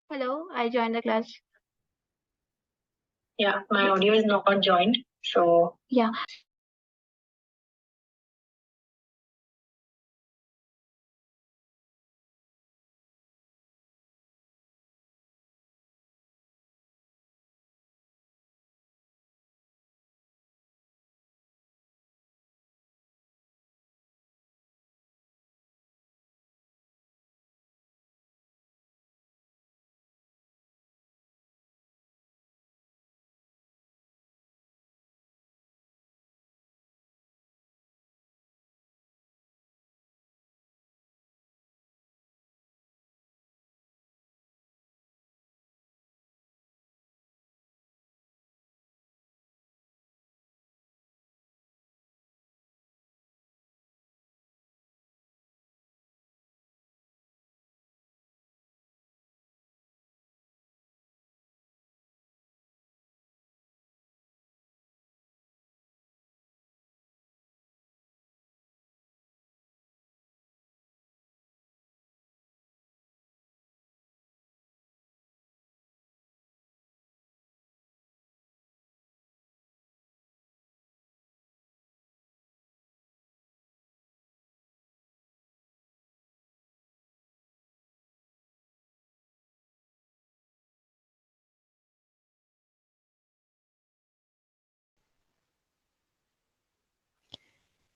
Hello, I joined the class. Yeah, my audio is not joined. So Yeah.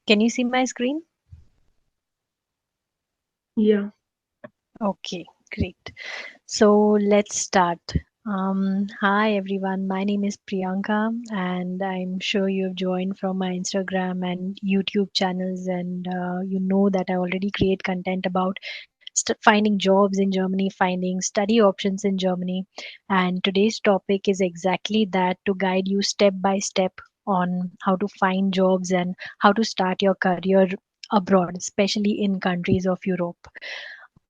Can you see my screen? yeah, Okay, great. So let's start. Hi everyone, my name is Priyanka, and I'm sure you've joined from my Instagram and YouTube channels, and you know that I already create content about finding jobs in Germany, finding study options in Germany. And today's topic is exactly that, to guide you step by step on how to find jobs and how to start your career abroad, especially in countries of Europe.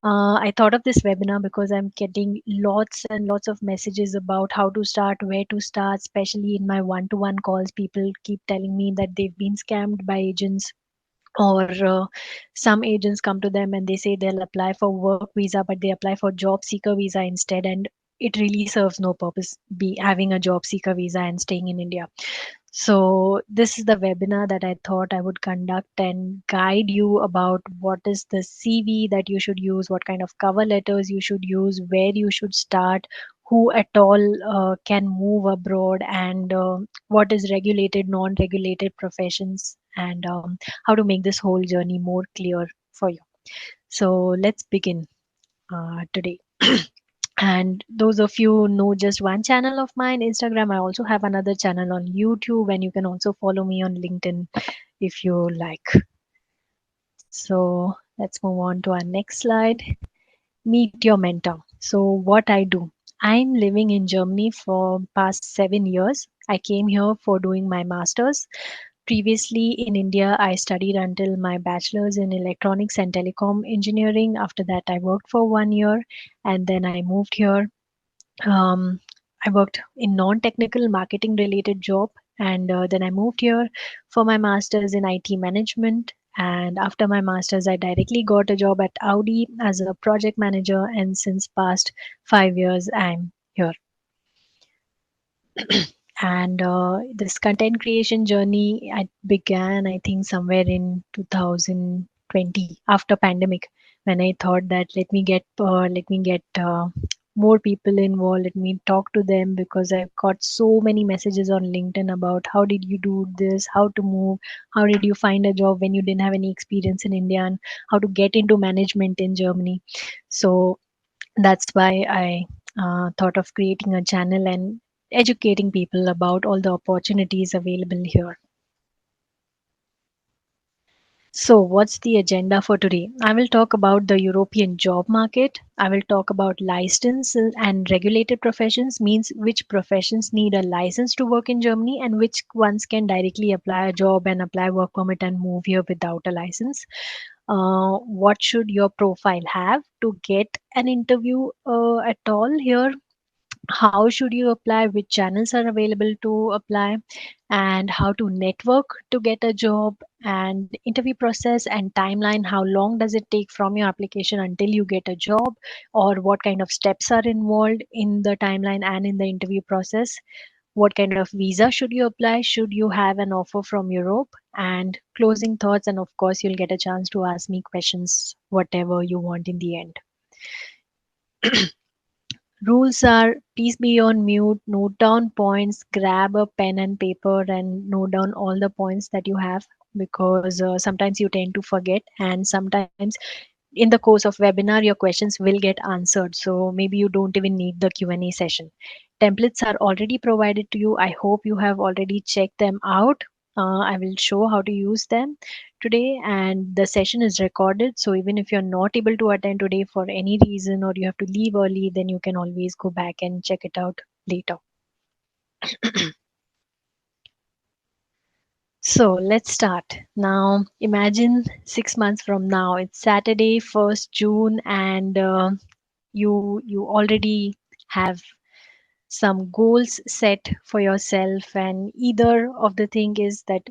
I thought of this webinar because I'm getting lots and lots of messages about how to start, where to start, especially in my one to one calls. People keep telling me that they've been scammed by agents, or some agents come to them and they say they'll apply for work visa, but they apply for job seeker visa instead. And it really serves no purpose be having a job seeker visa and staying in India. So this is the webinar that I thought I would conduct and guide you about what is the CV that you should use, what kind of cover letters you should use, where you should start, who at all can move abroad, and what is regulated, non-regulated professions, and how to make this whole journey more clear for you. So let's begin today. And those of you know just one channel of mine, Instagram, I also have another channel on YouTube, and you can also follow me on LinkedIn if you like. So let's move on to our next slide. Meet your mentor. So what I do, I'm living in Germany for past 7 years. I came here for doing my masters. Previously in India, I studied until my bachelor's in electronics and telecom engineering. After that, I worked for 1 year, and then I moved here. um, I worked in non-technical marketing related job, and then I moved here for my master's in IT management. And after my master's, I directly got a job at Audi as a project manager. And since past 5 years, I'm here. And this content creation journey, I began, I think, somewhere in 2020 after pandemic, when I thought that let me get more people involved, let me talk to them, because I've got so many messages on LinkedIn about how did you do this, how to move, how did you find a job when you didn't have any experience in India, and how to get into management in Germany. So that's why I thought of creating a channel and educating people about all the opportunities available here. So, what's the agenda for today? I will talk about the European job market. I will talk about license and regulated professions, means which professions need a license to work in Germany and which ones can directly apply a job and apply work permit and move here without a license. What should your profile have to get an interview at all here? how should you apply, which channels are available to apply, and how to network to get a job, and interview process and timeline. How long does it take from your application until you get a job, or what kind of steps are involved in the timeline and in the interview process? What kind of visa should you apply? Should you have an offer from Europe? And closing thoughts, and of course, you'll get a chance to ask me questions, whatever you want in the end. Rules are, please be on mute, note down points, grab a pen and paper and note down all the points that you have, because sometimes you tend to forget, and sometimes in the course of webinar your questions will get answered, so maybe you don't even need the Q&A session. Templates are already provided to you. I hope you have already checked them out. I will show how to use them today, and the session is recorded, so even if you're not able to attend today for any reason, or you have to leave early, then you can always go back and check it out later. So let's start. Now imagine 6 months from now. It's Saturday, 1st June, and you already have some goals set for yourself, and either of the thing is that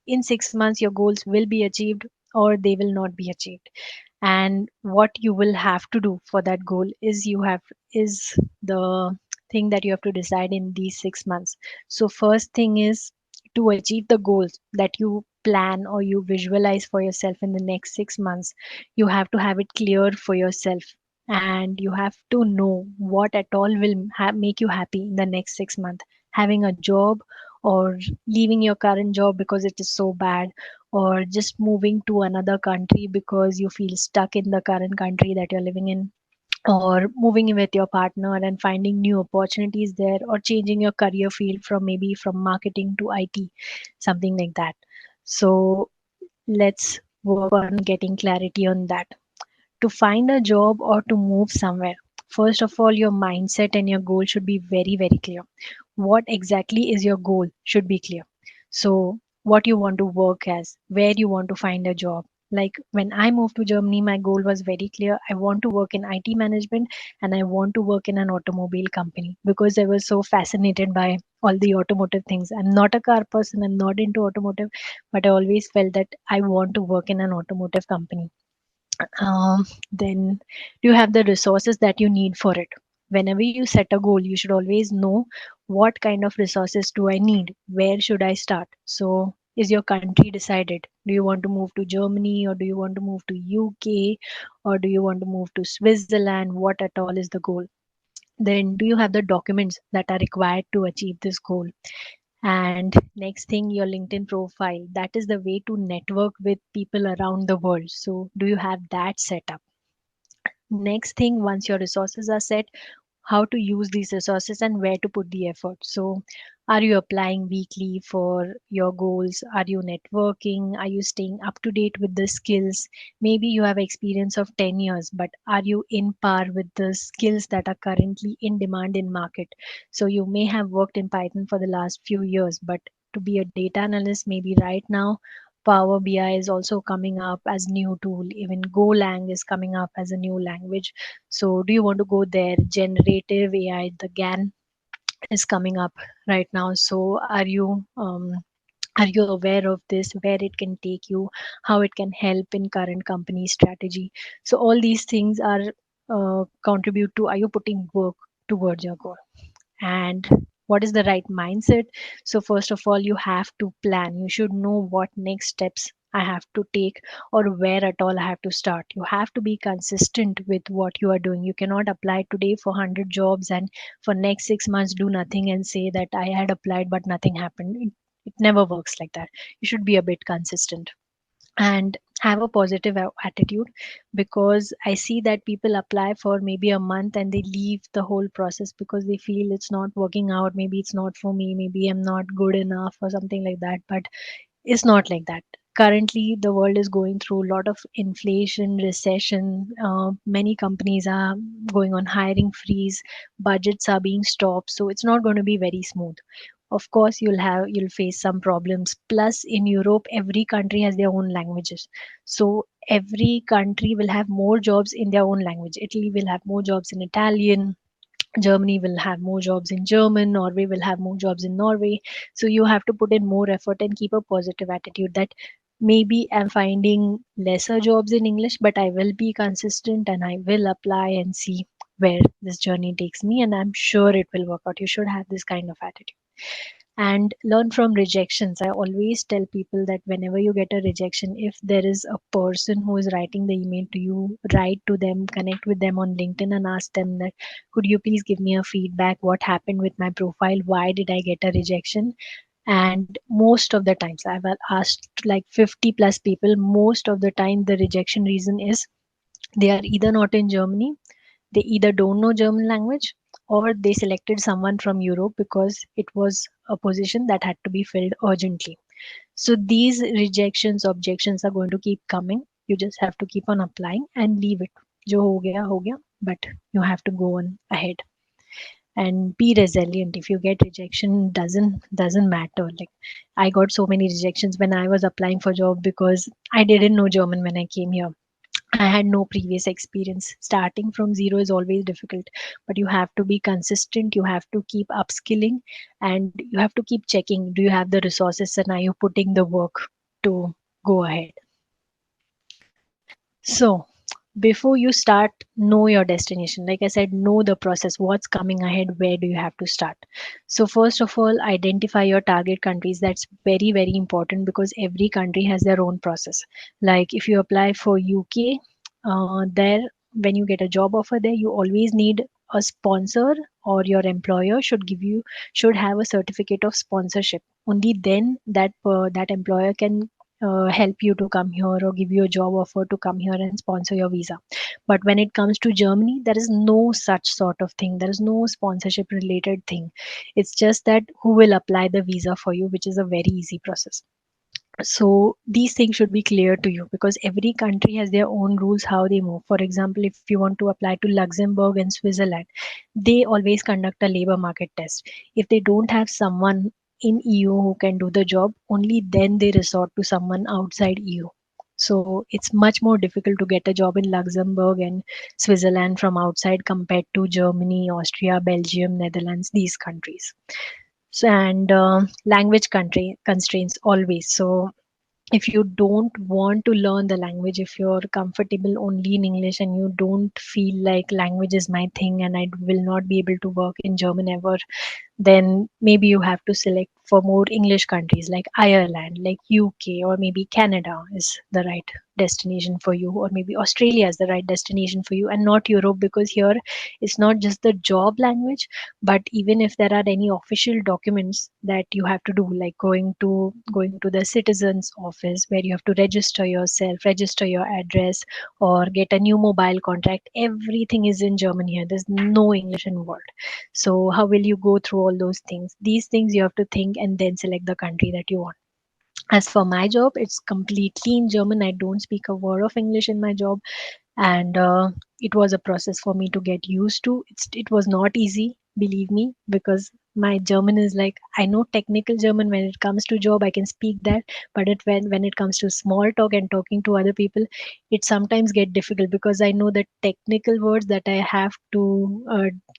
in 6 months your goals will be achieved or they will not be achieved. And what you will have to do for that goal is the thing that you have to decide in these 6 months. So first thing is, to achieve the goals that you plan or you visualize for yourself in the next 6 months, you have to have it clear for yourself, and you have to know what at all will make you happy in the next 6 months. Having a job, or leaving your current job because it is so bad, or just moving to another country because you feel stuck in the current country that you're living in, or moving in with your partner and finding new opportunities there, or changing your career field from maybe from marketing to IT, something like that. So let's work on getting clarity on that. To find a job or to move somewhere, first of all, your mindset and your goal should be very, very clear. What exactly is your goal should be clear. So what you want to work as, where you want to find a job. Like when I moved to Germany, my goal was very clear. I want to work in IT management, and I want to work in an automobile company, because I was so fascinated by all the automotive things. I'm not a car person, I'm not into automotive, but I always felt that I want to work in an automotive company. Then do you have the resources that you need for it? Whenever you set a goal, you should always know, what kind of resources do I need, where should I start? So is your country decided? Do you want to move to Germany, or do you want to move to UK, or do you want to move to Switzerland? What at all is the goal? Then do you have the documents that are required to achieve this goal? And next thing, your LinkedIn profile. That is the way to network with people around the world. So do you have that set up? Next thing, once your resources are set, how to use these resources and where to put the effort. So are you applying weekly for your goals? Are you networking? Are you staying up to date with the skills? Maybe you have experience of 10 years, but are you in par with the skills that are currently in demand in market? So you may have worked in Python for the last few years, but to be a data analyst, maybe right now Power BI is also coming up as new tool. Even Golang is coming up as a new language. So do you want to go there? Generative AI, the GAN is coming up right now. So are you aware of this, where it can take you, how it can help in current company strategy? So all these things are contribute to, are you putting work towards your goal? And what is the right mindset? So first of all, you have to plan. You should know what next steps I have to take, or where at all I have to start. You have to be consistent with what you are doing. You cannot apply today for 100 jobs and for next 6 months do nothing and say that I had applied but nothing happened. It never works like that. You should be a bit consistent and have a positive attitude, because I see that people apply for maybe a month and they leave the whole process because they feel it's not working out, maybe it's not for me, maybe I'm not good enough or something like that. But it's not like that. Currently the world is going through a lot of inflation, recession. Many companies are going on hiring freeze, budgets are being stopped, so it's not going to be very smooth. Of course you'll face some problems. Plus in Europe, every country has their own languages, so every country will have more jobs in their own language. Italy will have more jobs in Italian, Germany will have more jobs in German, Norway will have more jobs in Norway. So you have to put in more effort and keep a positive attitude that maybe I'm finding lesser jobs in English, but I will be consistent and I will apply and see where this journey takes me. And I'm sure it will work out. You should have this kind of attitude and learn from rejections. I always tell people that whenever you get a rejection, if there is a person who is writing the email to you, write to them, connect with them on LinkedIn and ask them that, could you please give me a feedback? What happened with my profile? Why did I get a rejection? And most of the times, I've asked like 50 plus people, most of the time, the rejection reason is they are either not in Germany, they either don't know German language, or they selected someone from Europe because it was a position that had to be filled urgently. So these rejections, objections are going to keep coming. You just have to keep on applying and leave it. Jo ho gaya, but you have to go on ahead and be resilient. If you get rejection, doesn't matter. Like I got so many rejections when I was applying for job because I didn't know German when I came here. I had no previous experience. Starting from zero is always difficult, but you have to be consistent. You have to keep upskilling and you have to keep checking. Do you have the resources and are you putting the work to go ahead? So, before you start, know your destination. Like I said, know the process, what's coming ahead, where do you have to start. So, first of all, identify your target countries. That's very, very important because every country has their own process. Like if you apply for UK, there, when you get a job offer there, you always need a sponsor or your employer should have a certificate of sponsorship. Only then that employer can help you to come here or give you a job offer to come here and sponsor your visa. But when it comes to Germany, there is no such sort of thing. There is no sponsorship related thing. It's just that who will apply the visa for you, which is a very easy process. So these things should be clear to you because every country has their own rules how they move. For example, if you want to apply to Luxembourg and Switzerland, they always conduct a labor market test. If they don't have someone in EU who can do the job, only then they resort to someone outside EU. So it's much more difficult to get a job in Luxembourg and Switzerland from outside compared to Germany, Austria, Belgium, Netherlands, these countries. So, and language country constraints always. So if you don't want to learn the language, if you're comfortable only in English and you don't feel like language is my thing and I will not be able to work in German ever, then maybe you have to select for more English countries like Ireland, like UK, or maybe Canada is the right destination for you, or maybe Australia is the right destination for you, and not Europe because here it's not just the job language, but even if there are any official documents that you have to do, like going to the citizens office where you have to register yourself, register your address, or get a new mobile contract, everything is in German here. There's no English involved. So how will you go through all those things? These things you have to think and then select the country that you want. As for my job, it's completely in German. I don't speak a word of English in my job, and it was a process for me to get used to. It was not easy, believe me, because my German is like, I know technical German. When it comes to job, I can speak that, but when it comes to small talk and talking to other people, it sometimes get difficult because I know the technical words that I have to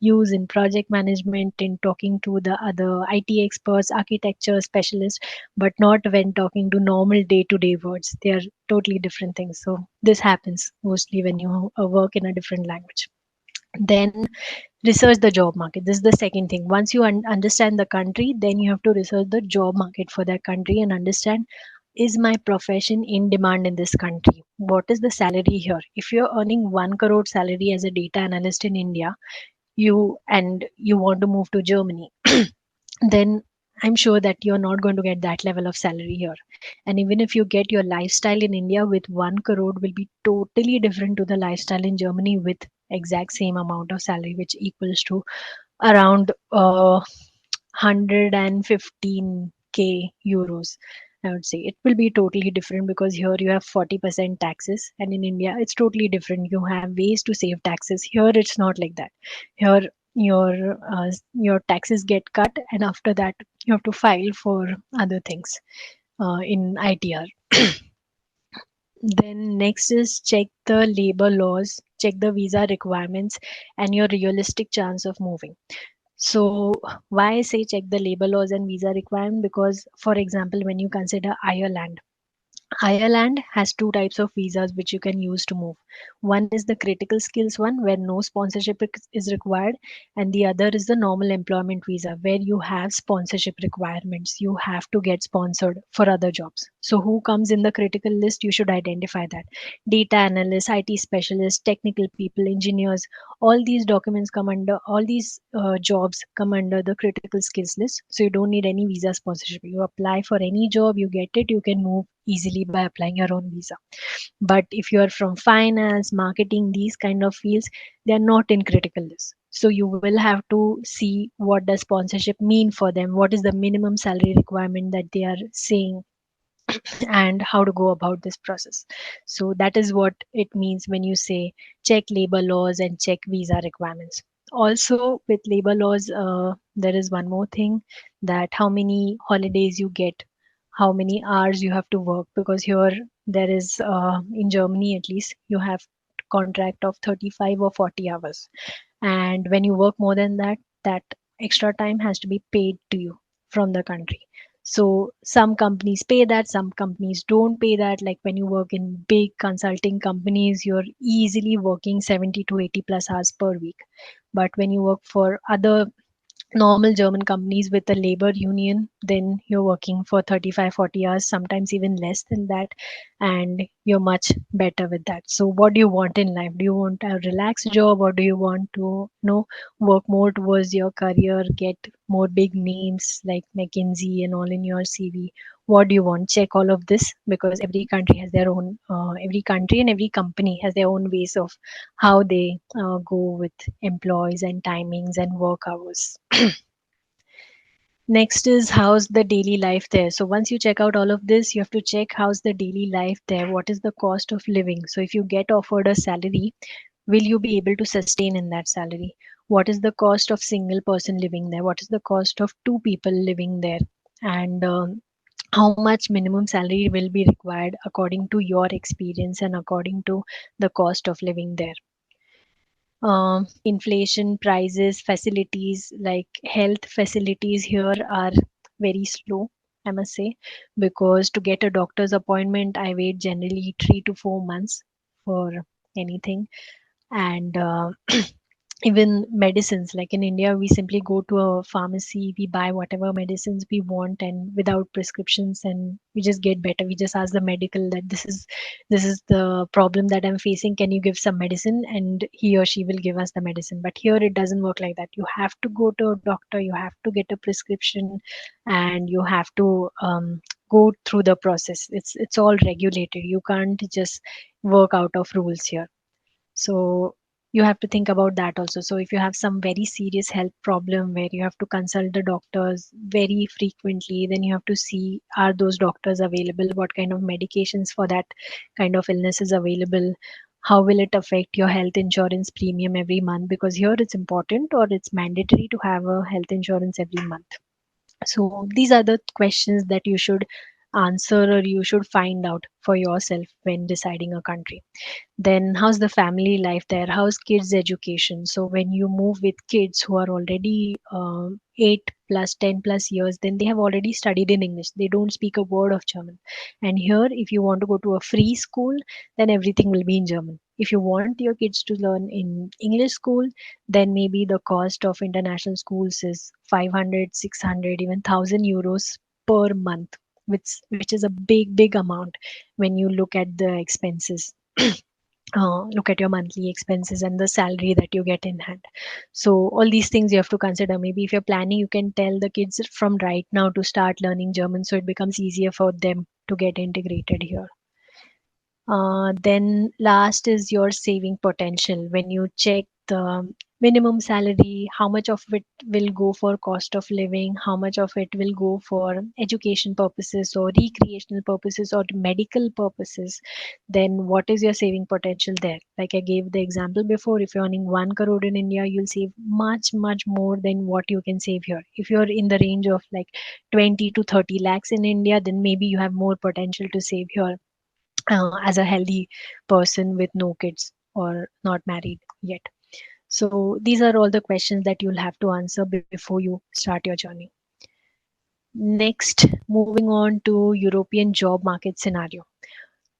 use in project management, in talking to the other IT experts, architecture specialists, but not when talking to normal day to day words. They are totally different things. So this happens mostly when you work in a different language. Then research the job market. This is the second thing. Once you understand the country, then you have to research the job market for that country and understand, is my profession in demand in this country? What is the salary here? If you're earning 1 crore salary as a data analyst in India, you want to move to Germany, then I'm sure that you're not going to get that level of salary here. And even if you get, your lifestyle in India with 1 crore will be totally different to the lifestyle in Germany with exact same amount of salary, which equals to around 115k euros. I would say it will be totally different because here you have 40% taxes, and in India it's totally different. You have ways to save taxes. Here it's not like that. Here your taxes get cut, and after that you have to file for other things in ITR. Then next is check the labor laws, check the visa requirements, and your realistic chance of moving. So why I say check the labor laws and visa requirement? Because for example, when you consider Ireland has two types of visas which you can use to move. One is the critical skills one, where no sponsorship is required, and the other is the normal employment visa, where you have sponsorship requirements. You have to get sponsored for other jobs. So, who comes in the critical list? You should identify that. Data analysts, IT specialists, technical people, engineers, all these jobs come under the critical skills list. So, you don't need any visa sponsorship. You apply for any job, you get it, you can move easily by applying your own visa. But if you are from finance, marketing, these kind of fields, they are not in critical list. So you will have to see what does sponsorship mean for them, what is the minimum salary requirement that they are saying, and how to go about this process. So that is what it means when you say check labor laws and check visa requirements. Also, with labor laws, there is one more thing, that how many holidays you get, how many hours you have to work, because here there is, in Germany at least, you have contract of 35 or 40 hours, and when you work more than that, that extra time has to be paid to you from the country. So some companies pay that, some companies don't pay that. Like when you work in big consulting companies, you're easily working 70 to 80 plus hours per week. But when you work for other normal German companies with a labor union, then you're working for 35, 40 hours, sometimes even less than that, and you're much better with that. So, what do you want in life? Do you want a relaxed job, or do you want to, work more towards your career, get more big names like McKinsey and all in your CV? What do you want? Check all of this, because every country and every company has their own ways of how they go with employees and timings and work hours. Next is how's the daily life there. So once you check out all of this, you have to check how's the daily life there. What is the cost of living? So if you get offered a salary, will you be able to sustain in that salary? What is the cost of single person living there? What is the cost of two people living there? And how much minimum salary will be required according to your experience and according to the cost of living there. Inflation, prices, facilities like health facilities here are very slow, I must say, because to get a doctor's appointment, I wait generally 3 to 4 months for anything. And even medicines, like in India, we simply go to a pharmacy, we buy whatever medicines we want and without prescriptions, and we just get better. We just ask the medical that this is the problem that I'm facing, can you give some medicine, and he or she will give us the medicine. But here it doesn't work like that. You have to go to a doctor, you have to get a prescription, and you have to go through the process. It's all regulated. You can't just work out of rules here. So you have to think about that also. So if you have some very serious health problem where you have to consult the doctors very frequently, then you have to see, are those doctors available, what kind of medications for that kind of illness is available, how will it affect your health insurance premium every month, because here it's important or it's mandatory to have a health insurance every month. So these are the questions that you should answer or you should find out for yourself when deciding a country. Then how's the family life there? How's kids education? So when you move with kids who are already 8 plus 10 plus years, then they have already studied in English, they don't speak a word of German. And here if you want to go to a free school, then everything will be in German. If you want your kids to learn in English school, then maybe the cost of international schools is 500, 600, even 1000 euros per month, which is a big amount when you look at the expenses. Look at your monthly expenses and the salary that you get in hand. So all these things you have to consider. Maybe if you're planning, you can tell the kids from right now to start learning German, so it becomes easier for them to get integrated here. Then last is your saving potential. When you check the minimum salary, how much of it will go for cost of living, how much of it will go for education purposes or recreational purposes or medical purposes, then what is your saving potential there? Like I gave the example before, if you're earning 1 crore in India, you'll save much more than what you can save here. If you're in the range of like 20 to 30 lakhs in India, then maybe you have more potential to save here. as a healthy person with no kids or not married yet. So these are all the questions that you'll have to answer before you start your journey. Next, moving on to European job market scenario.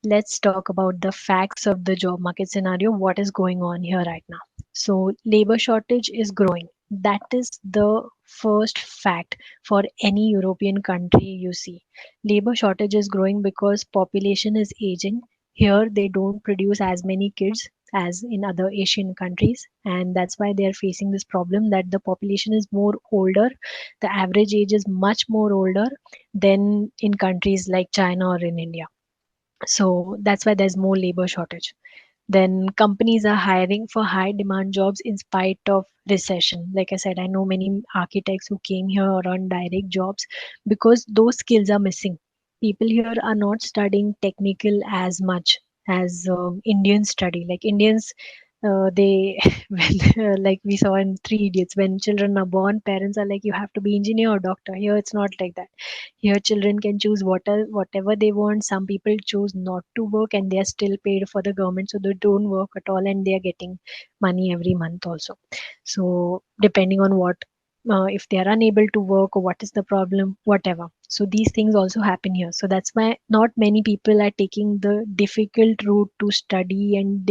Let's talk about the facts of the job market scenario, what is going on here right now. So labor shortage is growing. That is the first fact for any European country you see. Labor shortage is growing because population is aging. Here they don't produce as many kids as in other Asian countries, and that's why they are facing this problem that the population is more older. The average age is much more older than in countries like China or in India. So that's why there's more labor shortage. Then companies are hiring for high demand jobs in spite of recession. Like I said, I know many architects who came here on direct jobs because those skills are missing. People here are not studying technical as much as Indians study. Like Indians, they when like we saw in Three Idiots, when children are born, parents are like, you have to be engineer or doctor. Here it's not like that. Here children can choose whatever they want. Some people choose not to work and they are still paid for the government, so they don't work at all and they are getting money every month also. So depending on what, if they are unable to work or what is the problem, whatever. So these things also happen here. So that's why not many people are taking the difficult route to study and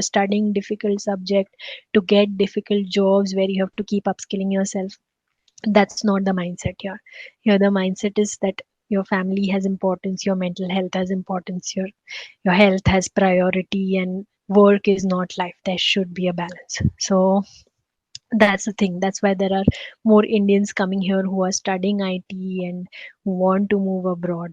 studying difficult subject to get difficult jobs where you have to keep upskilling yourself. That's not the mindset here. Here the mindset is that your family has importance, your mental health has importance, your health has priority, and work is not life. There should be a balance. So that's the thing. That's why there are more Indians coming here who are studying IT and who want to move abroad.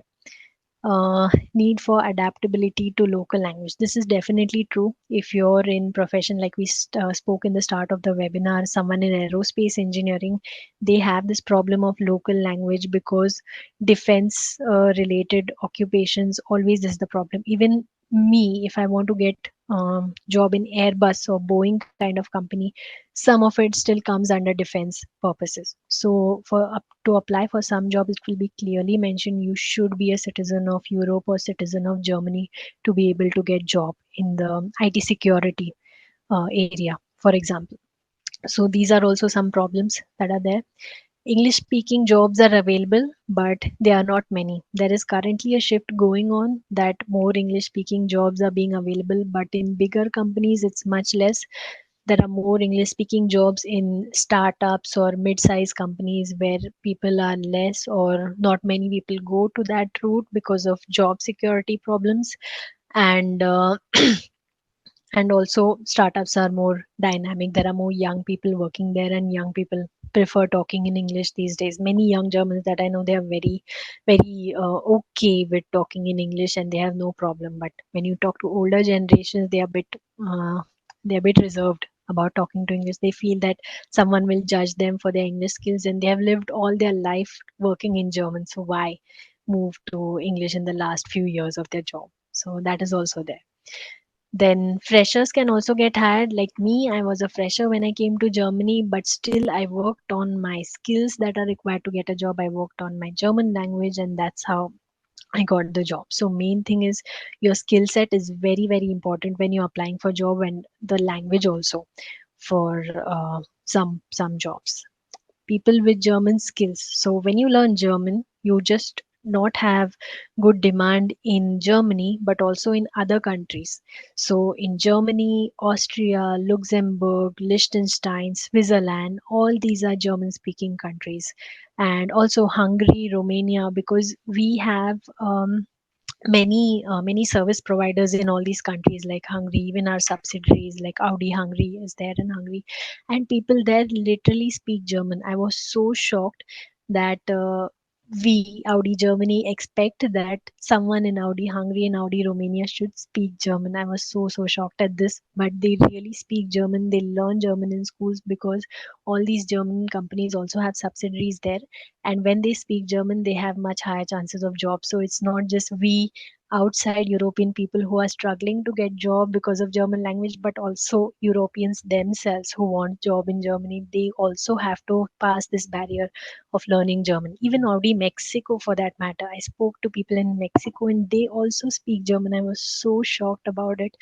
Need for adaptability to local language. This is definitely true. If you're in profession, like we spoke in the start of the webinar, someone in aerospace engineering, they have this problem of local language because defense related occupations always is the problem. Even me, if I want to get job in Airbus or Boeing kind of company, some of it still comes under defense purposes. So for up to apply for some job, it will be clearly mentioned you should be a citizen of Europe or citizen of Germany to be able to get job in the IT security area, for example. So these are also some problems that are there. English speaking jobs are available, but they are not many. There is currently a shift going on that more English speaking jobs are being available, but in bigger companies, it's much less. There are more English speaking jobs in startups or mid sized companies where people are less or not many people go to that route because of job security problems. And and also startups are more dynamic. There are more young people working there and young people prefer talking in English these days. Many young Germans that I know, they are very okay with talking in English and they have no problem. But when you talk to older generations, they are a bit they're a bit reserved about talking to English. They feel that someone will judge them for their English skills and they have lived all their life working in German, so why move to English in the last few years of their job? So that is also there. Then freshers can also get hired. Like me, I was a fresher when I came to Germany, but still I worked on my skills that are required to get a job. I worked on my German language, and that's how I got the job. So main thing is your skill set is very, very important when you're applying for job, and the language also for some jobs. People with German skills. So when you learn German, you just not have good demand in Germany, but also in other countries. So in Germany, Austria, Luxembourg, Liechtenstein, Switzerland, all these are German speaking countries. And also Hungary, Romania, because we have many service providers in all these countries like Hungary. Even our subsidiaries like Audi Hungary is there in Hungary, and people there literally speak German. I was so shocked that we Audi Germany expect that someone in Audi Hungary and Audi Romania should speak German. I was so shocked at this, but they really speak German. They learn German in schools because all these German companies also have subsidiaries there, and when they speak German they have much higher chances of jobs. So it's not just we outside European people who are struggling to get job because of German language, but also Europeans themselves who want job in Germany. They also have to pass this barrier of learning German. Even already Mexico, for that matter, I spoke to people in Mexico and they also speak German. I was so shocked about it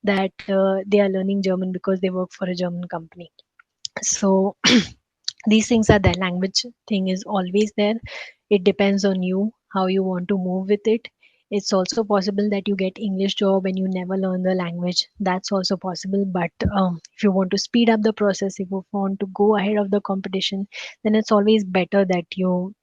that they are learning German because they work for a German company. So these things are there. Language thing is always there. It depends on you how you want to move with it. It's also possible that you get English job and you never learn the language. That's also possible. But if you want to speed up the process, if you want to go ahead of the competition, then it's always better that you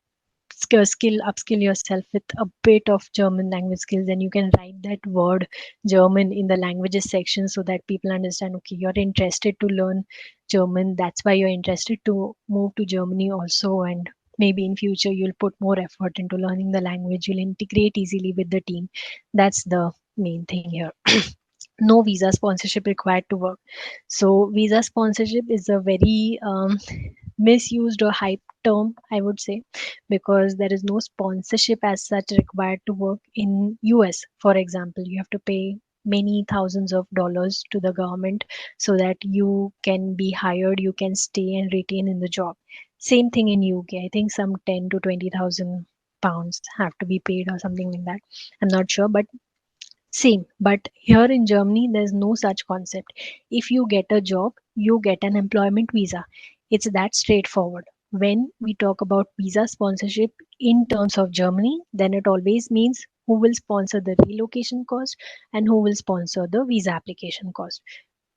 upskill yourself with a bit of German language skills, and you can write that word German in the languages section so that people understand, okay, you're interested to learn German, that's why you're interested to move to Germany also. And maybe in future you'll put more effort into learning the language, you'll integrate easily with the team. That's the main thing here. No visa sponsorship required to work. So visa sponsorship is a very misused or hype term, I would say, because there is no sponsorship as such required to work in US. For example, you have to pay many thousands of dollars to the government so that you can be hired, you can stay and retain in the job. Same thing in UK. I think some 10 to 20,000 pounds have to be paid or something like that. I'm not sure, but same, but here in Germany, there's no such concept. If you get a job, you get an employment visa. It's that straightforward. When we talk about visa sponsorship in terms of Germany, then it always means who will sponsor the relocation cost and who will sponsor the visa application cost,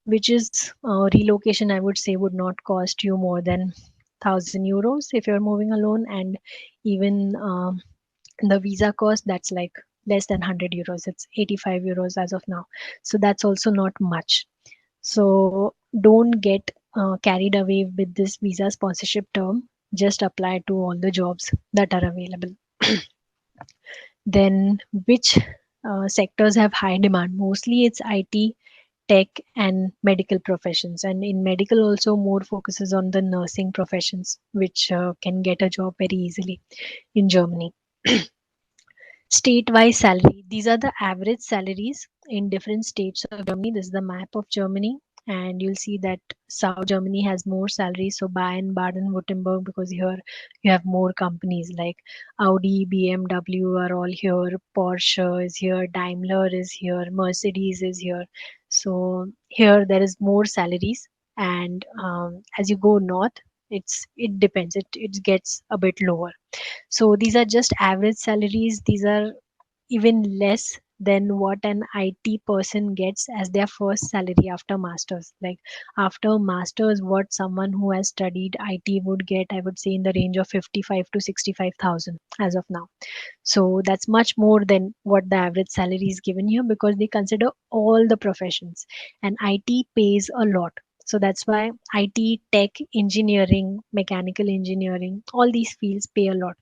which is relocation, I would say, would not cost you more than 1,000 euros if you're moving alone, and even the visa cost, that's like less than 100 euros. It's 85 euros as of now. So that's also not much. So don't get carried away with this visa sponsorship term. Just apply to all the jobs that are available. Then which sectors have high demand? Mostly it's IT, tech, and medical professions. And in medical also more focuses on the nursing professions, which can get a job very easily in Germany. State-wise salary. These are the average salaries in different states of Germany. This is the map of Germany. And you'll see that South Germany has more salaries. So Bayern, Baden-Württemberg, because here you have more companies like Audi, BMW are all here. Porsche is here. Daimler is here. Mercedes is here. So here there is more salaries. And as you go north, it depends. It gets a bit lower. So these are just average salaries. These are even less than what an IT person gets as their first salary after masters. Like after masters, what someone who has studied IT would get, I would say in the range of 55 to 65,000 as of now. So that's much more than what the average salary is given here because they consider all the professions, and IT pays a lot. So that's why IT, tech, engineering, mechanical engineering, all these fields pay a lot.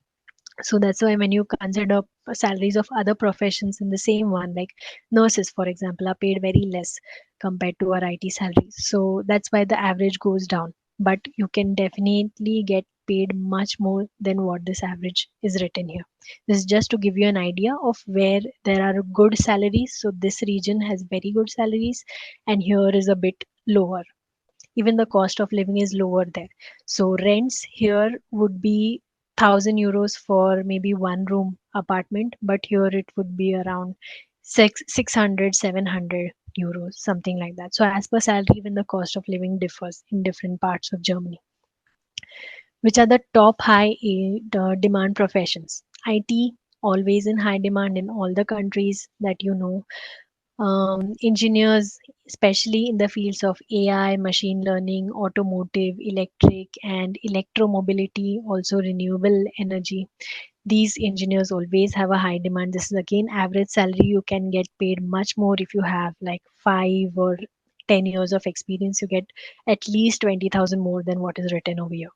So that's why when you consider salaries of other professions in the same one, like nurses for example, are paid very less compared to our IT salaries. So that's why the average goes down, but you can definitely get paid much more than what this average is written here. This is just to give you an idea of where there are good salaries. So this region has very good salaries and here is a bit lower. Even the cost of living is lower there. So rents here would be 1,000 euros for maybe one room apartment, but here it would be around 600, 700 euros, something like that. So as per salary, even the cost of living differs in different parts of Germany. Which are the top high demand professions? IT, always in high demand in all the countries that you know. Engineers, especially in the fields of AI, machine learning, automotive, electric, and electromobility, also renewable energy. These engineers always have a high demand. This is again average salary. You can get paid much more if you have like 5 or 10 years of experience. You get at least 20,000 more than what is written over here.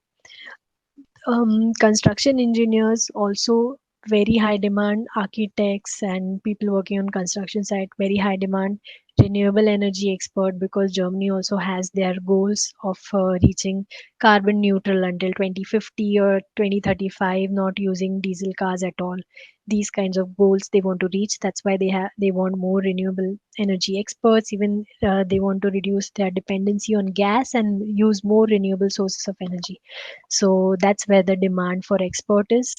Construction engineers also very high demand. Architects and people working on construction site very high demand. Renewable energy expert, because Germany also has their goals of reaching carbon neutral until 2050 or 2035, not using diesel cars at all. these kinds of goals they want to reach. That's why they want more renewable energy experts. Even they want to reduce their dependency on gas and use more renewable sources of energy. So that's where the demand for expert is.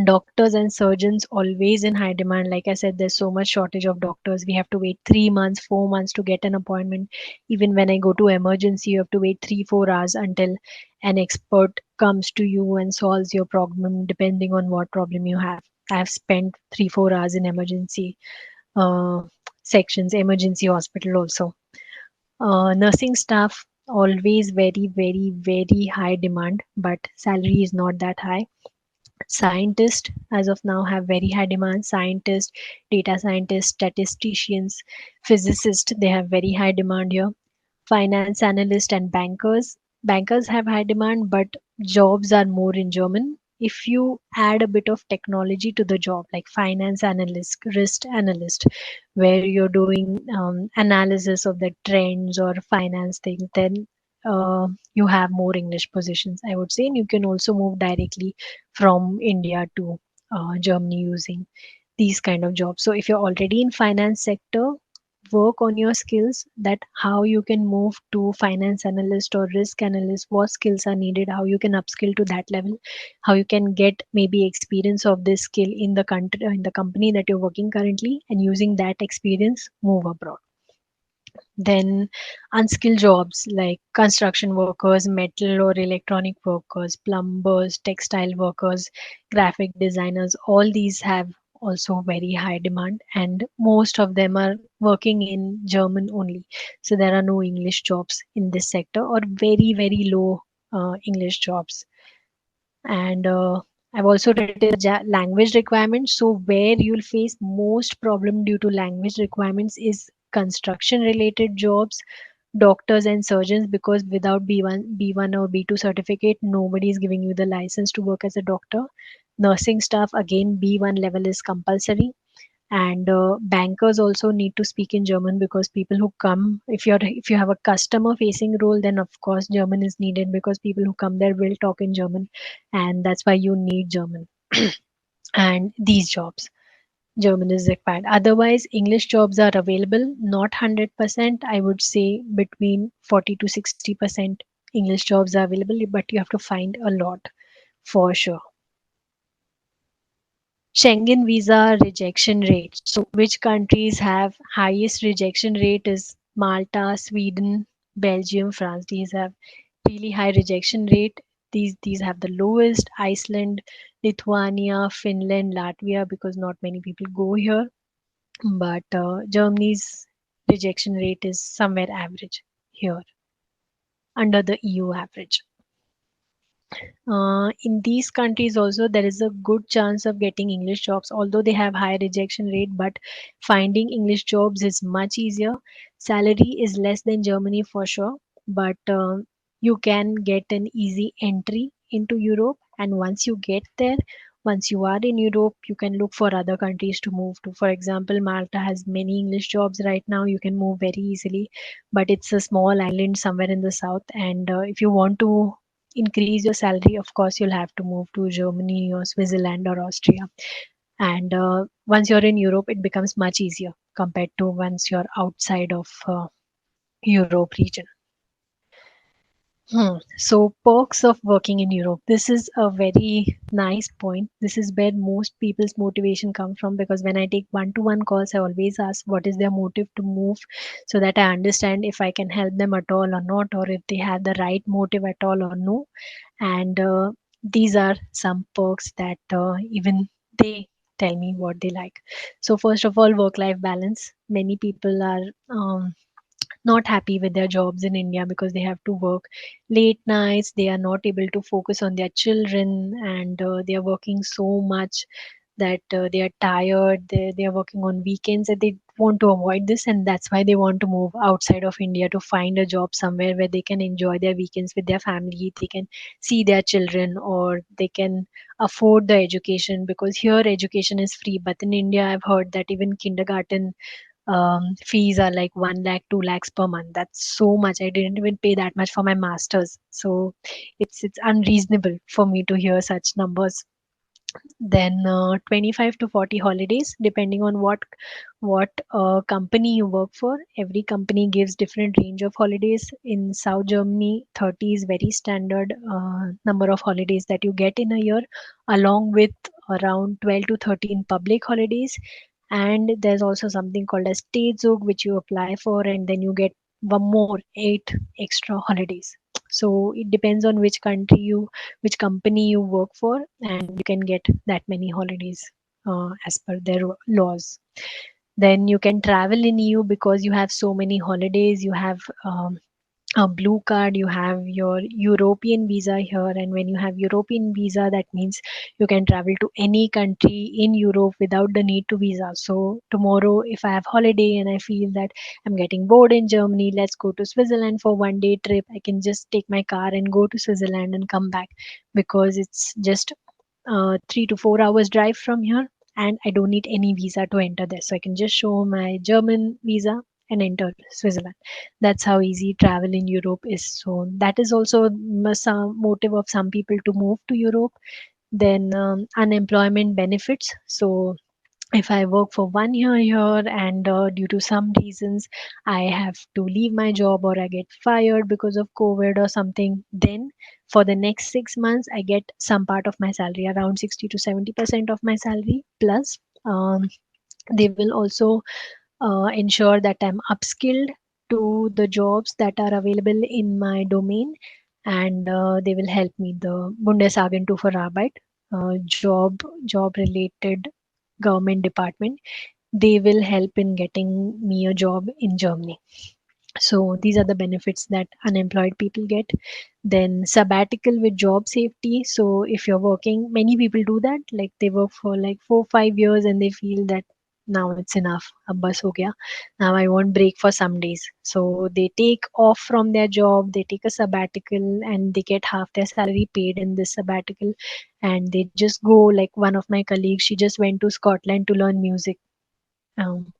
Doctors and surgeons always in high demand. Like I said, there's so much shortage of doctors. We have to wait 3 months, 4 months to get an appointment. Even when I go to emergency, you have to wait 3, 4 hours until an expert comes to you and solves your problem, depending on what problem you have. I've spent 3, 4 hours in emergency uh, sections, emergency hospital also. Nursing staff always very, very, very high demand, but salary is not that high. Scientists as of now have very high demand. Scientists, data scientists, statisticians, physicists, they have very high demand here. Finance analyst and bankers have high demand, but jobs are more in German. If you add a bit of technology to the job, like finance analyst, risk analyst, where you're doing analysis of the trends or finance things, then you have more English positions, I would say. And you can also move directly from India to Germany using these kind of jobs. So if you're already in finance sector, work on your skills, that how you can move to finance analyst or risk analyst, what skills are needed, how you can upskill to that level, how you can get maybe experience of this skill in the country, in the company that you're working currently, and using that experience move abroad. Then unskilled jobs like construction workers, metal or electronic workers, plumbers, textile workers, graphic designers, all these have also very high demand, and most of them are working in German only. So there are no English jobs in this sector, or very, very low English jobs. And I've also written the language requirements. So where you'll face most problem due to language requirements is construction related jobs, doctors and surgeons, because without B1 or B2 certificate, nobody is giving you the license to work as a doctor. Nursing staff, again, B1 level is compulsory. And bankers also need to speak in German, because people who come, if you have a customer facing role, then of course German is needed, because people who come there will talk in German, and that's why you need German. And these jobs, German is required. Otherwise, English jobs are available, not 100%. I would say between 40 to 60% English jobs are available, but you have to find a lot for sure. Schengen visa rejection rate. So which countries have highest rejection rate is Malta, Sweden, Belgium, France. These have really high rejection rate. These have the lowest. Iceland, Lithuania, Finland, Latvia, because not many people go here. But Germany's rejection rate is somewhere average here, under the EU average. In these countries also there is a good chance of getting English jobs, although they have high rejection rate, but finding English jobs is much easier. Salary is less than Germany for sure, but you can get an easy entry into Europe. And once you get there, once you are in Europe, you can look for other countries to move to. For example, Malta has many English jobs right now. You can move very easily, but it's a small island somewhere in the south. And if you want to increase your salary, of course, you'll have to move to Germany or Switzerland or Austria. And once you're in Europe, it becomes much easier compared to once you're outside of Europe region. So perks of working in Europe. This is a very nice point. This is where most people's motivation come from, because when I take one-to-one calls, I always ask what is their motive to move, so that I understand if I can help them at all or not, or if they have the right motive at all or no. And these are some perks that even they tell me what they like. So first of all, work-life balance. Many people are not happy with their jobs in India because they have to work late nights. They are not able to focus on their children, and they are working so much that they are tired. They are working on weekends, and they want to avoid this, and that's why they want to move outside of India to find a job somewhere where they can enjoy their weekends with their family. They can see their children, or they can afford the education, because here education is free. But in India, I've heard that even kindergarten fees are like 1 lakh, 2 lakhs per month. That's so much. I didn't even pay that much for my masters. So it's unreasonable for me to hear such numbers. Then 25 to 40 holidays depending on what company you work for. Every company gives different range of holidays. In South Germany, 30 is very standard number of holidays that you get in a year, along with around 12 to 13 public holidays. And there's also something called as Staatszug, which you apply for, and then you get one more 8 extra holidays. So it depends on which company you work for, and you can get that many holidays as per their laws. Then you can travel in EU because you have so many holidays. You have a blue card, you have your European visa here, and when you have European visa, that means you can travel to any country in Europe without the need to visa. So tomorrow, if I have holiday and I feel that I'm getting bored in Germany, let's go to Switzerland for 1 day trip. I can just take my car and go to Switzerland and come back because it's just 3 to 4 hours drive from here, and I don't need any visa to enter there. So I can just show my German visa and enter Switzerland. That's how easy travel in Europe is. So that is also some motive of some people to move to Europe. Then unemployment benefits. So if I work for 1 year here and due to some reasons I have to leave my job or I get fired because of COVID or something, then for the next 6 months I get some part of my salary, around 60 to 70% of my salary. Plus, they will also ensure that I'm upskilled to the jobs that are available in my domain, and they will help me. The Bundesagentur für Arbeit, job related government department, they will help in getting me a job in Germany. So these are the benefits that unemployed people get. Then sabbatical with job safety. So if you're working, many people do that. Like they work for like 4 5 years and they feel that now it's enough. Ab bas ho gaya. Now I want break for some days. So they take off from their job. They take a sabbatical and they get half their salary paid in this sabbatical. And they just go, like one of my colleagues, she just went to Scotland to learn music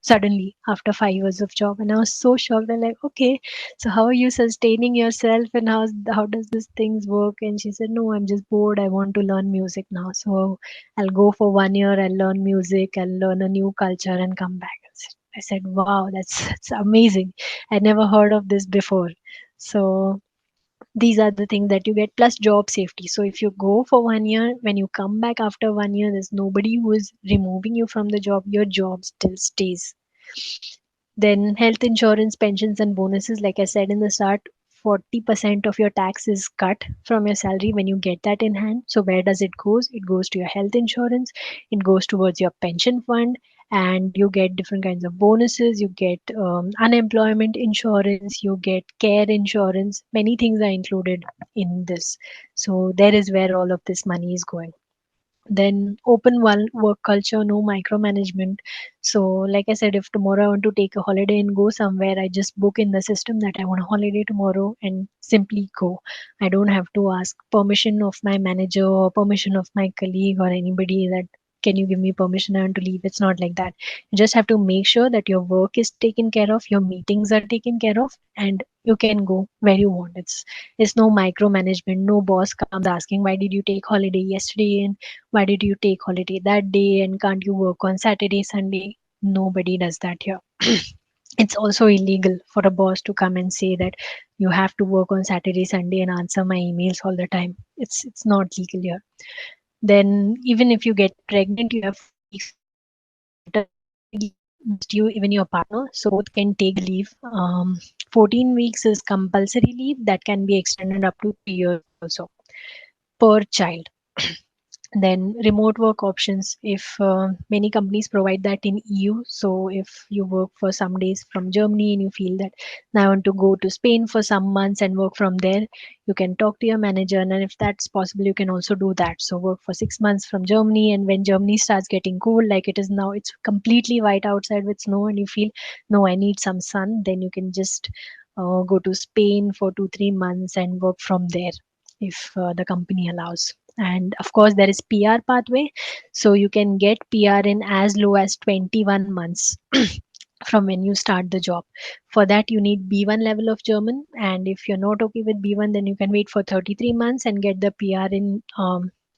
suddenly after 5 years of job, and I was so shocked. I'm like, okay, so how are you sustaining yourself and how does this things work? And she said, no, I'm just bored, I want to learn music now, so I'll go for 1 year, I'll learn music, I'll learn a new culture and come back. I said, wow, that's amazing. I never heard of this before. So these are the things that you get, plus job safety. So if you go for 1 year, when you come back after 1 year, there's nobody who is removing you from the job, your job still stays. Then health insurance, pensions, and bonuses. Like I said in the start, 40% of your tax is cut from your salary when you get that in hand. So where does it goes? It goes to your health insurance. It goes towards your pension fund, and you get different kinds of bonuses. You get unemployment insurance. You get care insurance. Many things are included in this. So there is where all of this money is going. Then open work culture, no micromanagement. So like I said, if tomorrow I want to take a holiday and go somewhere, I just book in the system that I want a holiday tomorrow and simply go. I don't have to ask permission of my manager or permission of my colleague or anybody that can you give me permission, I want to leave. It's not like that. You just have to make sure that your work is taken care of, your meetings are taken care of, and you can go where you want. It's no micromanagement. No boss comes asking why did you take holiday yesterday and why did you take holiday that day and can't you work on Saturday, Sunday? Nobody does that here. It's also illegal for a boss to come and say that you have to work on Saturday, Sunday and answer my emails all the time. It's not legal here. Then even if you get pregnant, you have 4 weeks of maternity leave, just you, even your partner, so both can take leave. 14 weeks is compulsory leave that can be extended up to 3 years also per child. Then remote work options, if many companies provide that in EU. So if you work for some days from Germany and you feel that now I want to go to Spain for some months and work from there, you can talk to your manager, and if that's possible you can also do that. So work for 6 months from Germany, and when Germany starts getting cool like it is now, it's completely white outside with snow, and you feel no, I need some sun, then you can just go to Spain for 2 3 months and work from there if the company allows. And of course there is PR pathway, so you can get PR in as low as 21 months from when you start the job. For that you need B1 level of German, and if you're not okay with B1, then you can wait for 33 months and get the PR in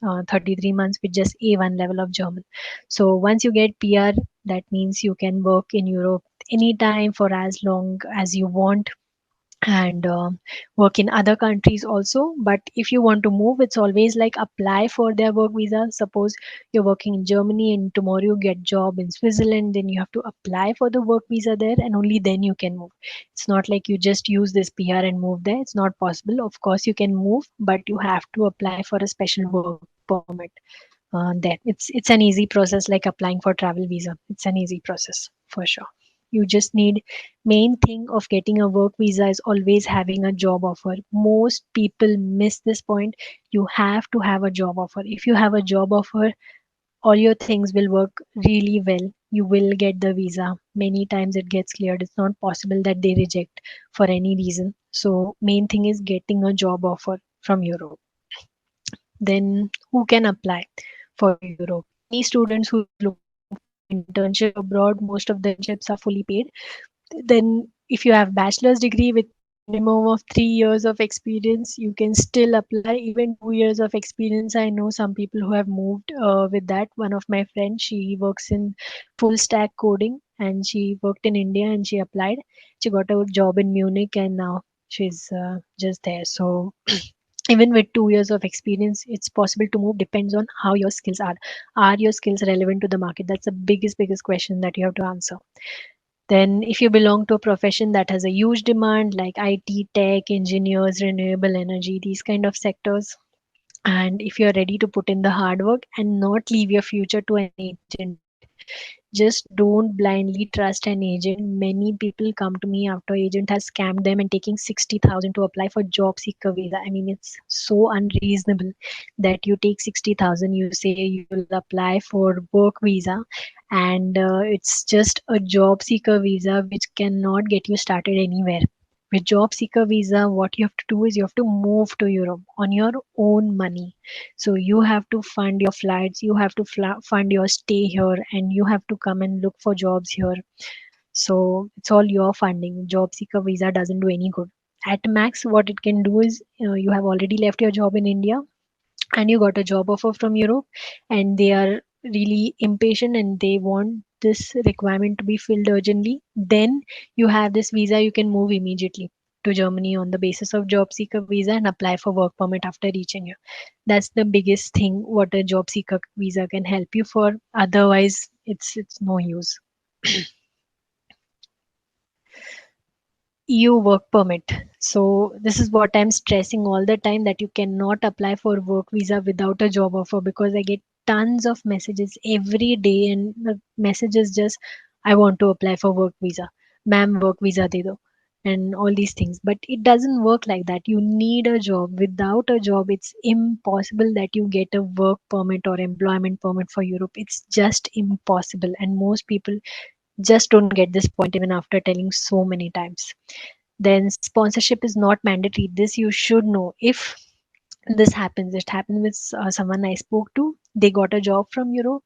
33 months with just A1 level of German. So once you get PR, that means you can work in Europe anytime for as long as you want, and work in other countries also. But if you want to move, it's always like apply for their work visa. Suppose you're working in Germany and tomorrow you get job in Switzerland, then you have to apply for the work visa there, and only then you can move. It's not like you just use this PR and move there. It's not possible. Of course you can move, but you have to apply for a special work permit there. It's an easy process, like applying for travel visa. It's an easy process for sure. You just need, main thing of getting a work visa is always having a job offer. Most people miss this point. You have to have a job offer. If you have a job offer, all your things will work really well. You will get the visa. Many times it gets cleared. It's not possible that they reject for any reason. So main thing is getting a job offer from Europe. Then who can apply for Europe? Any students who is looking for internship abroad, most of the internships are fully paid. Then if you have bachelor's degree with minimum of 3 years of experience, you can still apply. Even 2 years of experience, I know some people who have moved with that. One of my friends, she works in full stack coding, and she worked in India and she applied. She got a job in Munich, and now she's just there. So even with 2 years of experience, it's possible to move. Depends on how your skills are your skills relevant to the market? That's the biggest question that you have to answer. Then if you belong to a profession that has a huge demand, like IT, tech, engineers, renewable energy, these kind of sectors, and if you're ready to put in the hard work and not leave your future to an agent, just don't blindly trust an agent. Many people come to me after agent has scammed them and taking 60,000 to apply for job seeker visa. I mean, it's so unreasonable that you take 60,000, you say you will apply for work visa, and it's just a job seeker visa which cannot get you started anywhere. With job seeker visa, what you have to do is you have to move to Europe on your own money. So you have to fund your flights, you have to fund your stay here, and you have to come and look for jobs here. So it's all your funding. Job seeker visa doesn't do any good. At max, what it can do is, you have already left your job in India and you got a job offer from Europe, and they are really impatient and they want this requirement to be filled urgently. Then you have this visa, you can move immediately to Germany on the basis of job seeker visa and apply for work permit after reaching here. That's the biggest thing what a job seeker visa can help you for. Otherwise, it's no use. EU work permit. So this is what I'm stressing all the time, that you cannot apply for work visa without a job offer, because I get tons of messages every day, and the message is just, I want to apply for work visa. Ma'am, work visa de do. And all these things. But it doesn't work like that. You need a job. Without a job, it's impossible that you get a work permit or employment permit for Europe. It's just impossible. And most people just don't get this point even after telling so many times. Then sponsorship is not mandatory. This you should know. If this happens, it happened with someone I spoke to. They got a job from Europe,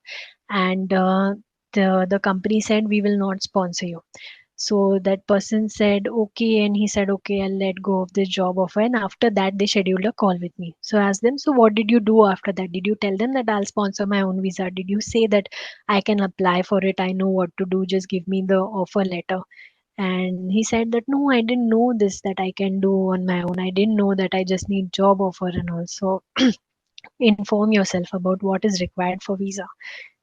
and the company said, we will not sponsor you. So that person said okay, and he said okay, I'll let go of this job offer. And after that, they scheduled a call with me. So I asked them, so what did you do after that? Did you tell them that I'll sponsor my own visa? Did you say that I can apply for it? I know what to do. Just give me the offer letter. And he said that no, I didn't know this, that I can do on my own. I didn't know that I just need job offer. And also inform yourself about what is required for visa.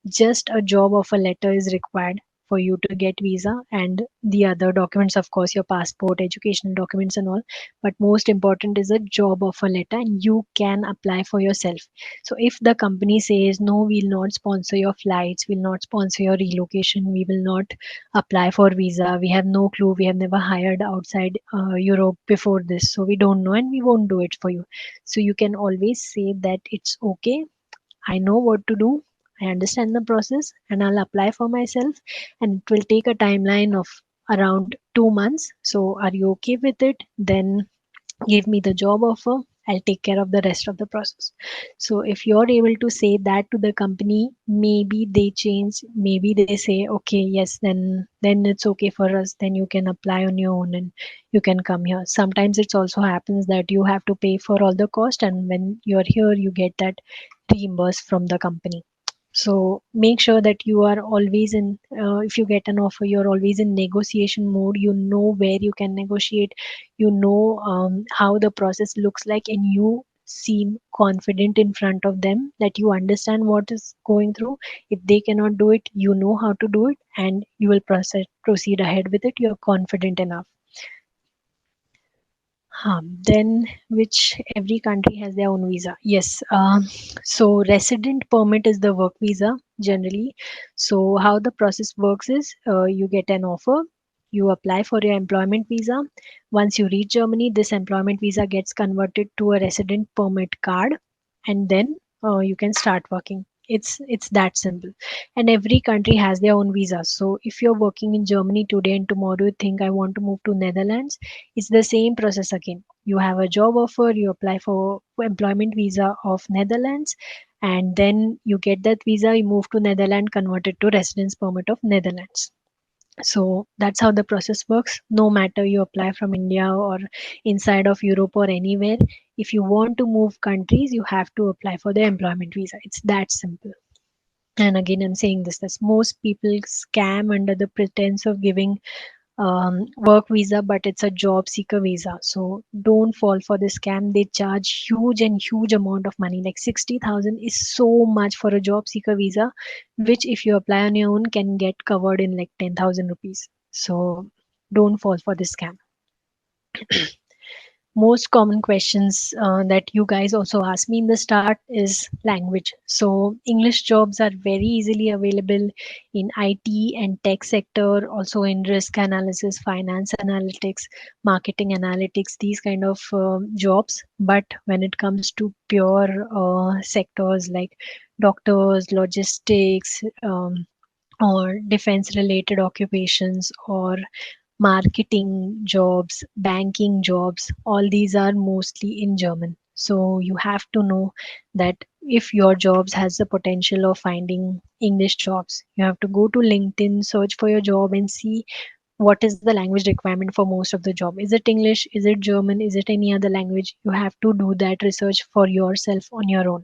Just a job offer letter is required for you to get visa, and the other documents, of course, your passport, educational documents and all. But most important is a job offer letter, and you can apply for yourself. So if the company says no, we'll not sponsor your flights, we'll not sponsor your relocation, we will not apply for visa, we have no clue, we have never hired outside Europe before this, so we don't know and we won't do it for you. So you can always say that it's okay, I know what to do. I understand the process and I'll apply for myself, and it will take a timeline of around 2 months. So are you okay with it? Then give me the job offer. I'll take care of the rest of the process. So if you're able to say that to the company, maybe they change, maybe they say, okay, yes, then it's okay for us, then you can apply on your own and you can come here. Sometimes it's also happens that you have to pay for all the cost, and when you're here you get that reimbursed from the company. So make sure that you are always in, if you get an offer, you're always in negotiation mode. You know where you can negotiate, you know how the process looks like, and you seem confident in front of them that you understand what is going through. If they cannot do it, you know how to do it, and you will proceed ahead with it. You're confident enough. Then which every country has their own visa. Yes. So resident permit is the work visa generally. So how the process works is you get an offer, you apply for your employment visa. Once you reach Germany, this employment visa gets converted to a resident permit card, and then you can start working. It's that simple. And every country has their own visa. So if you're working in Germany today and tomorrow you think I want to move to Netherlands, it's the same process again. You have a job offer, you apply for employment visa of Netherlands, and then you get that visa, you move to Netherlands, convert it to residence permit of Netherlands. So that's how the process works. No matter you apply from India or inside of Europe or anywhere, if you want to move countries, you have to apply for the employment visa. It's that simple. And again, I'm saying this, that most people scam under the pretense of giving work visa, but it's a job seeker visa. So don't fall for the scam. They charge huge amount of money. Like 60,000 is so much for a job seeker visa, which if you apply on your own can get covered in like 10,000 rupees. So don't fall for the scam. Most common questions that you guys also ask me in the start is language. So English jobs are very easily available in IT and tech sector, also in risk analysis, finance analytics, marketing analytics, these kind of jobs. But when it comes to pure sectors like doctors, logistics, or defense related occupations, or marketing jobs, banking jobs, all these are mostly in German. So you have to know that if your jobs has the potential of finding English jobs, you have to go to LinkedIn, search for your job and see what is the language requirement for most of the job. Is it English? Is it German? Is it any other language? You have to do that research for yourself on your own.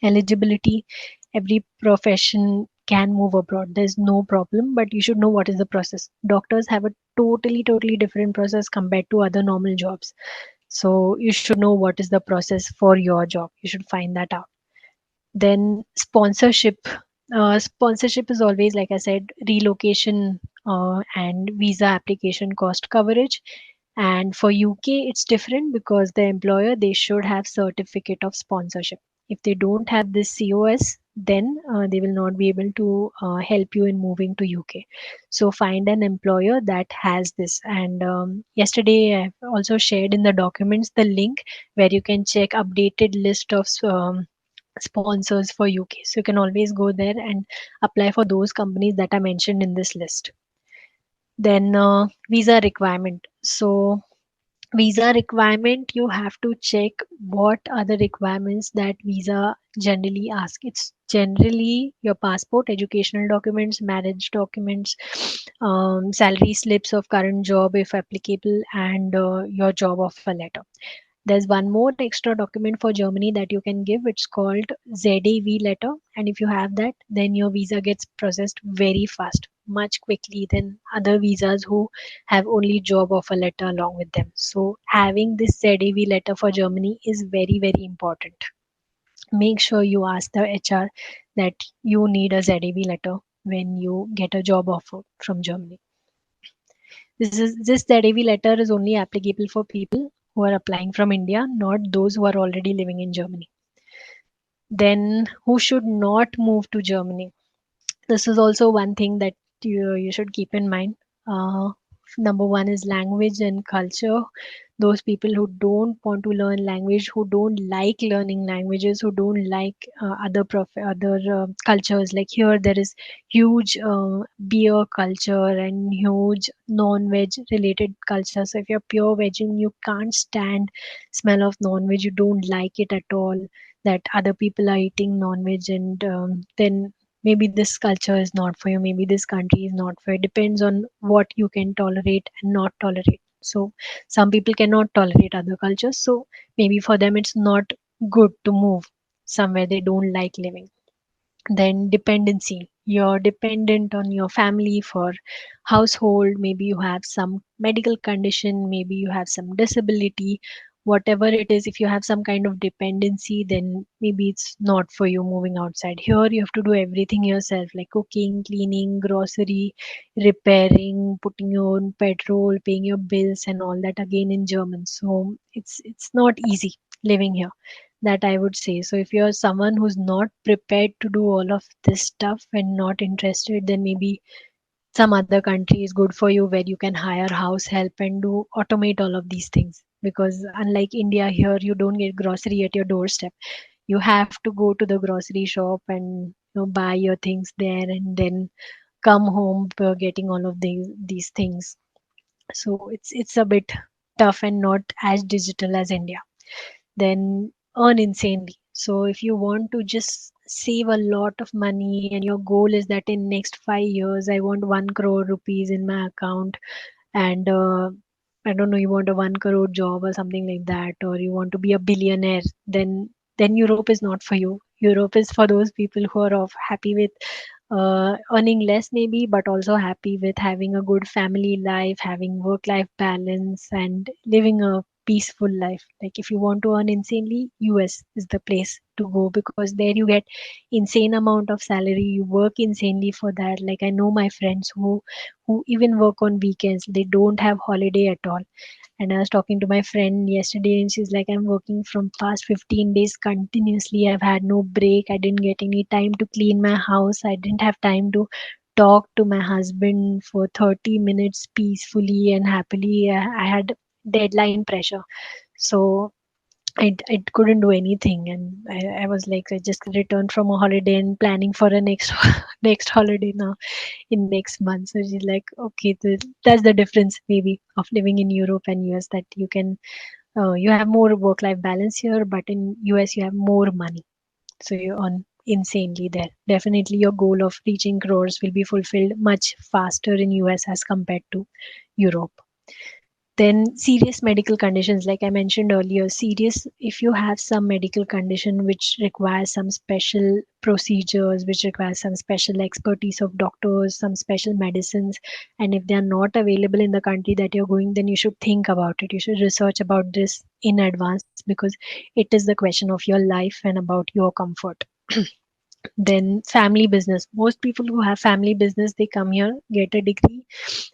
Eligibility, every profession can move abroad, there's no problem, but you should know what is the process. Doctors have a totally different process compared to other normal jobs. So you should know what is the process for your job. You should find that out. Then sponsorship. Sponsorship is always, like I said, relocation and visa application cost coverage. And for UK, it's different because the employer, they should have certificate of sponsorship. If they don't have this COS, then they will not be able to help you in moving to UK. So find an employer that has this. And yesterday, I've also shared in the documents the link where you can check updated list of sponsors for UK. So you can always go there and apply for those companies that are mentioned in this list. Then visa requirement. So visa requirement, you have to check what are the requirements that visa generally ask. It's generally your passport, educational documents, marriage documents, salary slips of current job if applicable, and your job offer letter. There's one more extra document for Germany that you can give. It's called ZAV letter. And if you have that, then your visa gets processed very fast, much quickly than other visas who have only job offer letter along with them. So having this ZAV letter for Germany is very important. Make sure you ask the HR that you need a ZAV letter when you get a job offer from Germany. This ZAV letter is only applicable for people who are applying from India, not those who are already living in Germany. Then who should not move to Germany? This is also one thing that you should keep in mind. Uh, Number one is language and culture. Those people who don't want to learn language, who don't like learning languages, who don't like other cultures. Like here, there is huge beer culture and huge non-veg related culture. So if you're pure veg and you can't stand smell of non-veg, you don't like it at all. That other people are eating non-veg, and then maybe this culture is not for you, maybe this country is not for you. Depends on what you can tolerate and not tolerate. So some people cannot tolerate other cultures, so maybe for them it's not good to move somewhere they don't like living. Then dependency, you're dependent on your family for household. Maybe you have some medical condition, maybe you have some disability, whatever it is. If you have some kind of dependency, then maybe it's not for you moving outside. Here you have to do everything yourself, like cooking, cleaning, grocery, repairing, putting your own petrol, paying your bills and all that, again in German. So it's not easy living here, that I would say. So if you're someone who's not prepared to do all of this stuff and not interested, then maybe some other country is good for you, where you can hire house help and do automate all of these things. Because unlike India, here you don't get grocery at your doorstep. You have to go to the grocery shop and buy your things there, and then come home getting all of these things. So it's a bit tough and not as digital as India. Then earn insanely. So if you want to just save a lot of money and your goal is that in next 5 years I want 1 crore rupees in my account, and I don't know, you want a 1 crore job or something like that, or you want to be a billionaire, then Europe is not for you. Europe is for those people who are of happy with earning less maybe, but also happy with having a good family life, having work life balance, and living a peaceful life. Like if you want to earn insanely, US is the place to go, because there you get insane amount of salary. You work insanely for that. Like I know my friends who even work on weekends. They don't have holiday at all. And I was talking to my friend yesterday, and she's like, I'm working from past 15 days continuously. I've had no break. I didn't get any time to clean my house. I didn't have time to talk to my husband for 30 minutes peacefully and happily. I had deadline pressure. So I couldn't do anything, and I was like, I just returned from a holiday and planning for a next next holiday now in next month. So she's like, okay, that's the difference maybe of living in Europe and US, that you have more work life balance here, but in US you have more money, so you earn insanely there. Definitely your goal of reaching crores will be fulfilled much faster in US as compared to Europe. Then serious medical conditions, like I mentioned earlier, serious, if you have some medical condition which requires some special procedures, which requires some special expertise of doctors, some special medicines, and if they are not available in the country that you're going, then you should think about it. You should research about this in advance, because it is the question of your life and about your comfort. Then family business, most people who have family business, they come here, get a degree,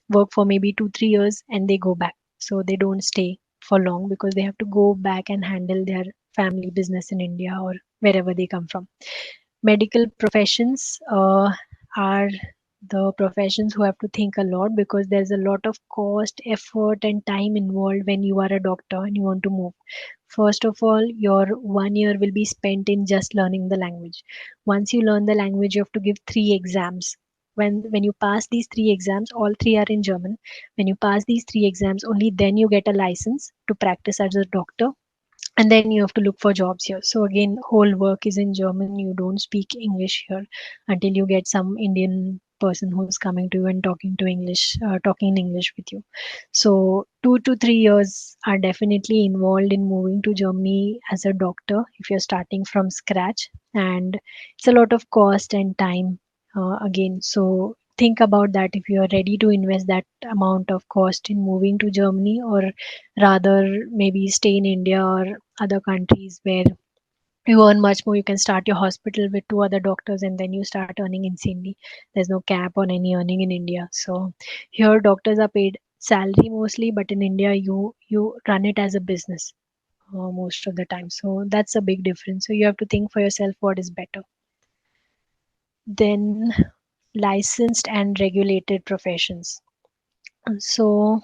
work for maybe 2 3 years, and they go back. So they don't stay for long, because they have to go back and handle their family business in India or wherever they come from. Medical professions are the professions who have to think a lot, because there's a lot of cost, effort, and time involved when you are a doctor and you want to move. First of all, your 1 year will be spent in just learning the language. Once you learn the language, you have to give 3 exams. When you pass these 3 exams, all three are in German. When you pass these 3 exams, only then you get a license to practice as a doctor, and then you have to look for jobs here. So again, whole work is in German. You don't speak English here until you get some Indian person who's coming to you and talking in English with you. So 2 to 3 years are definitely involved in moving to Germany as a doctor if you're starting from scratch, and it's a lot of cost and time again. So think about that, if you are ready to invest that amount of cost in moving to Germany, or rather maybe stay in India or other countries where you earn much more. You can start your hospital with two other doctors and then you start earning insanely. There's no cap on any earning in India. So here doctors are paid salary mostly, but in India you run it as a business most of the time. So that's a big difference. So you have to think for yourself what is better. Then licensed and regulated professions. So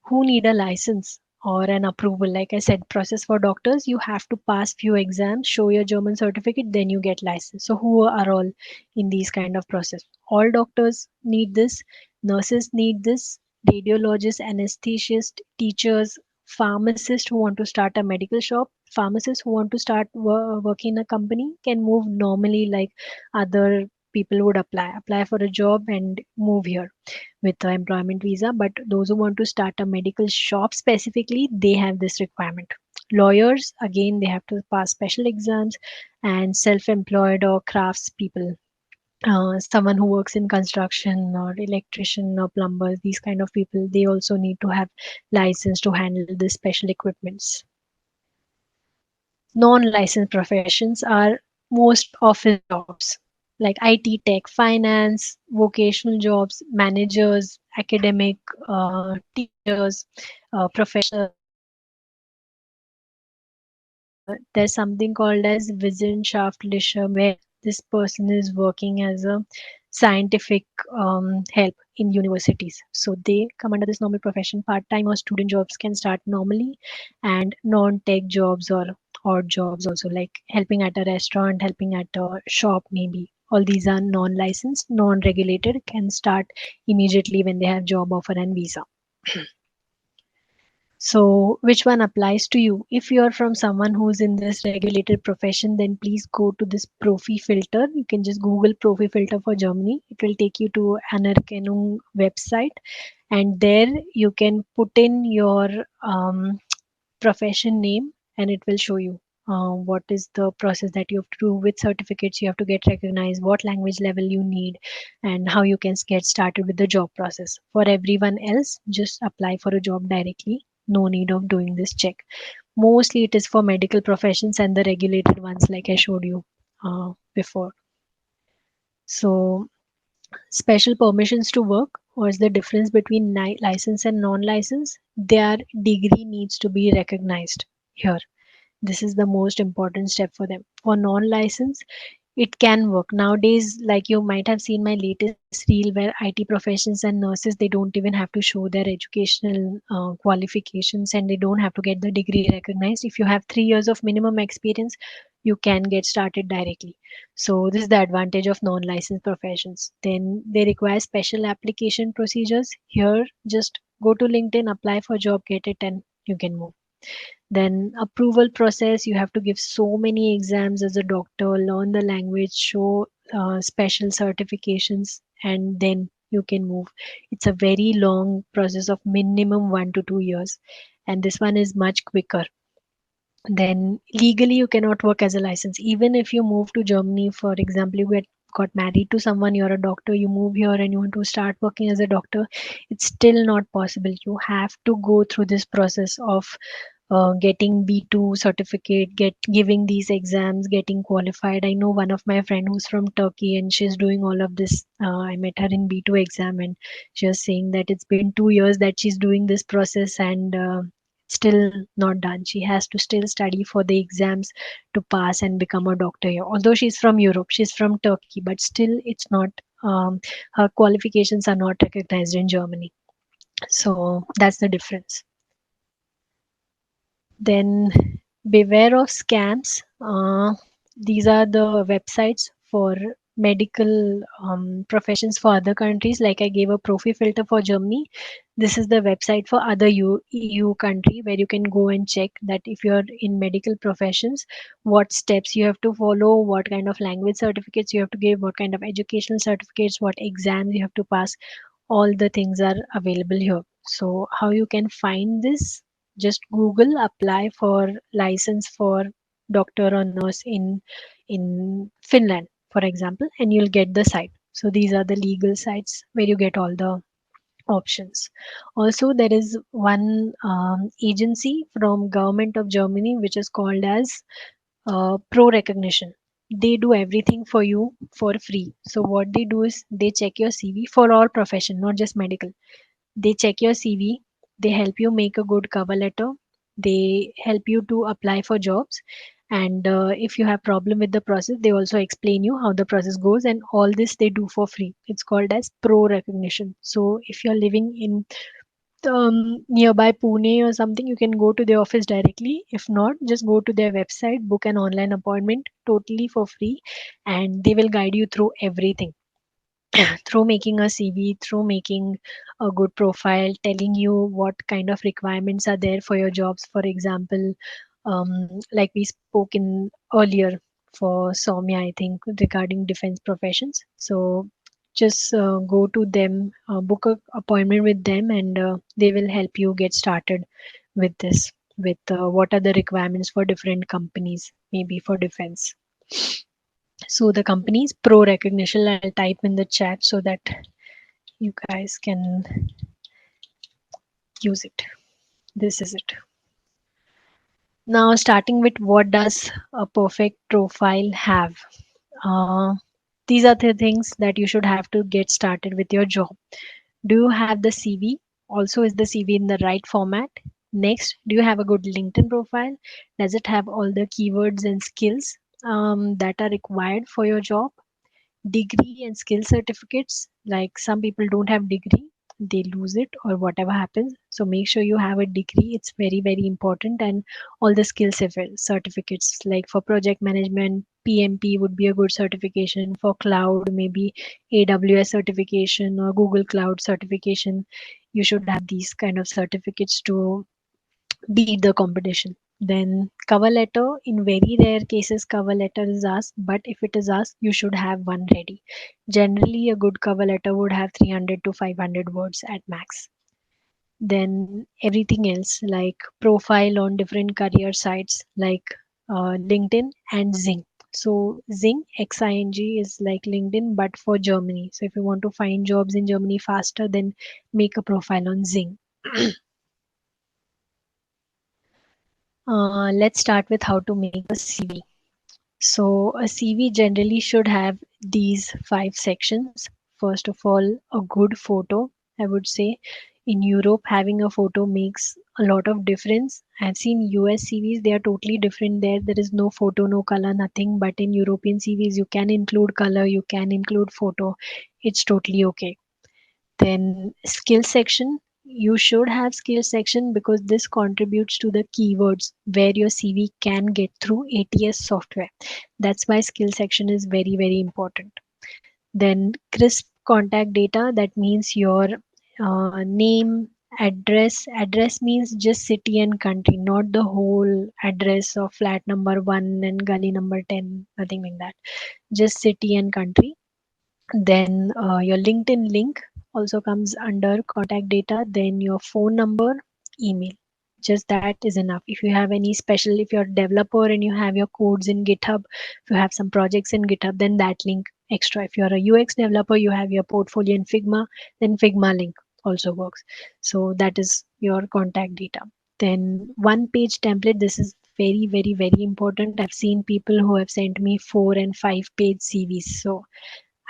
who need a license or an approval? Like I said, process for doctors, you have to pass few exams, show your German certificate, then you get license. So who are all in these kind of process? All doctors need this, nurses need this, radiologists, anesthesists, teachers, pharmacists who want to start a medical shop, pharmacists who want to start working in a company can move normally like other people would apply for a job and move here with the employment visa. But those who want to start a medical shop specifically, they have this requirement. Lawyers, again, they have to pass special exams, and self-employed or crafts people, someone who works in construction or electrician or plumbers, these kind of people, they also need to have license to handle this special equipments. Non-licensed professions are most office jobs like IT, tech, finance, vocational jobs, managers, academic, teachers, professors. There's something called as Wissenschaftlicher, where this person is working as a scientific help in universities. So they come under this normal profession. Part-time or student jobs can start normally, and non-tech jobs or odd jobs also, like helping at a restaurant, helping at a shop, maybe. All these are non-licensed, non-regulated, can start immediately when they have job offer and visa. So, which one applies to you? If you're from someone who's in this regulated profession, then please go to this Profi filter. You can just Google Profi filter for Germany. It will take you to Anerkennung website, and there you can put in your profession name, and it will show you what is the process that you have to do with certificates you have to get recognized, what language level you need, and how you can get started with the job process. For everyone else, just apply for a job directly. No need of doing this check. Mostly it is for medical professions and the regulated ones, like I showed you before. So special permissions to work, or is the difference between license and non-license? Their degree needs to be recognized here. This is the most important step for them. For non-license, it can work nowadays. Like you might have seen my latest reel where IT professions and nurses, they don't even have to show their educational qualifications, and they don't have to get the degree recognized. If you have 3 years of minimum experience, you can get started directly. So this is the advantage of non-licensed professions. Then they require special application procedures. Here, just go to LinkedIn, apply for job, get it, and you can move. Then approval process, you have to give so many exams as a doctor, learn the language, show special certifications, and then you can move. It's a very long process of minimum 1 to 2 years, and this one is much quicker. Then legally you cannot work as a license. Even if you move to Germany, for example, you got married to someone, you're a doctor, you move here and you want to start working as a doctor, it's still not possible. You have to go through this process of getting B2 certificate, get giving these exams, getting qualified. I know one of my friend who's from Turkey and she's doing all of this. I met her in B2 exam and she was saying that it's been 2 years that she's doing this process, and still not done. She has to still study for the exams to pass and become a doctor here. Although she's from Europe, she's from Turkey, but still it's not, her qualifications are not recognized in Germany. So that's the difference. Then beware of scams. These are the websites for medical professions for other countries. Like I gave a Profi filter for Germany. This is the website for other EU country where you can go and check that if you're in medical professions, what steps you have to follow, what kind of language certificates you have to give, what kind of educational certificates, what exams you have to pass. All the things are available here. So how you can find this? Just Google apply for license for doctor or nurse in Finland, for example, and you'll get the site. So these are the legal sites where you get all the options. Also, there is one agency from government of Germany which is called as pro recognition. They do everything for you for free. So what they do is they check your CV for all profession, not just medical. They check your CV, they help you make a good cover letter, they help you to apply for jobs, And if you have problem with the process, they also explain you how the process goes, and all this they do for free. It's called as pro recognition. So if you're living in nearby Pune or something, you can go to their office directly. If not, just go to their website, book an online appointment totally for free, and they will guide you through everything. Through making a CV, through making a good profile, telling you what kind of requirements are there for your jobs. For example, like we spoke in earlier for Soumya, I think, regarding defense professions. So just go to them, book a appointment with them, and they will help you get started with this. With what are the requirements for different companies, maybe for defense. So the company's pro recognition, I'll type in the chat so that you guys can use it. This is it. Now, starting with what does a perfect profile have? Uh, these are the things that you should have to get started with your job. Do you have the CV? Also, is the CV in the right format? Next, do you have a good LinkedIn profile? Does it have all the keywords and skills that are required for your job? Degree and skill certificates, like some people don't have degree, they lose it or whatever happens, so make sure you have a degree. It's very very important. And all the certificates, like for project management, PMP would be a good certification. For cloud, maybe AWS certification or Google Cloud certification. You should have these kind of certificates to beat the competition. Then cover letter, in very rare cases cover letter is asked, but if it is asked, you should have one ready. Generally, a good cover letter would have 300 to 500 words at max. Then everything else, like profile on different career sites like LinkedIn and Zing. So Zing, XING, is like LinkedIn but for Germany. So if you want to find jobs in Germany faster, then make a profile on Zing. Let's start with how to make a CV. So, a CV generally should have these 5 sections. First of all, a good photo. I would say in Europe, having a photo makes a lot of difference. I've seen US CVs, they are totally different there. There is no photo, no color, nothing. But in European CVs, you can include color, you can include photo. It's totally okay. Then skill section, you should have skill section because this contributes to the keywords where your CV can get through ATS software. That's why skill section is very very important. Then crisp contact data, that means your name, address means just city and country, not the whole address of flat number 1 and gully number 10, nothing like that, just city and country. Then your LinkedIn link also comes under contact data. Then your phone number, email. Just that is enough. If you have any special, if you're a developer and you have your codes in GitHub, if you have some projects in GitHub, then that link extra. If you're a UX developer, you have your portfolio in Figma, then Figma link also works. So that is your contact data. Then one page template. This is very, very, very important. I've seen people who have sent me 4 and 5 page CVs. So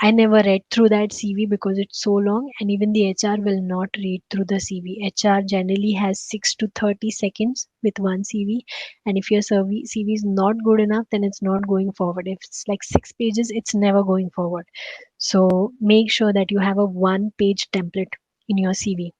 I never read through that CV because it's so long, and even the HR will not read through the CV. HR generally has 6 to 30 seconds with one CV, and if your CV is not good enough, then it's not going forward. If it's like 6 pages, it's never going forward. So make sure that you have a one page template in your CV.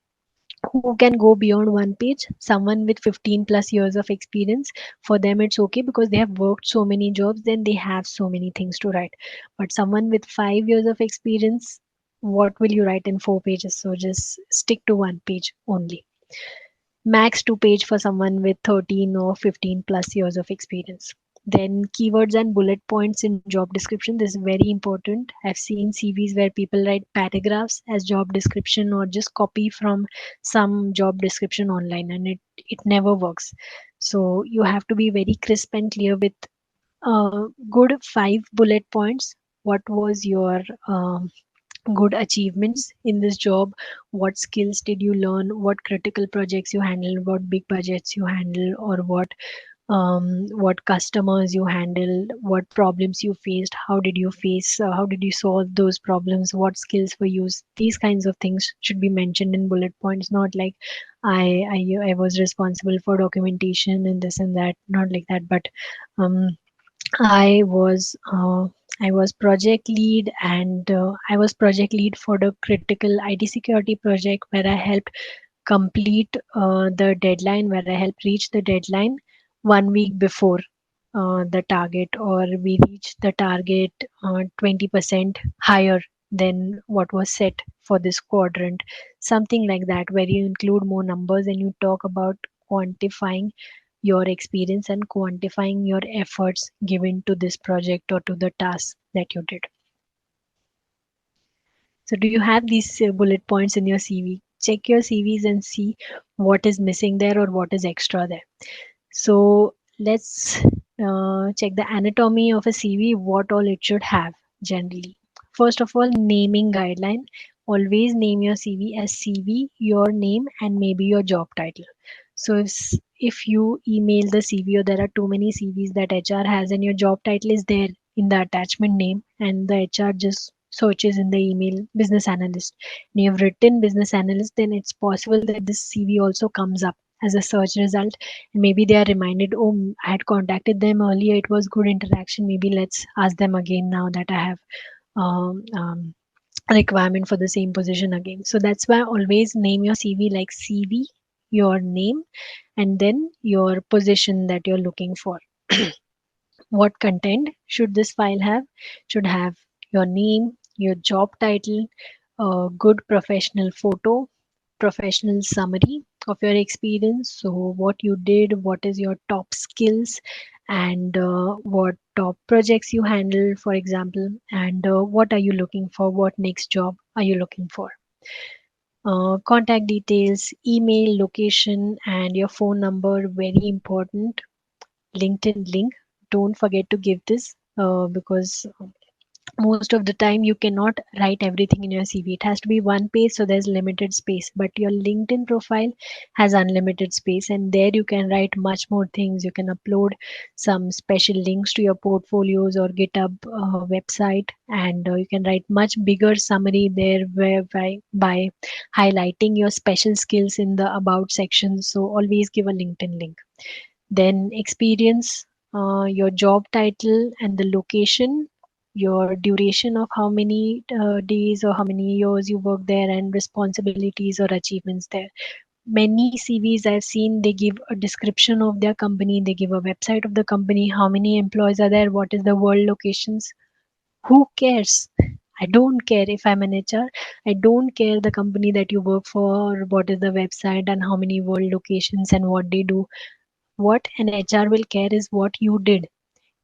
Who can go beyond one page? Someone with 15 plus years of experience. For them it's okay because they have worked so many jobs, then they have so many things to write. But someone with 5 years of experience, what will you write in 4 pages? So just stick to one page only. Max 2 page for someone with 13 or 15 plus years of experience. Then keywords and bullet points in job description. This is very important. I've seen CVs where people write paragraphs as job description or just copy from some job description online, and it never works. So you have to be very crisp and clear with good 5 bullet points. What was your good achievements in this job? What skills did you learn? What critical projects you handle? What big budgets you handle? Or what customers you handled? What problems you faced? How did you face? How did you solve those problems? What skills were used? These kinds of things should be mentioned in bullet points, not like I was responsible for documentation and this and that, not like that, but um, I was uh, I was project lead, and I was project lead for the critical IT security project where I helped complete the deadline, where I helped reach the deadline 1 week before the target, or we reached the target 20% higher than what was set for this quadrant, something like that, where you include more numbers and you talk about quantifying your experience and quantifying your efforts given to this project or to the task that you did. So, do you have these bullet points in your CV? Check your CVs and see what is missing there or what is extra there. So, let's check the anatomy of a CV, what all it should have generally. First of all, naming guideline. Always name your CV as CV, your name, and maybe your job title. So, if you email the CV, or there are too many CVs that HR has, and your job title is there in the attachment name, and the HR just searches in the email business analyst, and you have written business analyst, then it's possible that this CV also comes up as a search result, and maybe they are reminded, oh, I had contacted them earlier, it was good interaction, maybe let's ask them again now that I have um, um, a requirement for the same position again. So that's why always name your CV like CV, your name, and then your position that you're looking for. What content should this file have? Should have your name, your job title, a good professional photo, professional summary of your experience. So, what you did, what is your top skills, and what top projects you handle, for example, and what are you looking for? What next job are you looking for? Contact details, email, location, and your phone number, very important. LinkedIn link. Don't forget to give this because most of the time you cannot write everything in your CV. It has to be one page, so there's limited space. But your LinkedIn profile has unlimited space, and there you can write much more things. You can upload some special links to your portfolios or GitHub website, and you can write much bigger summary there, by highlighting your special skills in the about section. So always give a LinkedIn link. Then experience, your job title and the location, your duration of how many days or how many years you work there, and responsibilities or achievements there. Many CVs I've seen, they give a description of their company, they give a website of the company, how many employees are there, what is the world locations. Who cares? I don't care if I'm an HR. I don't care the company that you work for, what is the website and how many world locations and what they do. What an HR will care is what you did.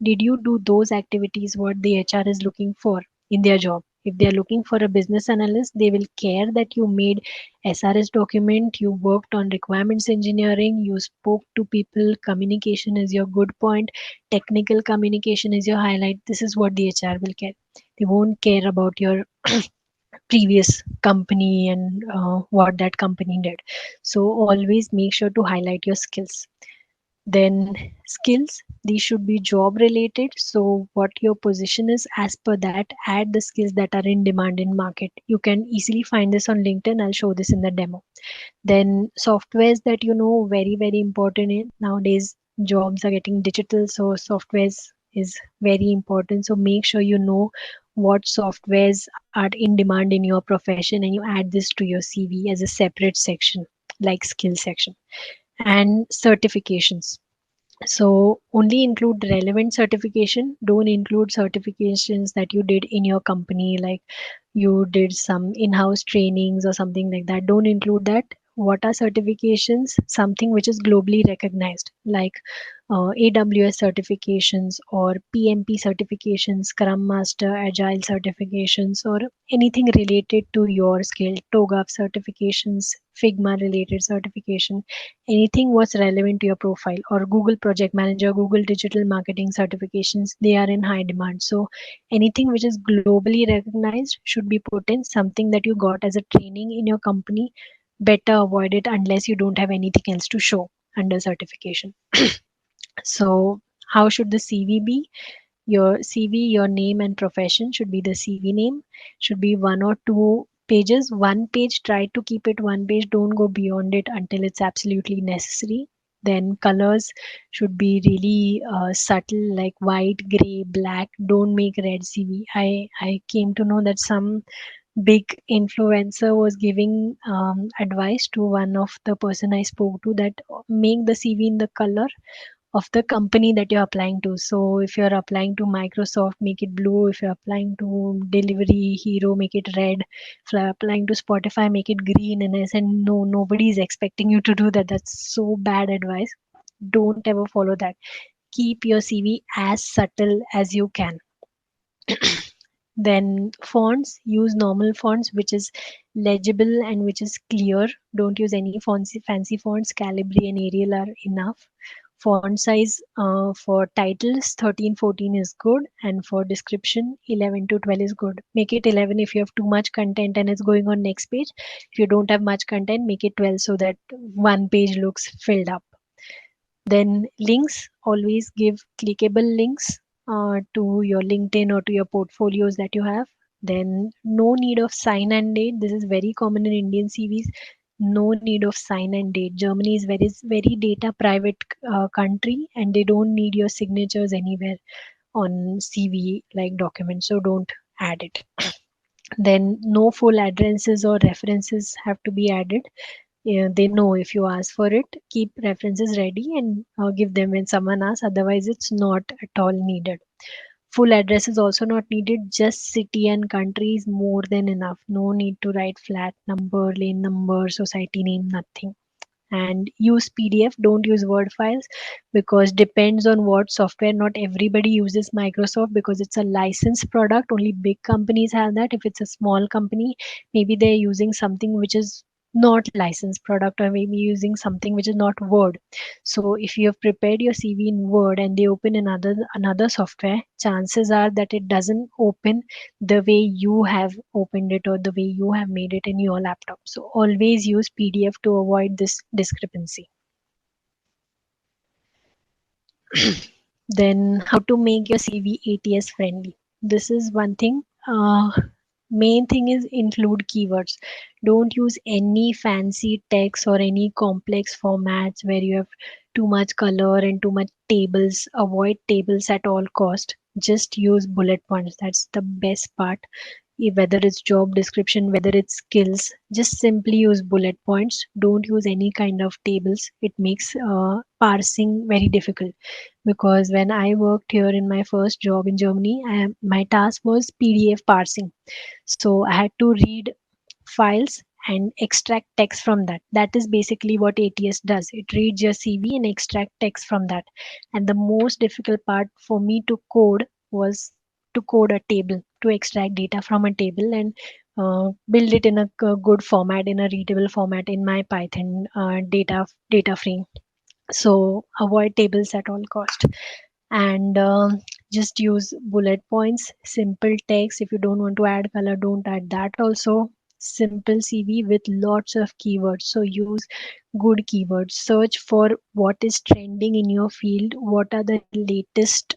Did you do those activities what the HR is looking for in their job? If they are looking for a business analyst, they will care that you made SRS document, you worked on requirements engineering, you spoke to people, communication is your good point, technical communication is your highlight. This is what the HR will care. They won't care about your previous company and what that company did. So always make sure to highlight your skills. Then skills, these should be job related. So what your position is, as per that, add the skills that are in demand in market. You can easily find this on LinkedIn. I'll show this in the demo. Then softwares that you know, very, very important. Nowadays jobs are getting digital, so softwares is very important. So make sure you know what softwares are in demand in your profession, and you add this to your CV as a separate section, like skill section. And certifications, so only include relevant certification. Don't include certifications that you did in your company, like you did some in-house trainings or something like that. Don't include that. What are certifications? Something which is globally recognized, like AWS certifications or PMP certifications, Scrum Master, Agile certifications, or anything related to your skill, TOGAF certifications, Figma related certification, anything what's relevant to your profile, or Google Project Manager, Google Digital Marketing certifications, they are in high demand. So anything which is globally recognized should be put in. Something that you got as a training in your company, better avoid it unless you don't have anything else to show under certification. So how should the CV be? Your CV, your name and profession should be the CV name, should be one or two pages. One page, try to keep it one page. Don't go beyond it until it's absolutely necessary. Then colors should be really subtle, like white, gray, black. Don't make red CV. I came to know that some big influencer was giving advice to one of the person I spoke to, that make the CV in the color of the company that you're applying to. So if you're applying to Microsoft, make it blue. If you're applying to Delivery Hero, make it red. If you're applying to Spotify, make it green. And I said, no, nobody is expecting you to do that. That's so bad advice. Don't ever follow that. Keep your CV as subtle as you can. Then fonts, use normal fonts which is legible and which is clear. Don't use any fancy fonts. Calibri and Arial are enough. Font size for titles 13-14 is good, and for description 11 to 12 is good. Make it 11 if you have too much content and it's going on next page. If you don't have much content, make it 12 so that one page looks filled up. Then links, always give clickable links to your LinkedIn or to your portfolios that you have. Then no need of sign and date. This is very common in Indian CVs. No need of sign and date. Germany is very data private country, and they don't need your signatures anywhere on CV like documents. So don't add it. Then no full addresses or references have to be added. Yeah, they know if you ask for it, keep references ready and give them when someone asks. Otherwise, it's not at all needed. Full address is also not needed. Just city and country is more than enough. No need to write flat number, lane number, society name, nothing. And use PDF, don't use Word files, because depends on what software. Not everybody uses Microsoft because it's a licensed product. Only big companies have that. If it's a small company, maybe they're using something which is not licensed product, or maybe using something which is not Word. So if you have prepared your CV in Word and they open another software, chances are that it doesn't open the way you have opened it or the way you have made it in your laptop. So always use PDF to avoid this discrepancy. Then how to make your CV ATS friendly. This is one thing. Main thing is include keywords. Don't use any fancy text or any complex formats where you have too much color and too much tables. Avoid tables at all cost. Just use bullet points. That's the best part. Whether it's job description, whether it's skills, just simply use bullet points. Don't use any kind of tables. It makes parsing very difficult, because when I worked here in my first job in Germany, my task was PDF parsing. So I had to read files and extract text from that. That is basically what ATS does. It reads your CV and extract text from that. And the most difficult part for me to code was to code a table, to extract data from a table and build it in a good format, in a readable format in my Python data frame. So avoid tables at all cost. And just use bullet points, simple text. If you don't want to add color, don't add that also. Simple CV with lots of keywords. So use good keywords. Search for what is trending in your field, what are the latest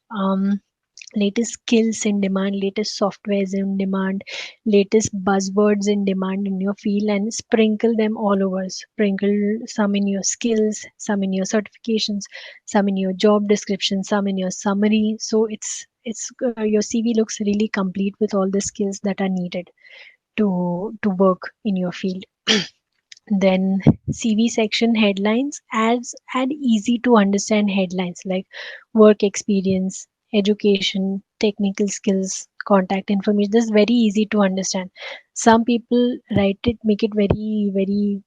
skills in demand, latest softwares in demand, latest buzzwords in demand in your field, and sprinkle them all over. Sprinkle some in your skills, some in your certifications, some in your job description, some in your summary. So it's your CV looks really complete with all the skills that are needed to work in your field. Then CV section headlines, add easy to understand headlines like work experience, education, technical skills, contact information. This is very easy to understand. Some people write it, make it very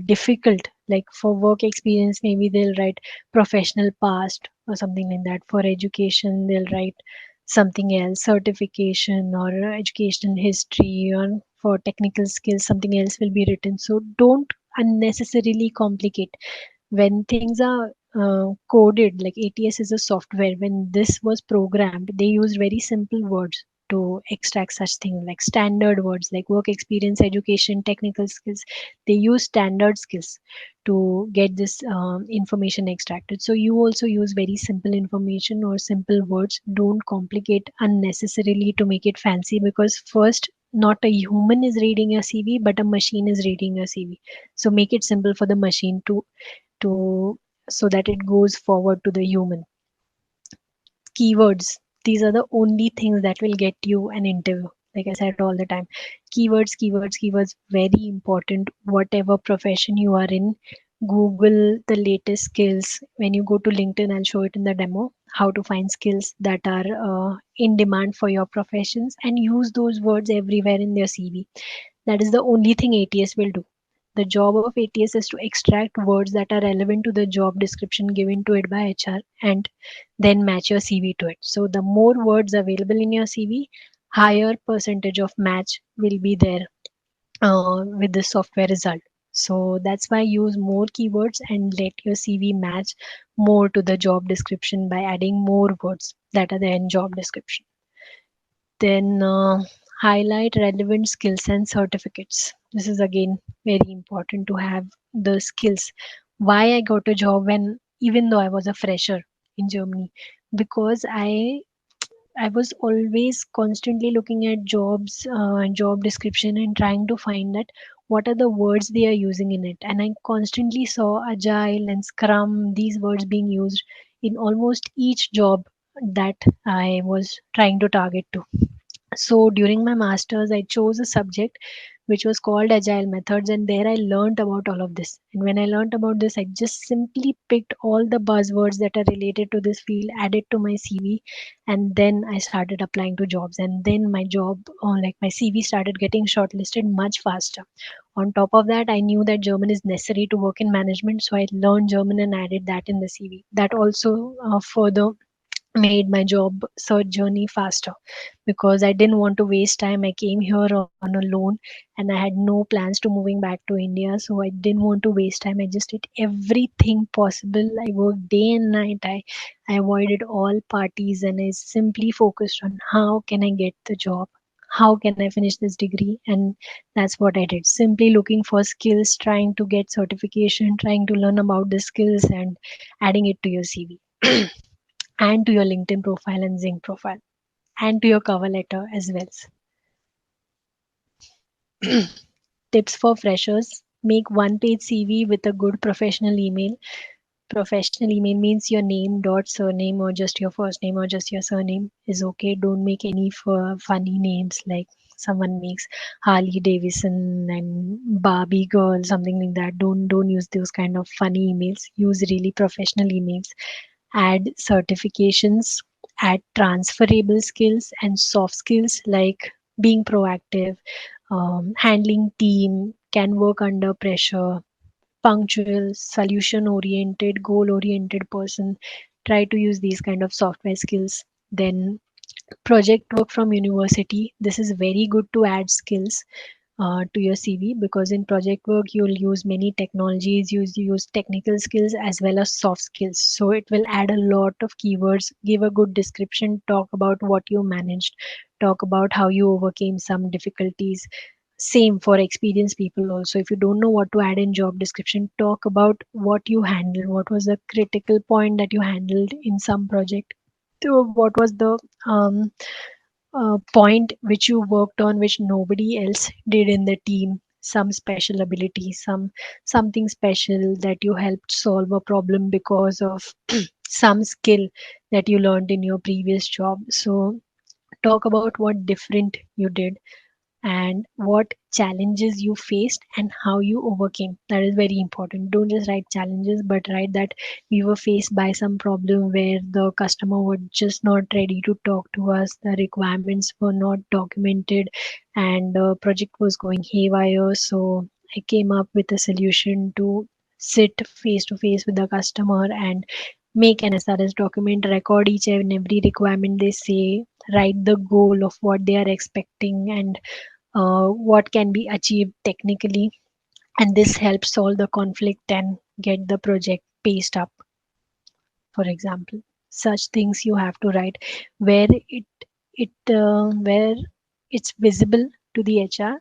difficult. Like for work experience, maybe they'll write professional past or something like that. For education, they'll write something else, certification or education history, or for technical skills something else will be written. So don't unnecessarily complicate. When things are coded, like ATS is a software, when this was programmed, they used very simple words to extract such things, like standard words like work experience, education, technical skills. They use standard skills to get this information extracted. So you also use very simple information or simple words. Don't complicate unnecessarily to make it fancy, because first not a human is reading your CV, but a machine is reading your CV. So make it simple for the machine to so that it goes forward to the human. Keywords, these are the only things that will get you an interview. Like I said all the time, keywords, very important. Whatever profession you are in, Google the latest skills. When you go to LinkedIn, I'll show it in the demo how to find skills that are in demand for your professions, and use those words everywhere in their CV. That is the only thing ATS will do. The job of ATS is to extract words that are relevant to the job description given to it by HR, and then match your CV to it. So the more words available in your CV, higher percentage of match will be there with the software result. So that's why use more keywords and let your CV match more to the job description by adding more words that are there in job description. Then highlight relevant skills and certificates. This is again very important to have the skills. Why I got a job when, even though I was a fresher in Germany, because I was always constantly looking at jobs and job description and trying to find that what are the words they are using in it. And I constantly saw agile and scrum, these words being used in almost each job that I was trying to target to. So during my masters, I chose a subject which was called Agile Methods, and there I learned about all of this. And when I learned about this, I just simply picked all the buzzwords that are related to this field, added to my CV, and then I started applying to jobs. And then my job, like my CV, started getting shortlisted much faster. On top of that, I knew that German is necessary to work in management, so I learned German and added that in the CV. That also further made my job search journey faster, because I didn't want to waste time. I came here on a loan and I had no plans to moving back to India, so I didn't want to waste time. I just did everything possible. I worked day and night. I avoided all parties and I simply focused on how can I get the job, how can I finish this degree, and that's what I did. Simply looking for skills, trying to get certification, trying to learn about the skills and adding it to your CV. And to your LinkedIn profile and Zinc profile, and to your cover letter as well. Tips for freshers: make one page CV with a good professional email. Professional email means your name dot surname, or just your first name or just your surname is okay. Don't make any funny names like someone makes Harley Davidson and Barbie girl, something like that. Don't use those kind of funny emails. Use really professional emails. Add certifications, add transferable skills and soft skills like being proactive, handling team, can work under pressure, punctual, solution oriented, goal oriented person. Try to use these kind of software skills. Then project work from university. This is very good to add skills to your CV, because in project work you'll use many technologies, use technical skills as well as soft skills. So it will add a lot of keywords. Give a good description, talk about what you managed, talk about how you overcame some difficulties. Same for experienced people also. If you don't know what to add in job description, talk about what you handled, what was the critical point that you handled in some project. So what was the point which you worked on which nobody else did in the team, some special ability, something special that you helped solve a problem because of some skill that you learned in your previous job. So talk about what different you did and what challenges you faced and how you overcame. That is very important. Don't just write challenges, but write that we were faced by some problem where the customer was just not ready to talk to us, the requirements were not documented, and the project was going haywire. So I came up with a solution to sit face to face with the customer and make an SRS document, record each and every requirement they say, write the goal of what they are expecting, and what can be achieved technically, and this helps solve the conflict and get the project paced up. For example, such things you have to write where where it's visible to the HR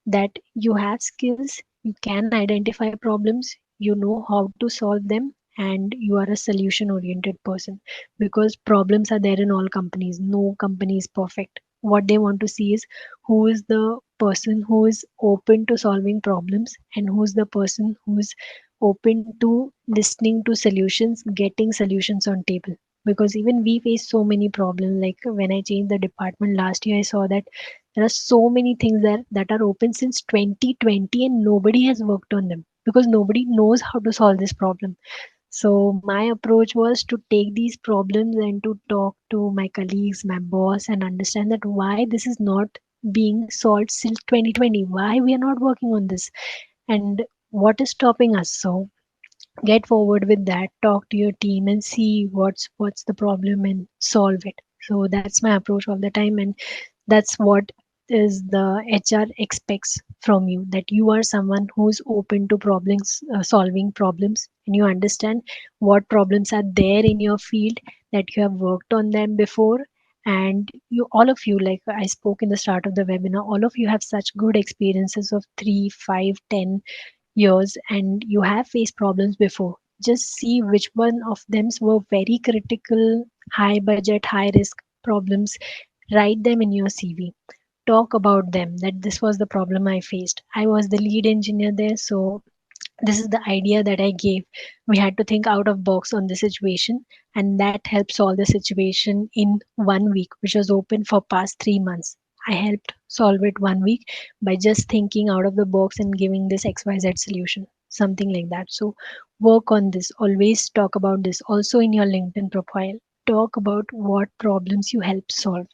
that you have skills, you can identify problems, you know how to solve them, and you are a solution oriented person, because problems are there in all companies. No company is perfect. what they want to see is who is the person who is open to solving problems and who's the person who's open to listening to solutions, getting solutions on table. Because even we face so many problems. Like when I changed the department last year, I saw that there are so many things that are open since 2020 and nobody has worked on them because nobody knows how to solve this problem. So my approach was to take these problems and to talk to my colleagues, my boss, and understand that why this is not being solved since 2020, why we are not working on this, and what is stopping us. So get forward with that, talk to your team and see what's the problem and solve it. So that's my approach all the time, and that's what is the HR expects from you, that you are someone who's open to problems, solving problems, and you understand what problems are there in your field, that you have worked on them before. And you, all of you, like I spoke in the start of the webinar, all of you have such good experiences of 3, 5, 10 years, and you have faced problems before. Just see which one of them were very critical, high budget, high risk problems. Write them in your CV. Talk about them, that this was the problem I faced. I was the lead engineer there, so this is the idea that I gave. We had to think out of box on the situation, and that helped solve the situation in 1 week, which was open for past 3 months. I helped solve it 1 week by just thinking out of the box and giving this XYZ solution, something like that. So work on this. Always talk about this. Also in your LinkedIn profile, talk about what problems you help solve,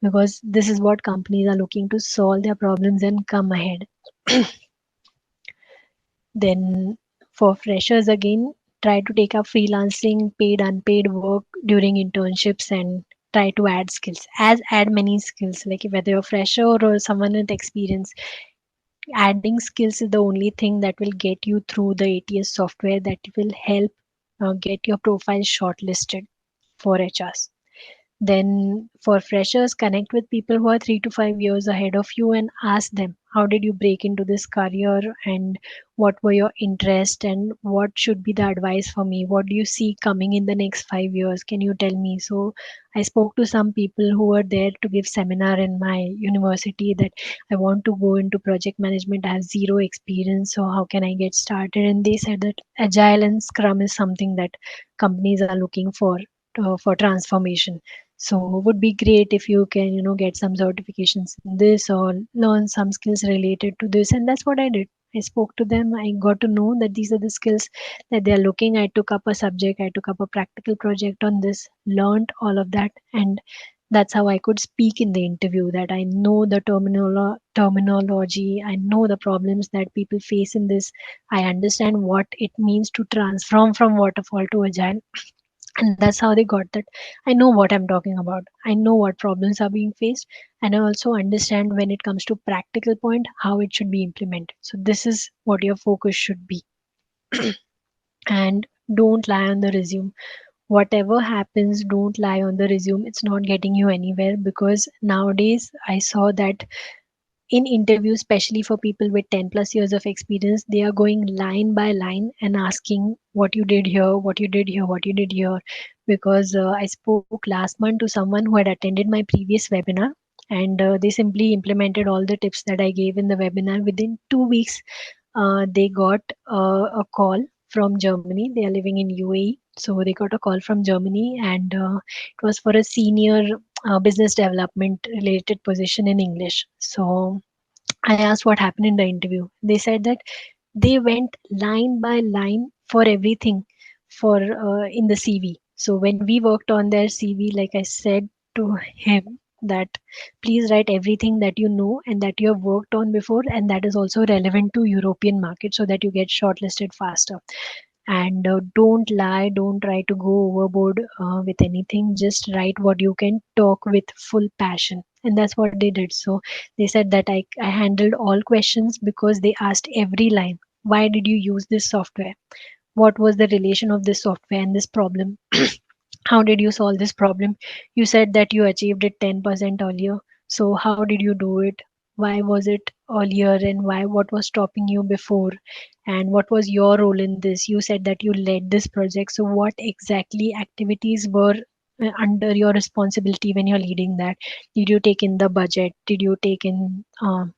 because this is what companies are looking to solve their problems and come ahead. Then for freshers again, try to take up freelancing, paid, unpaid work during internships and try to add skills. Add many skills, like whether you're a fresher or someone with experience, adding skills is the only thing that will get you through the ATS software, that will help get your profile shortlisted for HRs. Then for freshers, connect with people who are 3 to 5 years ahead of you and ask them, how did you break into this career and what were your interests and what should be the advice for me? What do you see coming in the next 5 years? Can you tell me? So I spoke to some people who were there to give seminar in my university, that I want to go into project management. I have zero experience. So how can I get started? And they said that Agile and Scrum is something that companies are looking for transformation. So would be great if you can, get some certifications in this or learn some skills related to this. And that's what I did. I spoke to them. I got to know that these are the skills that they're looking. I took up a subject. I took up a practical project on this, learned all of that. And that's how I could speak in the interview, that I know the terminology. I know the problems that people face in this. I understand what it means to transform from waterfall to agile, and that's how they got that. I know what I'm talking about. I know what problems are being faced, and I also understand when it comes to practical point how it should be implemented. So this is what your focus should be. And don't lie on the resume. Whatever happens, don't lie on the resume. It's not getting you anywhere, because nowadays I saw that in interviews, especially for people with 10 plus years of experience, they are going line by line and asking what you did here, what you did here, what you did here. Because I spoke last month to someone who had attended my previous webinar, and they simply implemented all the tips that I gave in the webinar. Within 2 weeks, they got a call from Germany. They are living in UAE. So they got a call from Germany, and it was for a senior business development related position in English. So I asked what happened in the interview. They said that they went line by line for everything for in the CV. So when we worked on their CV, like I said to him that please write everything that you know and that you have worked on before, and that is also relevant to European market, so that you get shortlisted faster. And don't lie, don't try to go overboard with anything. Just write what you can, talk with full passion. And that's what they did. So they said that I handled all questions, because they asked every line, why did you use this software, what was the relation of this software and this problem, how did you solve this problem? You said that you achieved it 10% earlier. So how did you do it? Why was it earlier, and why, what was stopping you before? And what was your role in this? You said that you led this project. So what exactly activities were under your responsibility when you're leading that? Did you take in the budget? Did you take in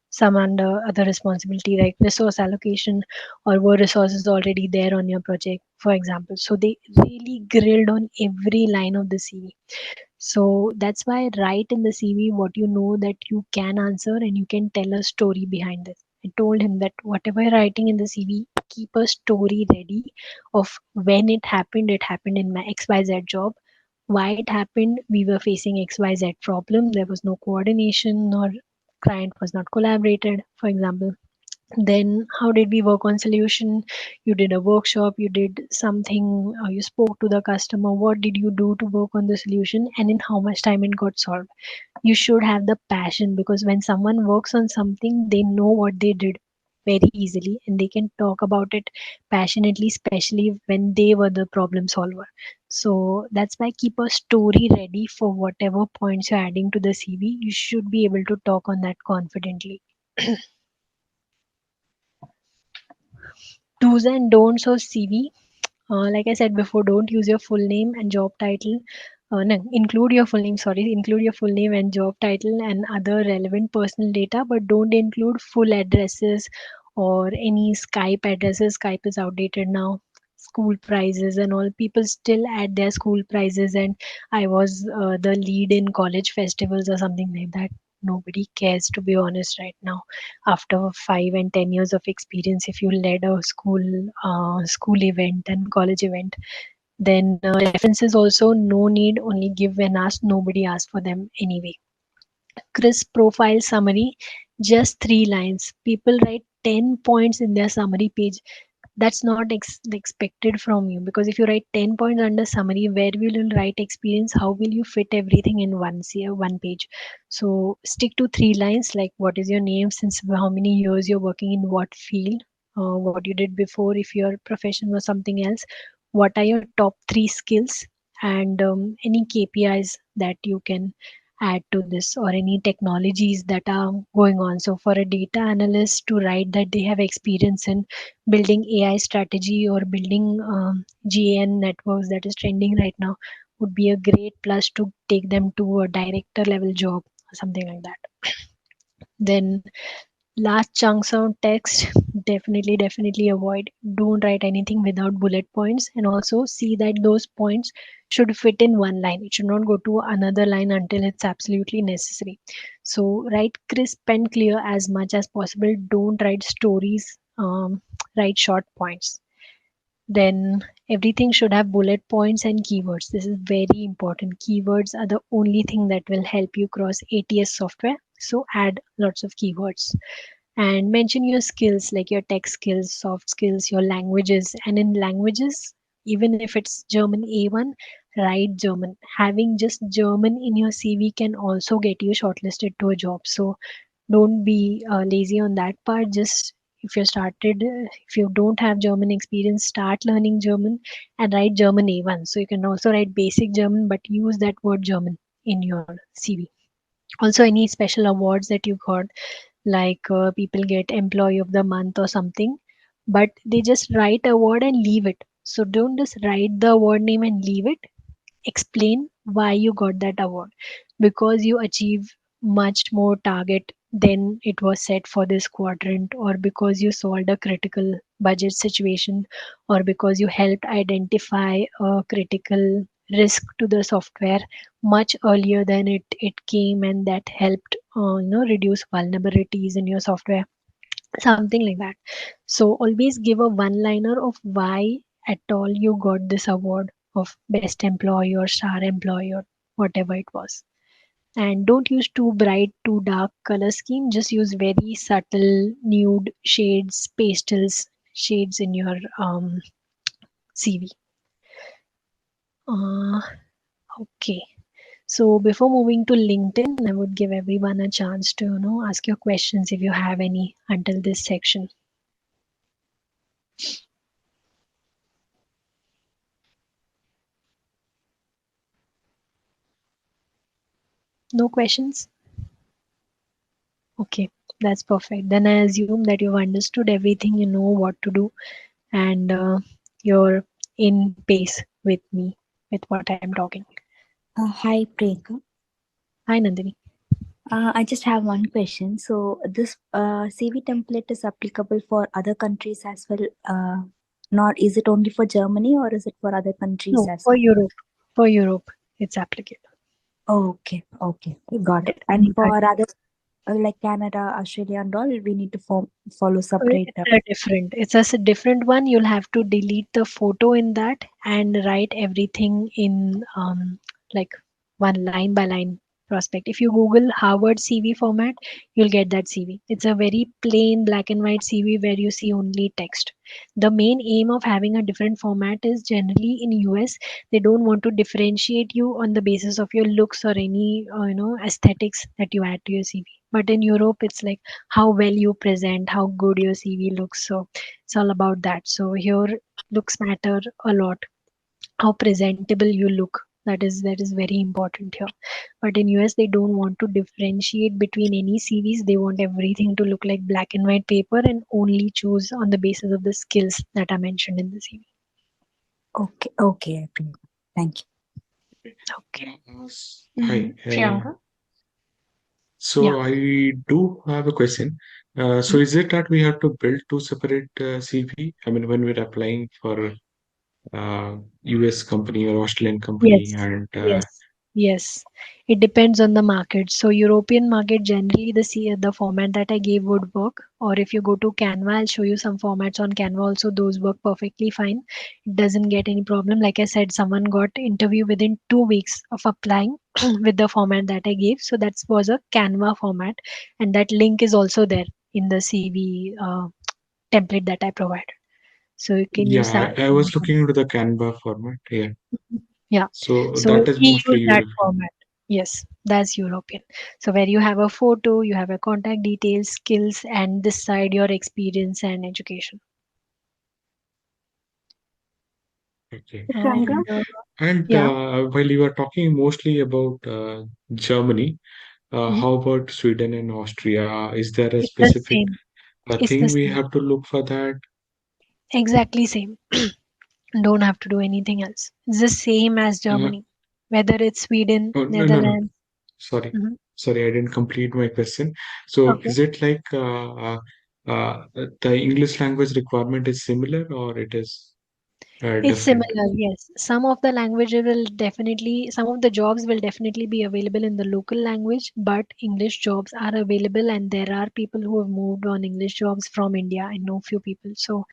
some under other responsibility like resource allocation, or were resources already there on your project, for example? So they really grilled on every line of the CV. So that's why write in the CV what you know that you can answer, and you can tell a story behind this. I told him that whatever you're writing in the CV, keep a story ready of when it happened in my XYZ job, why it happened, we were facing XYZ problem, there was no coordination, or client was not collaborated, for example. Then how did we work on solution? You did a workshop, you did something, you spoke to the customer, what did you do to work on the solution, and in how much time it got solved? You should have the passion, because when someone works on something, they know what they did very easily, and they can talk about it passionately, especially when they were the problem solver. So that's why keep a story ready for whatever points you're adding to the CV. You should be able to talk on that confidently. Do's and don'ts of CV. Like I said before, don't use your full name and job title. No, include your full name, sorry, include your full name and job title and other relevant personal data, but don't include full addresses or any Skype addresses. Skype is outdated now. School prizes and all. People still add their school prizes, and I was the lead in college festivals or something like that. Nobody cares, to be honest, right now. After 5 and 10 years of experience, if you led a school event and college event, then references also no need, only give when asked, nobody asked for them anyway. Crisp profile summary, just 3 lines. People write 10 points in their summary page. That's not expected from you, because if you write 10 points under summary, where will you write experience? How will you fit everything in one page? So stick to 3 lines, like what is your name, since how many years you're working in what field, what you did before if your profession was something else, what are your top 3 skills, and any KPIs that you can add to this, or any technologies that are going on. So for a data analyst to write that they have experience in building AI strategy or building GAN networks, that is trending right now, would be a great plus to take them to a director level job or something like that. Then large chunks of text, definitely avoid. Don't write anything without bullet points, and also see that those points should fit in one line. It should not go to another line until it's absolutely necessary. So write crisp and clear as much as possible. Don't write stories, write short points. Then everything should have bullet points and keywords. This is very important. Keywords are the only thing that will help you cross ATS software. So add lots of keywords, and mention your skills, like your tech skills, soft skills, your languages. And in languages, even if it's German A1, write German. Having just German in your CV can also get you shortlisted to a job. So don't be lazy on that part. Just if you don't have German experience, start learning German and write German A1. So you can also write basic German, but use that word German in your CV. Also, any special awards that you got, like people get employee of the month or something, but they just write a word and leave it. So don't just write the award name and leave it. Explain why you got that award, because you achieve much more target than it was set for this quadrant, or because you solved a critical budget situation, or because you helped identify a critical risk to the software much earlier than it came, and that helped reduce vulnerabilities in your software, something like that. So always give a one liner of why at all you got this award of best employee or star employee or whatever it was. And don't use too bright, too dark color scheme. Just use very subtle nude shades, pastels shades in your CV. uh, okay. So before moving to LinkedIn, I would give everyone a chance to ask your questions if you have any until this section. No questions? Okay, that's perfect. Then I assume that you've understood everything, you know what to do, and you're in pace with me with what I'm talking. Hi, Priyanka. Hi, Nandini. I just have one question. So, this CV template is applicable for other countries as well. Not is it only for Germany or is it for other countries No, as for well? Europe. For Europe, it's applicable. Okay, okay, got Yeah. it. And for other like Canada, Australia, and all, we need to follow separate. It's a different. It's a different one. You'll have to delete the photo in that and write everything in like one line by line prospect. If you Google Harvard CV format, you'll get that CV. It's a very plain black and white CV where you see only text. The main aim of having a different format is generally in US they don't want to differentiate you on the basis of your looks or any aesthetics that you add to your CV. But in Europe, it's like how well you present, how good your CV looks. So it's all about that. So here looks matter a lot. How presentable you look. That is very important here. But in US they don't want to differentiate between any CVs. They want everything to look like black and white paper and only choose on the basis of the skills that are mentioned in the CV. Okay, okay, Priyanka. Thank you. Okay. Hi. Priyanka? Yeah. So I do have a question. So Mhm. is it that we have to build two separate CV? I mean, when we're applying for US company or Australian company, Yes, and yes, yes. It depends on the market. So European market generally the format that I gave would work. Or if you go to Canva, I'll show you some formats on Canva also. Those work perfectly fine. It doesn't get any problem. Like I said, someone got interview within 2 weeks of applying with the format that I gave. So that was a Canva format, and that link is also there in the CV template that I provided. So you can use that. yeah, I was looking into the Canva format. Yeah. Yeah. So So that is we mostly use that Europe. format. Yes, that's European. So where you have a photo, you have a contact details, skills, and this side your experience and education. Okay. Priyanka? And And yeah, while you are talking mostly about Germany, mhm, how about Sweden and Austria? Is there a it's the specific same. It's the thing we same. have to look for that? Exactly same. Don't have to do anything else. It's the same as Uh, Germany. Whether it's Sweden, oh, no, no, no. Netherlands. Sorry. Mhm. Sorry, I didn't complete my question. So Okay. is it like the English language requirement is similar or it is It's different? similar, yes. Some of the jobs will definitely be available in the local language, but English jobs are available, and there are people who have moved on English jobs from India. I know few people, so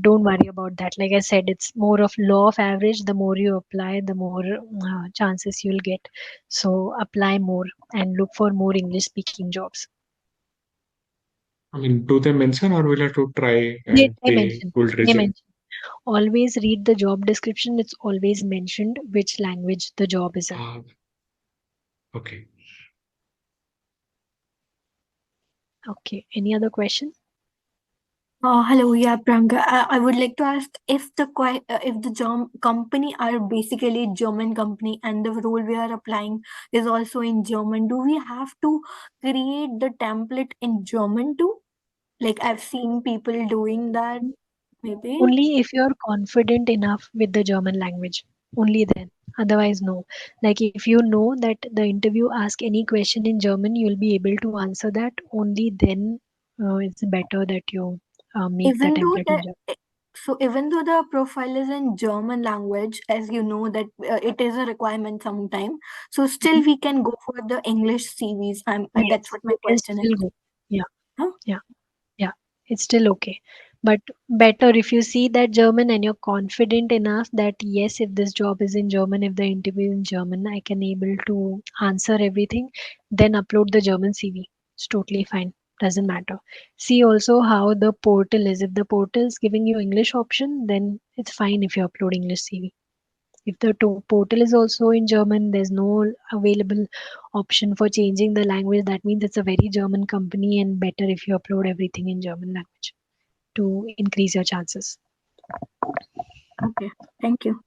don't worry about that. Like I said, it's more of law of average. The more you apply, the more chances you'll get. So apply more and look for more English speaking jobs. I mean, do they mention or will I have to try They, and they they mention. will They reject? mention. Always read the job description. It's always mentioned which language the job is in. Ah, okay. Okay. Any other question? Hello, yeah, Priyanka. I would like to ask if the company are basically German company and the role we are applying is also in German. Do we have to create the template in German too? Like I've seen people doing that. Maybe. Only if you're confident enough with the German language. Only then. Otherwise, no. Like if you know that the interview ask any question in German, you'll be able to answer that. Only then it's better that you make the Even though template in the German. so even though the profile is in German language, as you know that it is a requirement sometime, so still Mhm. we can go for the English CVs. That's Yes, what my you can question is. still go. Yeah, Huh? yeah. Yeah, it's still okay. But better if you see that German and you're confident enough that yes, if this job is in German, if the interview is in German, I can able to answer everything, then upload the German CV. It's totally fine. Doesn't matter. See also how the portal is. If the portal is giving you English option, then it's fine if you upload English CV. If the portal is also in German, there's no available option for changing the language. That means it's a very German company and better if you upload everything in German language to increase your chances. Okay, thank you.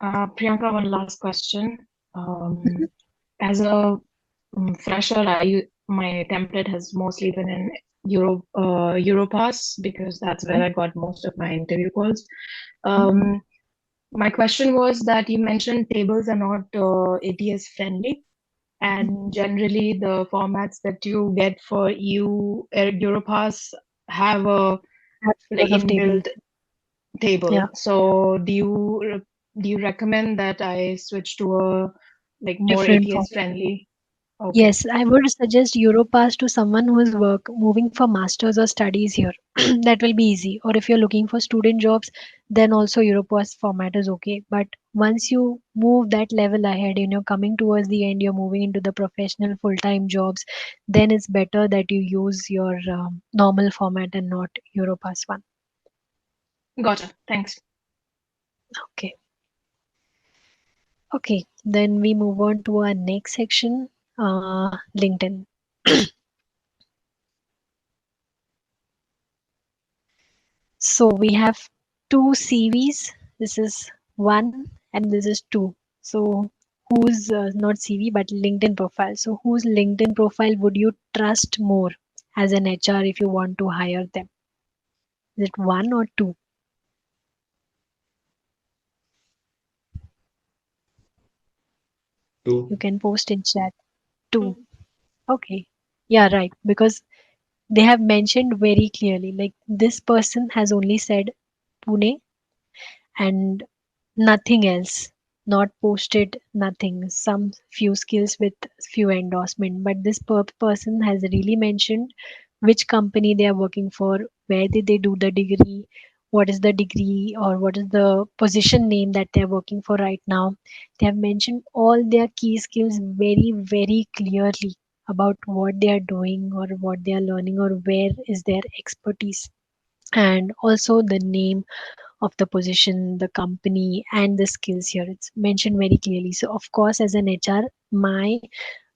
Priyanka, one last question. Mhm. As a fresher, my template has mostly been in Europass because that's where I got most of my interview calls. Mhm. Um, My question was that you mentioned tables are not ATS friendly, and generally the formats that you get for Europass have a Have like lot of tables. inbuilt table. Yeah. So do you recommend that I switch to a like more Different ATS format. friendly? Okay. Yes, I would suggest Europass to someone who is moving for masters or studies here. That will be easy. Or if you're looking for student jobs, then also Europass format is okay. But once you move that level ahead and you're coming towards the end, you're moving into the professional full-time jobs, then it's better that you use your normal format and not Europass one. Gotcha. Thanks. Okay. Okay, then we move on to our next section, LinkedIn. So we have two CVs. This is one and this is two. So whose not CV but LinkedIn profile. So whose LinkedIn profile would you trust more as an HR if you want to hire them? Is it one or two? You Two. can post in chat. Two. Okay. Yeah, right. Because they have mentioned very clearly, like this person has only said Pune and nothing else, not posted nothing, some few skills with few endorsement, but this person has really mentioned which company they are working for, where did they do the degree, what is the degree or what is the position name that they are working for right now. They have mentioned all their key skills very very clearly about what they are doing or what they are learning or where is their expertise, and also the name of the position, the company, and the skills here. It's mentioned very clearly. So, of course, as an HR, my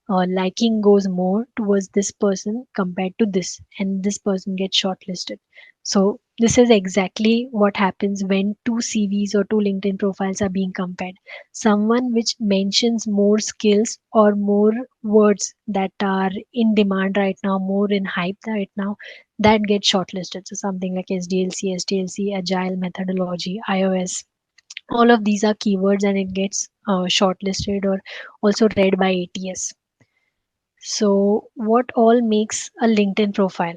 liking goes more towards this person compared to this, and this person gets shortlisted. So, this is exactly what happens when two CVs or two LinkedIn profiles are being compared. Someone which mentions more skills or more words that are in demand right now, more in hype right now, that gets shortlisted. So, something like SDLC, STLC, Agile methodology, iOS, all of these are keywords and it gets shortlisted or also read by ATS. So, what all makes a LinkedIn profile?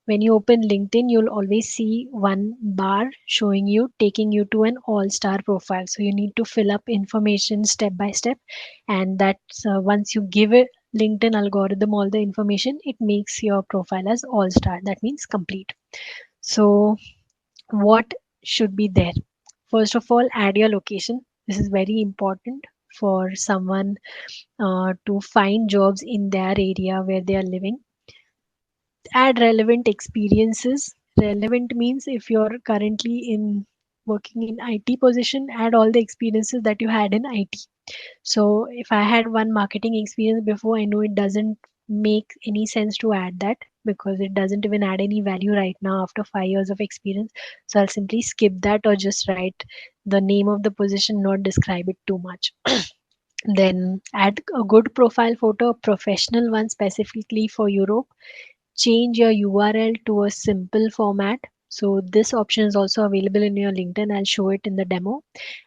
When you open LinkedIn, you'll always see one bar showing you, taking you to an all star profile. So, you need to fill up information step by step, and that's once you give it LinkedIn algorithm all the information, it makes your profile as all star. That means complete. So, what should be there? First of all, add your location. This is very important for someone to find jobs in their area where they are living. Add relevant experiences. Relevant means if you're currently in working in IT position, add all the experiences that you had in IT. So if I had one marketing experience before, I know it doesn't make any sense to add that because it doesn't even add any value right now after 5 years of experience. So I'll simply skip that or just write the name of the position, not describe it too much. Then add a good profile photo, a professional one specifically for Europe. Change your URL to a simple format. So this option is also available in your LinkedIn. I'll show it in the demo.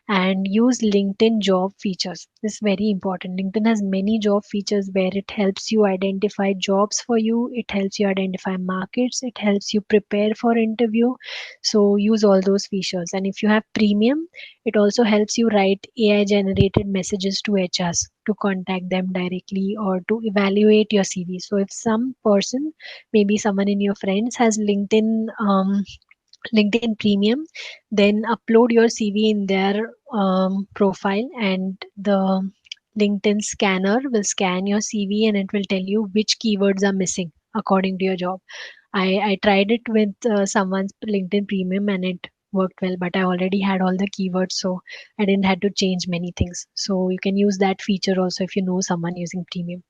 And use LinkedIn job features. This is very important. LinkedIn has many job features where it helps you identify jobs for you. It helps you identify markets. It helps you prepare for interview. So use all those features. And if you have premium, it also helps you write AI generated messages to HRs to contact them directly or to evaluate your CV. So if some person, maybe someone in your friends has LinkedIn Premium, then upload your CV in their profile, and the LinkedIn scanner will scan your CV and it will tell you which keywords are missing according to your job. I tried it with someone's LinkedIn Premium and it worked well, but I already had all the keywords, so I didn't have to change many things. So you can use that feature also if you know someone using Premium.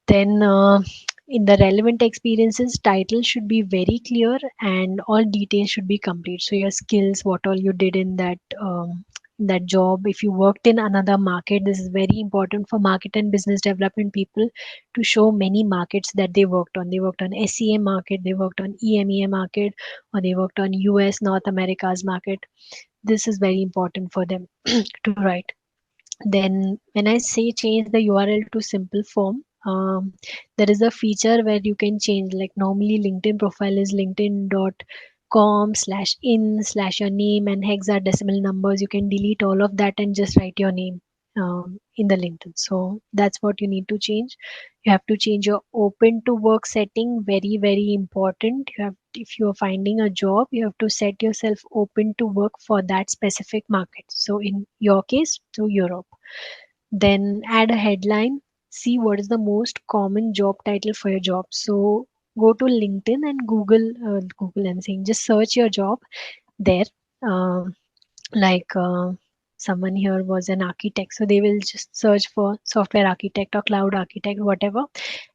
Then in the relevant experiences, title should be very clear and all details should be complete. So your skills, what all you did in that job. If you worked in another market, this is very important for market and business development people to show many markets that they worked on. They worked on SEM market, they worked on EMEA market, or they worked on US North America's market. this is very important for them to write. Then when I say change the URL to simple form, there is a feature where you can change, like normally LinkedIn profile is linkedin.com/in/ your name and hexadecimal numbers. You can delete all of that and just write your name in the LinkedIn. So that's what you need to change. You have to change your open to work setting, very very important. You have, if you are finding a job, you have to set yourself open to work for that specific market. So in your case, to Europe. Then add a headline. See what is the most common job title for your job. So go to LinkedIn and Google, I'm saying, just search your job there. Um like someone here was an architect, so they will just search for software architect or cloud architect, whatever,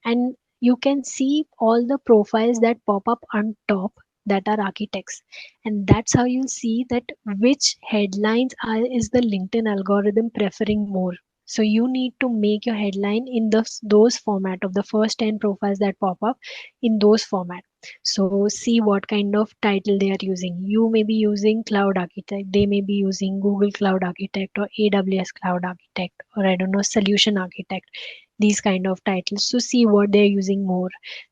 and you can see all the profiles that pop up on top that are architects, and that's how you see that which headlines is the LinkedIn algorithm preferring more. So you need to make your headline in those format of the first 10 profiles that pop up in those format. So see what kind of title they are using. You may be using cloud architect, they may be using Google Cloud Architect or AWS Cloud Architect, or I don't know, solution architect, these kind of titles. So see what they're using more.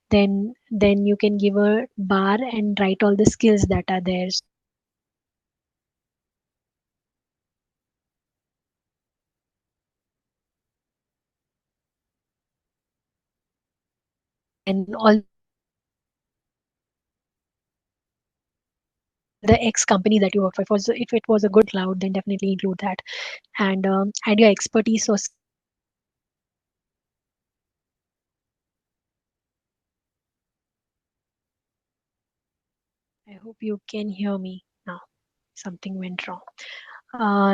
Then you can give a bar and write all the skills that are there. And all the X company that you work for. If it was a good cloud, then definitely include that. And add your expertise or I hope you can hear me now. Something went wrong.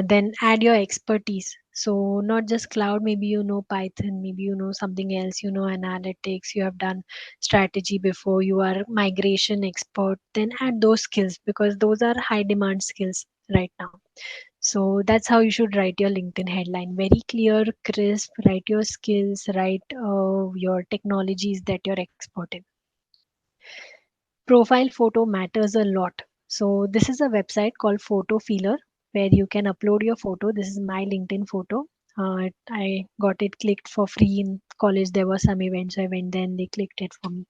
Then add your expertise. So not just cloud, maybe you know Python, maybe you know something else, you know analytics, you have done strategy before, you are migration expert, then add those skills because those are high demand skills right now. So that's how you should write your LinkedIn headline. Very clear, crisp, write your skills, write your technologies that you're exporting. Profile photo matters a lot. So this is a website called Photo Feeler where you can upload your photo. This is my LinkedIn photo. I got it clicked for free in college. There were some events. I went there and they clicked it for me.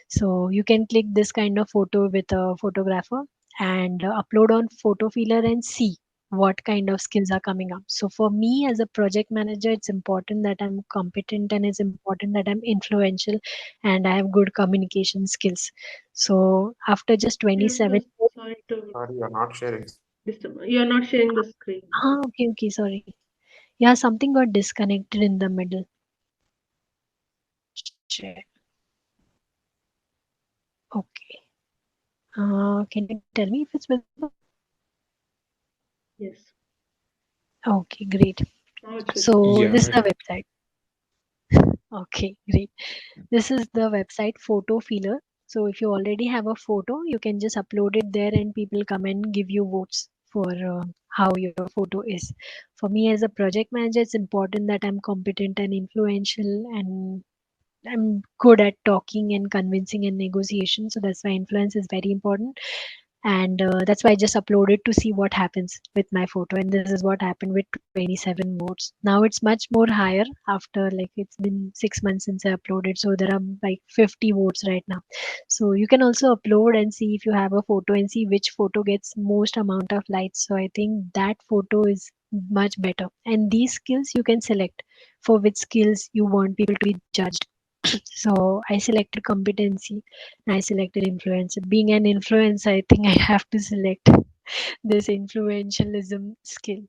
So you can click this kind of photo with a photographer and upload on Photo Feeler and see what kind of skills are coming up. So for me as a project manager, it's important that I'm competent and it's important that I'm influential and I have good communication skills. So after just 27, Sorry to Sorry, you're not sharing. disturb. You're not sharing the screen. okay, sorry. Yeah, something got disconnected in the middle. Share. Okay. Can you tell me if it's visible? Yes. Okay, great. Now it should. So Yeah, this is the website. Okay, great. This is the website Photo Feeler. So if you already have a photo, you can just upload it there and people come and give you votes for how your photo is. For me as a project manager, it's important that I'm competent and influential and I'm good at talking and convincing and negotiation. So that's why influence is very important. And that's why I just uploaded to see what happens with my photo. And this is what happened with 27 votes. Now it's much more higher after like it's been 6 months since I uploaded. So there are like 50 votes right now. So you can also upload and see if you have a photo and see which photo gets most amount of likes. So I think that photo is much better. And these skills you can select for which skills you want people to be judged. So I selected competency and I selected influence. Being an influencer, I think I have to select this influentialism skill.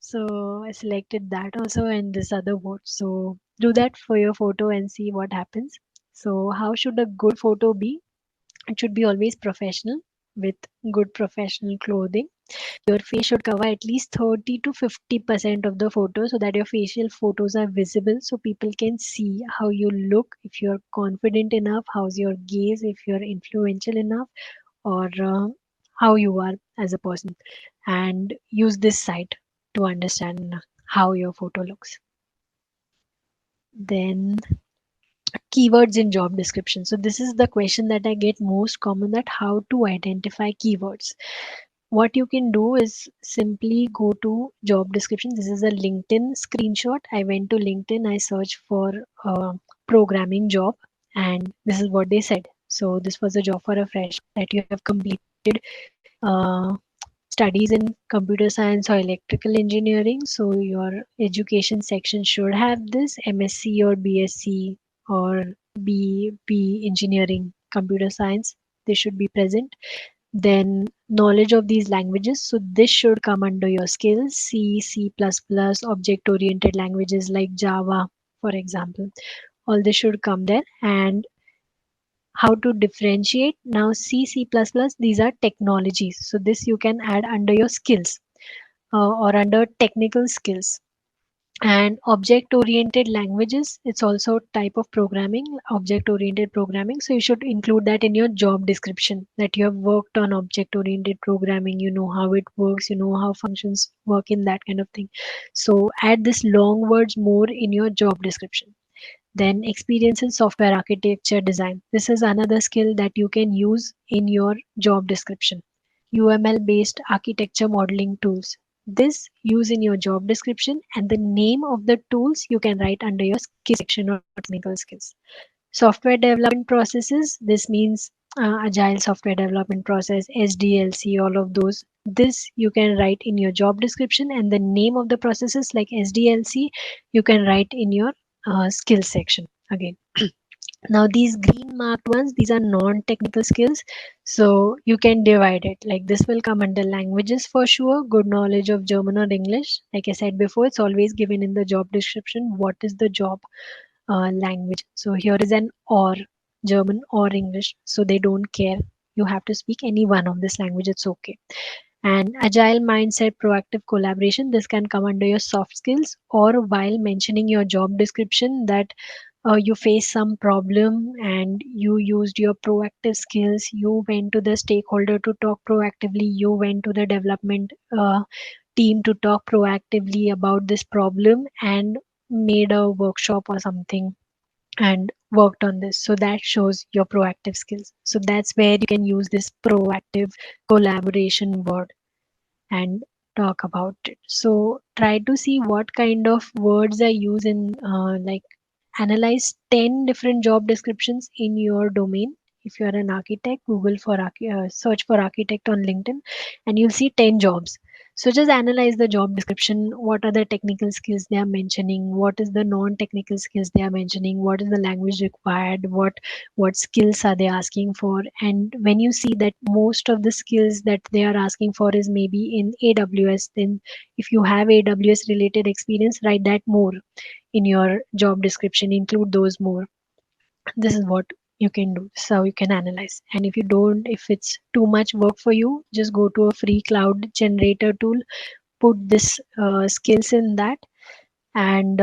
So I selected that also and this other vote. So do that for your photo and see what happens. So how should a good photo be? It should be always professional with good professional clothing. Your face should cover at least 30 to 50% of the photo so that your facial photos are visible so people can see how you look, if you're confident enough, how's your gaze, if you're influential enough, or how you are as a person. And use this site to understand how your photo looks. Then keywords in job description. So this is the question that I get most common, that how to identify keywords. what you can do is simply go to job description. This is a LinkedIn screenshot. I went to LinkedIn, I searched for a programming job, and this is what they said. So this was a job for a fresh that you have completed uh, studies in computer science or electrical engineering. So your education section should have this MSc or BSc or BP engineering computer science. They should be present. Then knowledge of these languages. So this should come under your skills: C, C++, object oriented languages like Java, for example. All this should come there. And how to differentiate now: C, C++, these are technologies. So this you can add under your skills or under technical skills. And object oriented languages, it's also type of programming, object oriented programming. So you should include that in your job description, that you have worked on object oriented programming, you know how it works, you know how functions work in that kind of thing. So add this long words more in your job description. Then experience in software architecture design. This is another skill that you can use in your job description. UML based architecture modeling tools. This use in your job description, and the name of the tools you can write under your skill section or technical skills. Software development processes. This means agile software development process, SDLC, all of those. This you can write in your job description, and the name of the processes like SDLC you can write in your skill section again. Now these green marked ones, these are non-technical skills. So you can divide it like this. Will come under languages for sure. Good knowledge of German or English. Like I said before, it's always given in the job description. What is the job language? So here is an or, German or English. So they don't care. You have to speak any one of this language. It's okay. And agile mindset, proactive collaboration. This can come under your soft skills, or while mentioning your job description that you face some problem and you used your proactive skills, you went to the stakeholder to talk proactively, you went to the development team to talk proactively about this problem and made a workshop or something and worked on this. So that shows your proactive skills. So that's where you can use this proactive collaboration word and talk about it. So try to see what kind of words are used in like analyze 10 different job descriptions in your domain. If you are an architect, Google for search for architect on LinkedIn, and you'll see 10 jobs. So just analyze the job description. What are the technical skills they are mentioning? What is the non-technical skills they are mentioning? What is the language required? What skills are they asking for? And when you see that most of the skills that they are asking for is maybe in AWS, then if you have AWS related experience, write that more in your job description, include those more. This is what you can do. This is how you can analyze. And if you don't, if it's too much work for you, just go to a free cloud generator tool, put this skills in that, and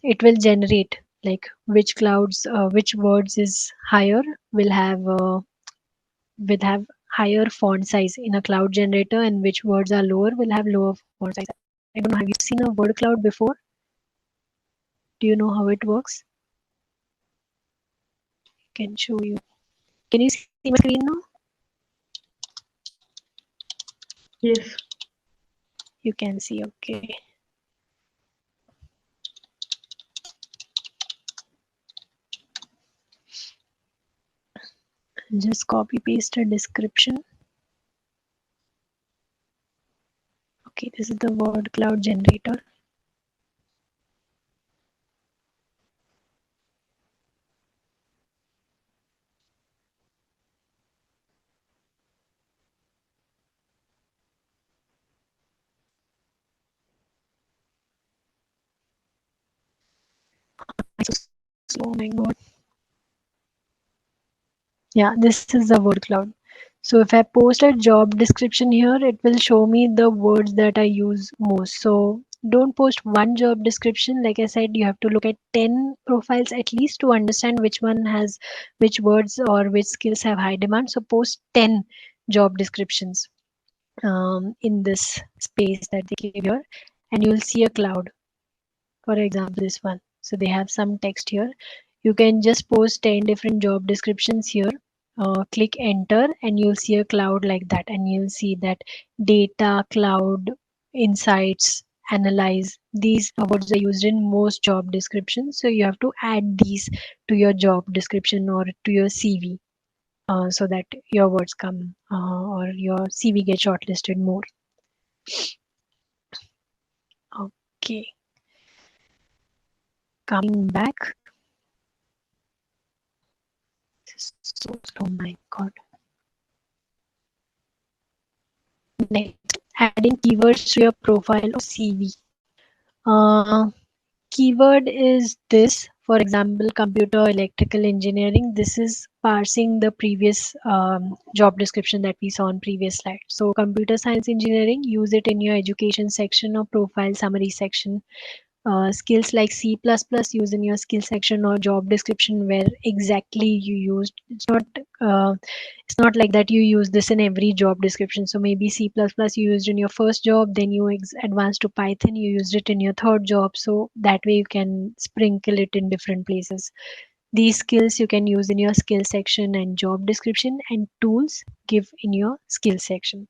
it will generate like which clouds, which words is higher will have higher font size in a cloud generator, and which words are lower will have lower font size. I don't know, have you seen a word cloud before? Do you know how it works? I can show you. Can you see my screen now? Yes. You can see, okay. Just copy paste a description. Okay, this is the word cloud generator. So slow, my god. Yeah, this is the word cloud. So if I post a job description here, it will show me the words that I use most. So don't post one job description. Like I said, you have to look at 10 profiles at least to understand which one has which words or which skills have high demand. So post 10 job descriptions in this space that they give here, and you'll see a cloud. For example, this one. So they have some text here. You can just post 10 different job descriptions here, click enter and you'll see a cloud like that, and you'll see that data, cloud, insights, analyze. These words are used in most job descriptions. So you have to add these to your job description or to your CV, so that your words come, or your CV gets shortlisted more. Okay, coming back. So slow, my God. Next, adding keywords to your profile or CV. Keyword is this, for example, computer electrical engineering. This is parsing the previous job description that we saw on previous slide. So computer science engineering, use it in your education section or profile summary section. Skills like C++ use in your skill section or job description where exactly you used. It's not like that you use this in every job description. So maybe C++ you used in your first job, then you advanced to Python, you used it in your third job. So that way you can sprinkle it in different places. These skills you can use in your skill section and job description, and tools give in your skill section.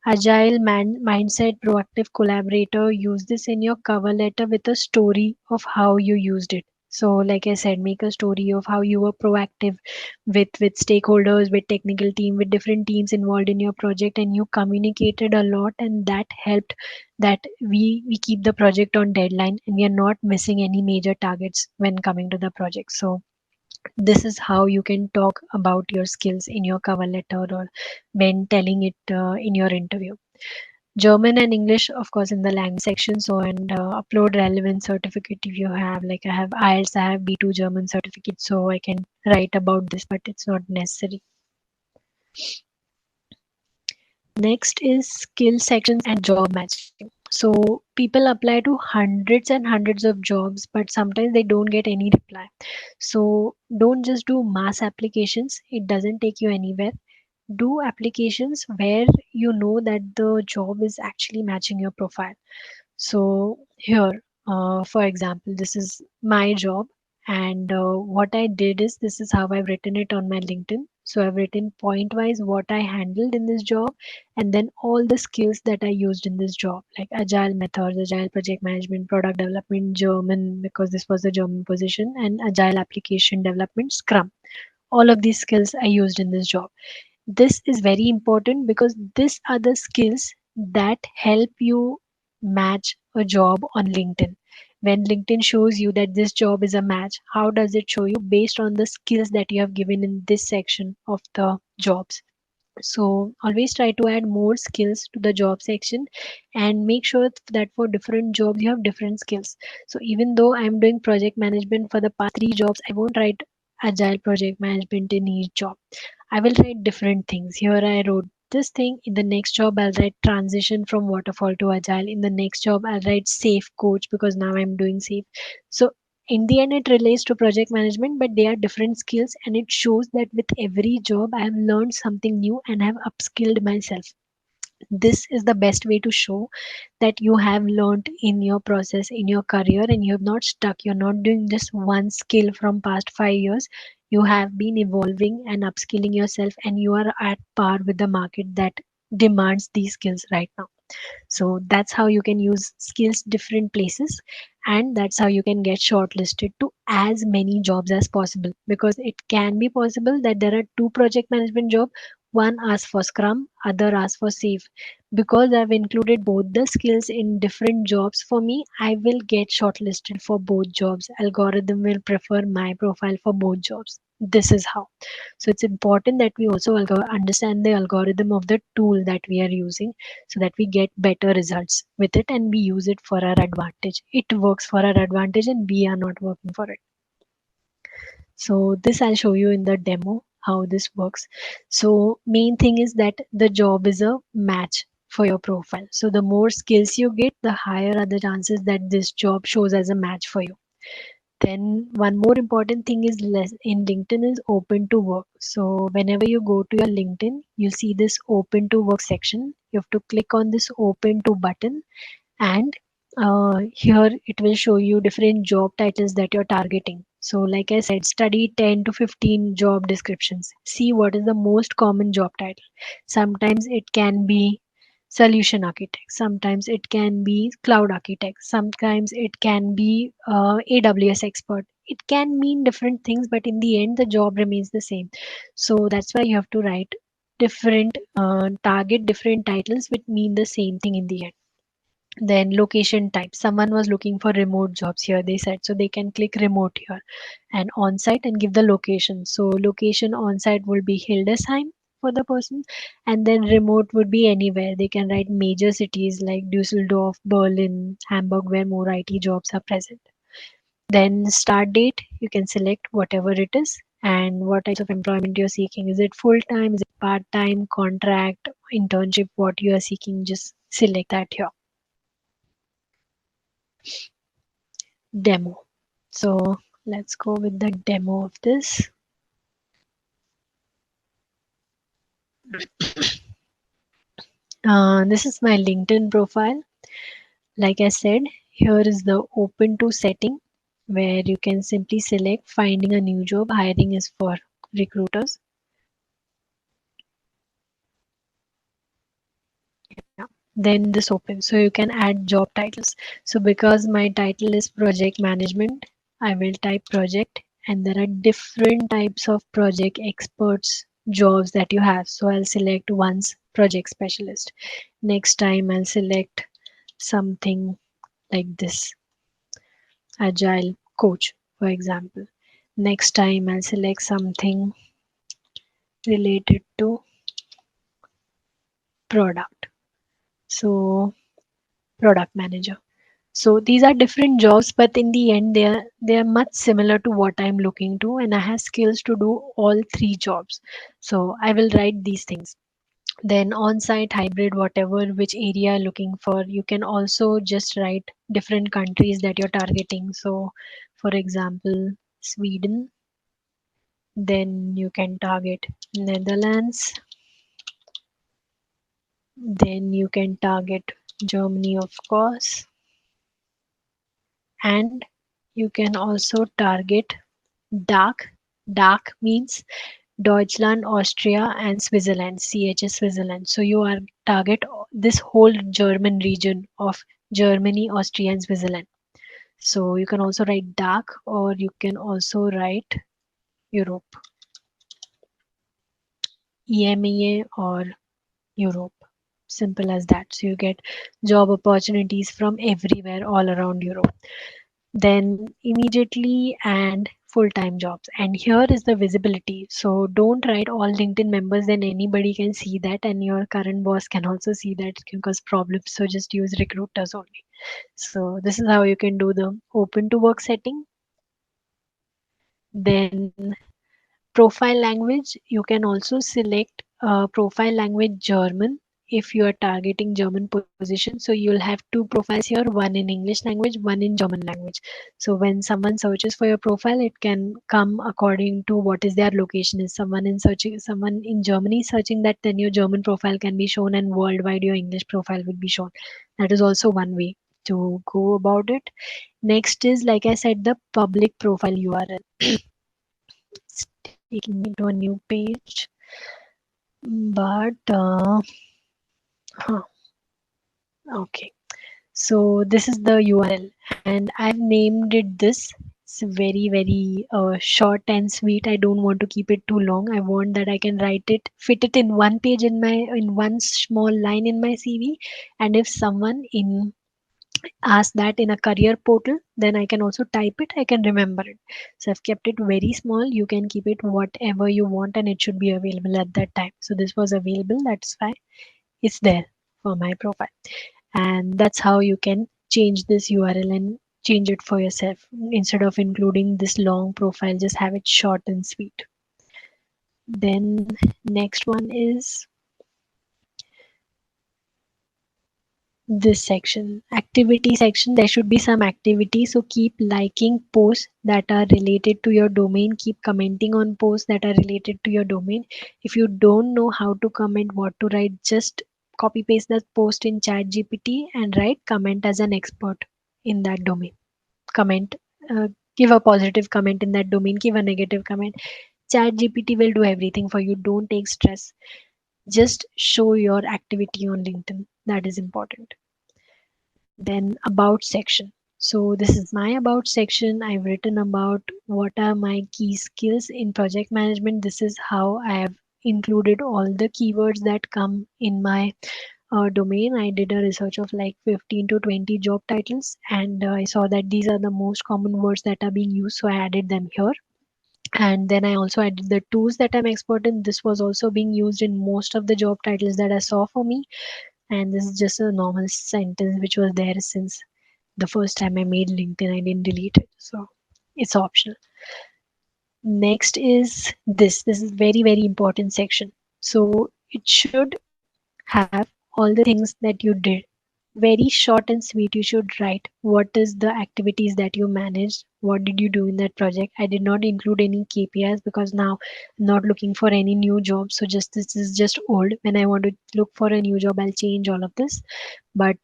Agile mindset, proactive collaborator, use this in your cover letter with a story of how you used it. So like I said, make a story of how you were proactive with stakeholders, with technical team, with different teams involved in your project, and you communicated a lot, and that helped that we keep the project on deadline and we are not missing any major targets when coming to the project. So this is how you can talk about your skills in your cover letter or when telling it in your interview. German and English, of course, in the language section. So, and upload relevant certificate if you have. Like I have IELTS, I have B2 German certificate, so I can write about this, but it's not necessary. Next is skill sections and job matching. So people apply to hundreds and hundreds of jobs, but sometimes they don't get any reply. So don't just do mass applications. It doesn't take you anywhere. Do applications where you know that the job is actually matching your profile. So here, for example, this is my job, and what I did is this is how I've written it on my LinkedIn. So I've written point wise what I handled in this job, and then all the skills that I used in this job, like agile methods, agile project management, product development, German, because this was a German position, and agile application development, Scrum. All of these skills I used in this job. This is very important because these are the skills that help you match a job on LinkedIn. When LinkedIn shows you that this job is a match, how does it show you? Based on the skills that you have given in this section of the jobs. So always try to add more skills to the job section and make sure that for different jobs you have different skills. So even though I'm doing project management for the past 3 jobs, I won't write agile project management in each job. I will write different things. Here I wrote this thing. In the next job, I'll write transition from waterfall to agile. In the next job, I'll write safe coach because now I'm doing safe. So in the end, it relates to project management, but they are different skills, and it shows that with every job, I have learned something new and have upskilled myself. This is the best way to show that you have learned in your process in your career and you have not stuck. You're not doing just one skill from past 5 years. You have been evolving and upskilling yourself, and you are at par with the market that demands these skills right now. So that's how you can use skills different places, and that's how you can get shortlisted to as many jobs as possible, because it can be possible that there are two project management job, one asks for Scrum, other asks for Safe. Because I've included both the skills in different jobs, for me I will get shortlisted for both jobs. Algorithm will prefer my profile for both jobs. This is how. So it's important that we also understand the algorithm of the tool that we are using, so that we get better results with it and we use it for our advantage. It works for our advantage and we are not working for it. So this I'll show you in the demo how this works. So main thing is that the job is a match for your profile. So the more skills you get, the higher are the chances that this job shows as a match for you. Then one more important thing is less in LinkedIn is open to work. So whenever you go to your LinkedIn, you see this open to work section. You have to click on this open to button, and here it will show you different job titles that you're targeting. So like I said, study 10 to 15 job descriptions. See what is the most common job title. Sometimes it can be solution architect, sometimes it can be cloud architect, sometimes it can be AWS expert. It can mean different things, but in the end the job remains the same. So that's why you have to write different target different titles which mean the same thing in the end. Then location type, someone was looking for remote jobs here, they said, so they can click remote here, and on site and give the location. So location on site will be Hildesheim for the person, and then remote would be anywhere. They can write major cities like Dusseldorf, Berlin, Hamburg, where more IT jobs are present. Then start date, you can select whatever it is, and what types of employment you're seeking. Is it full time, is it part time, contract, internship, what you are seeking, just select that here. Demo. So let's go with the demo of this. This is my LinkedIn profile. Like I said, here is the open to setting where you can simply select finding a new job. Hiring is for recruiters. Yeah. Then this opens, so you can add job titles. So because my title is project management, I will type project, and there are different types of project experts jobs that you have. So I'll select once project specialist. Next time I'll select something like this, agile coach, for example. Next time I'll select something related to product. So product manager. So these are different jobs, but in the end, they are much similar to what I'm looking to, and I have skills to do all three jobs. So I will write these things. Then on-site, hybrid, whatever which area you're looking for, you can also just write different countries that you're targeting. So, for example, Sweden. Then you can target Netherlands. Then you can target Germany, of course. And you can also target DACH. DACH means Deutschland, Austria, and Switzerland. CH is Switzerland. So you are target this whole German region of Germany, Austria, and Switzerland. So you can also write DACH, or you can also write Europe, EMEA, or Europe. Simple as that. So you get job opportunities from everywhere all around Europe. Then immediately and full-time jobs, and here is the visibility. So don't write all LinkedIn members, then anybody can see that, and your current boss can also see that. It can cause problems, so just use recruiters only. So this is how you can do the open to work setting. Then profile language, you can also select profile language German if you are targeting German position. So you'll have two profiles here, one in English language, one in German language. So when someone searches for your profile, it can come according to what is their location. Is someone in Germany searching that, then your German profile can be shown, and worldwide your English profile will be shown. That is also one way to go about it. Next is, like I said, the public profile URL. It's taking me to a new page, but okay. So this is the URL, and I've named it this. It's very short and sweet. I don't want to keep it too long. I want that I can write it, fit it in one page in one small line in my CV, and if someone in ask that in a career portal, then I can also type it, I can remember it. So I've kept it very small. You can keep it whatever you want, and it should be available at that time. So this was available, that's why it's there for my profile. And that's how you can change this URL and change it for yourself. Instead of including this long profile, just have it short and sweet. Then next one is this section, activity section. There should be some activity, so keep liking posts that are related to your domain, keep commenting on posts that are related to your domain. If you don't know how to comment, what to write, just copy paste that post in ChatGPT and write comment as an expert in that domain. Comment, Give a positive comment in that domain, give a negative comment. Chat GPT will do everything for you. Don't take stress. Just show your activity on LinkedIn. That is important. Then about section. So this is my about section. I've written about what are my key skills in project management. This is how I have included all the keywords that come in my domain. I did a research of like 15 to 20 job titles, and I saw that these are the most common words that are being used, so I added them here. And then I also added the tools that I'm expert in. This was also being used in most of the job titles that I saw for me. And this is just a normal sentence which was there since the first time I made LinkedIn. I didn't delete it, so it's optional. Next is this. This is very, very important section. So it should have all the things that you did. Very short and sweet. You should write what is the activities that you managed, what did you do in that project. I did not include any KPIs because now I'm not looking for any new job, so just this is just old. When I want to look for a new job, I'll change all of this, but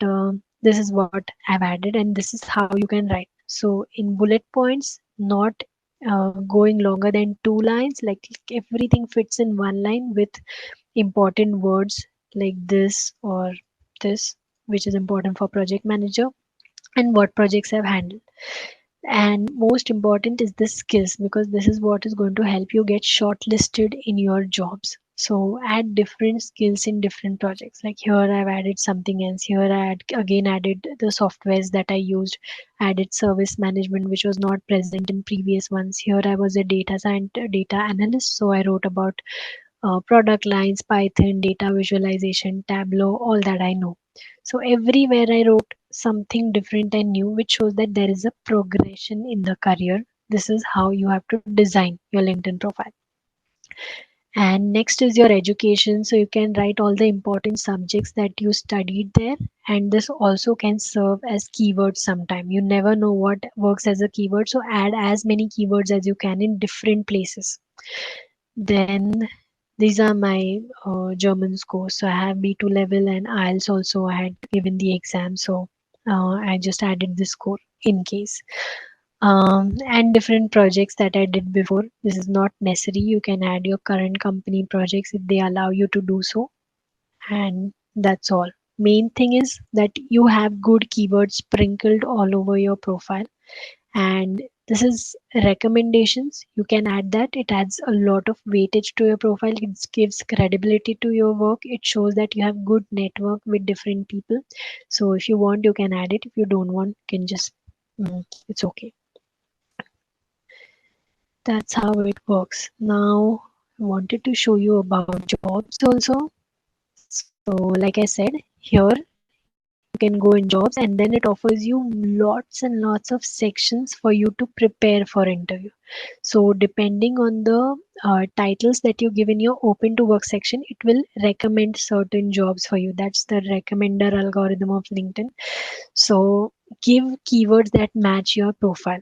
this is what I've added, and this is how you can write. So in bullet points, not going longer than 2 lines, like everything fits in 1 line with important words like this or this, which is important for project manager, and what projects I've handled. And most important is the skills, because this is what is going to help you get shortlisted in your jobs. So add different skills in different projects. Like here I've added something else. Here again added the softwares that I used, added service management, which was not present in previous ones. Here I was a data scientist, data analyst, so I wrote about product lines, Python, data visualization, Tableau, all that I know. So everywhere I wrote something different and new, which shows that there is a progression in the career. This is how you have to design your LinkedIn profile. And next is your education. So you can write all the important subjects that you studied there. And this also can serve as keywords sometime. You never know what works as a keyword. So add as many keywords as you can in different places. Then these are my German scores. So I have B2 level and IELTS also. I had given the exam, so I just added this score in case. And different projects that I did before. This is not necessary. You can add your current company projects if they allow you to do so. And that's all. Main thing is that you have good keywords sprinkled all over your profile. And this is recommendations. You can add that. It adds a lot of weightage to your profile. It gives credibility to your work. It shows that you have good network with different people. So if you want, you can add it. If you don't want, you can just it's okay. That's how it works. Now I wanted to show you about jobs also. So like I said, here you can go in jobs, and then it offers you lots and lots of sections for you to prepare for interview. So depending on the titles that you give in your open to work section, it will recommend certain jobs for you. That's the recommender algorithm of LinkedIn. So give keywords that match your profile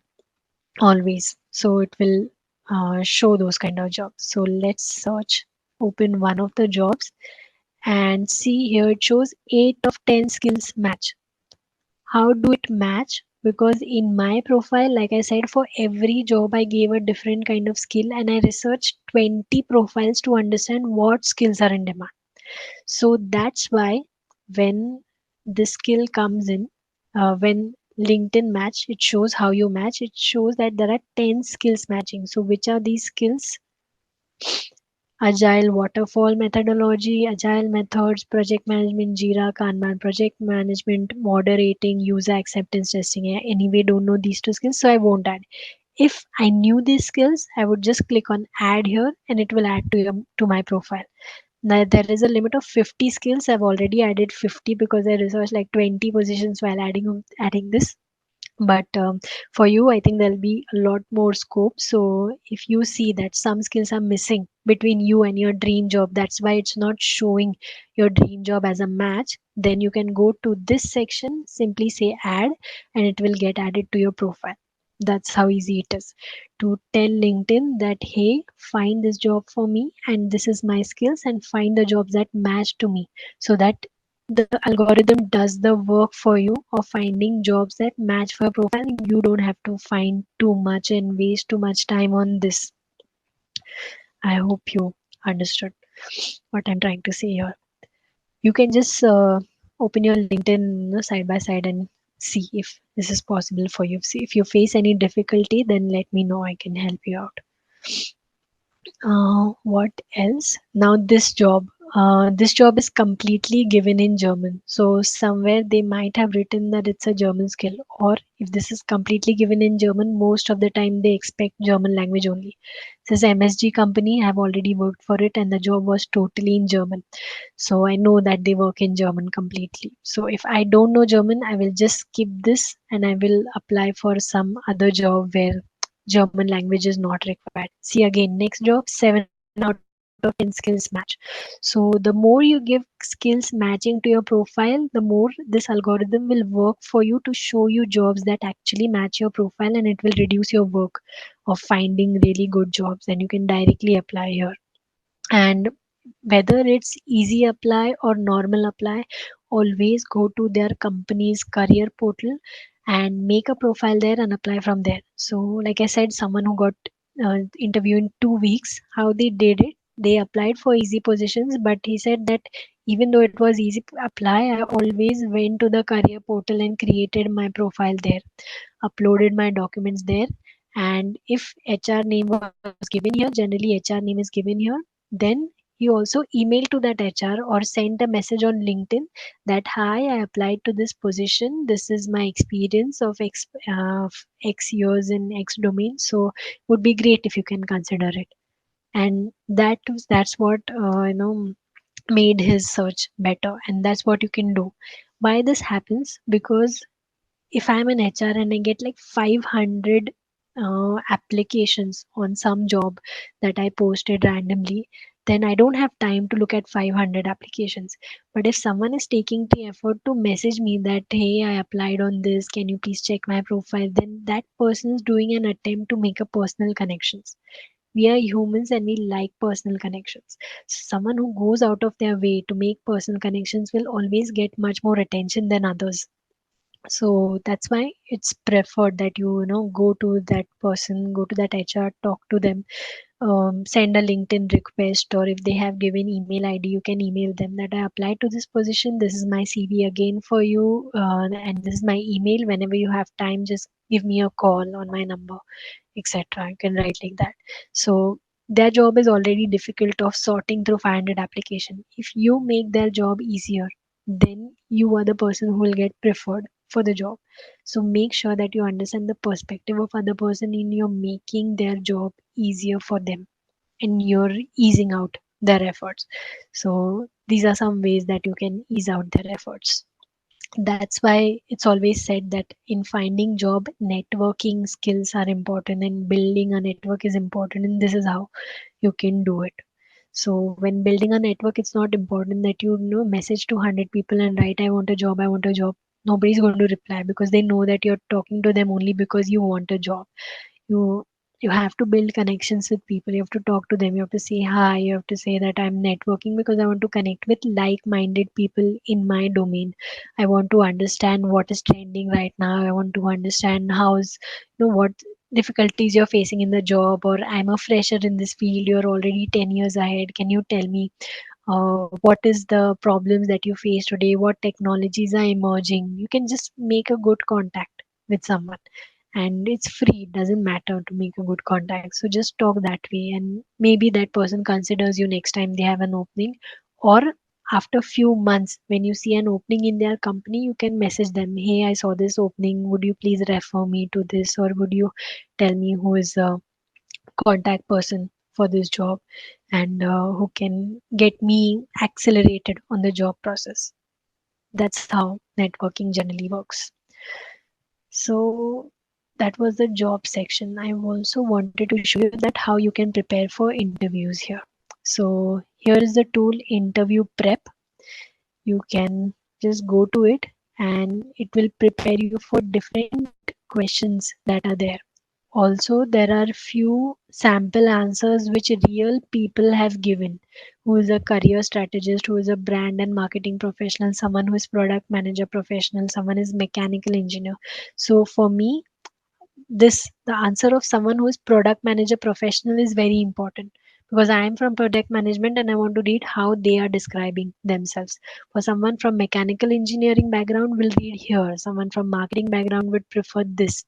always, so it will show those kind of jobs. So let's search, open one of the jobs, and see here it shows 8 of 10 skills match. How do it match? Because in my profile, like I said, for every job I gave a different kind of skill, and I researched 20 profiles to understand what skills are in demand. So that's why when this skill comes in, when LinkedIn match, it shows how you match. It shows that there are 10 skills matching. So which are these skills? Agile waterfall methodology, agile methods, project management, Jira, Kanban, project management, moderating, user acceptance testing. I anyway don't know these 2 skills, so I won't add. If I knew these skills, I would just click on add here and it will add to my profile. Now there is a limit of 50 skills. I've already added 50 because I researched like 20 positions while adding this. But for you, I think there'll be a lot more scope. So if you see that some skills are missing between you and your dream job, that's why it's not showing your dream job as a match, then you can go to this section, simply say add, and it will get added to your profile. That's how easy it is to tell LinkedIn that, hey, find this job for me and this is my skills, and find the jobs that match to me, so that the algorithm does the work for you of finding jobs that match for your profile. You don't have to find too much and waste too much time on this. I hope you understood what I'm trying to say here. You can just open your LinkedIn side by side and see if this is possible for you. See if you face any difficulty, then let me know. I can help you out. What else? Now this job is completely given in German. So somewhere they might have written that it's a German skill, or if this is completely given in German, most of the time they expect German language only. This is MSG company. I've already worked for it, and the job was totally in German. So I know that they work in German completely. So if I don't know German, I will just skip this and I will apply for some other job where German language is not required. See again, next job, 7 out of 10 skills match. So the more you give skills matching to your profile, the more this algorithm will work for you to show you jobs that actually match your profile, and it will reduce your work of finding really good jobs, and you can directly apply here. And whether it's easy apply or normal apply, always go to their company's career portal and make a profile there and apply from there. So like I said, someone who got interview in 2 weeks, how they did it, they applied for easy positions, but he said that even though it was easy to apply, I always went to the career portal and created my profile there, uploaded my documents there. And if HR name was given here, generally HR name is given here, then you also email to that HR or send a message on LinkedIn that, hi, I applied to this position. This is my experience of X years in X domain. So would be great if you can consider it. And that's what made his search better. And that's what you can do. Why this happens? Because if I'm an HR and I get like 500 applications on some job that I posted randomly, then I don't have time to look at 500 applications. But if someone is taking the effort to message me that, hey, I applied on this, can you please check my profile? Then that person is doing an attempt to make a personal connections. We are humans and we like personal connections. Someone who goes out of their way to make personal connections will always get much more attention than others. So that's why it's preferred that you go to that person, go to that HR, talk to them, send a LinkedIn request, or if they have given email ID, you can email them that I applied to this position. This is my CV again for you, and this is my email. Whenever you have time, just give me a call on my number, etc. You can write like that. So their job is already difficult of sorting through 500 application. If you make their job easier, then you are the person who will get preferred for the job. So make sure that you understand the perspective of other person in your making their job easier for them, and you're easing out their efforts. So these are some ways that you can ease out their efforts. That's why it's always said that in finding job, networking skills are important and building a network is important, and this is how you can do it. So when building a network, it's not important that you message to 100 people and write, I want a job, I want a job. Nobody's going to reply because they know that you're talking to them only because you want a job. You you have to build connections with people. You have to talk to them. You have to say hi. You have to say that I'm networking because I want to connect with like-minded people in my domain. I want to understand what is trending right now. I want to understand what difficulties you're facing in the job, or I'm a fresher in this field, you're already 10 years ahead. Can you tell me what is the problems that you face today, what technologies are emerging? You can just make a good contact with someone, and it's free. It doesn't matter to make a good contact. So just talk that way, and maybe that person considers you next time they have an opening. Or after few months, when you see an opening in their company, you can message them, hey, I saw this opening, would you please refer me to this, or would you tell me who is a contact person for this job, and who can get me accelerated on the job process. That's how networking generally works. So that was the job section. I also wanted to show you that how you can prepare for interviews here. So here is the tool Interview Prep. You can just go to it and it will prepare you for different questions that are there. Also, there are few sample answers which real people have given. Who is a career strategist, who is a brand and marketing professional, someone who is product manager professional, someone is mechanical engineer. So for me, the answer of someone who is product manager professional is very important, because I am from product management and I want to read how they are describing themselves. For someone from mechanical engineering background will read here, someone from marketing background would prefer this.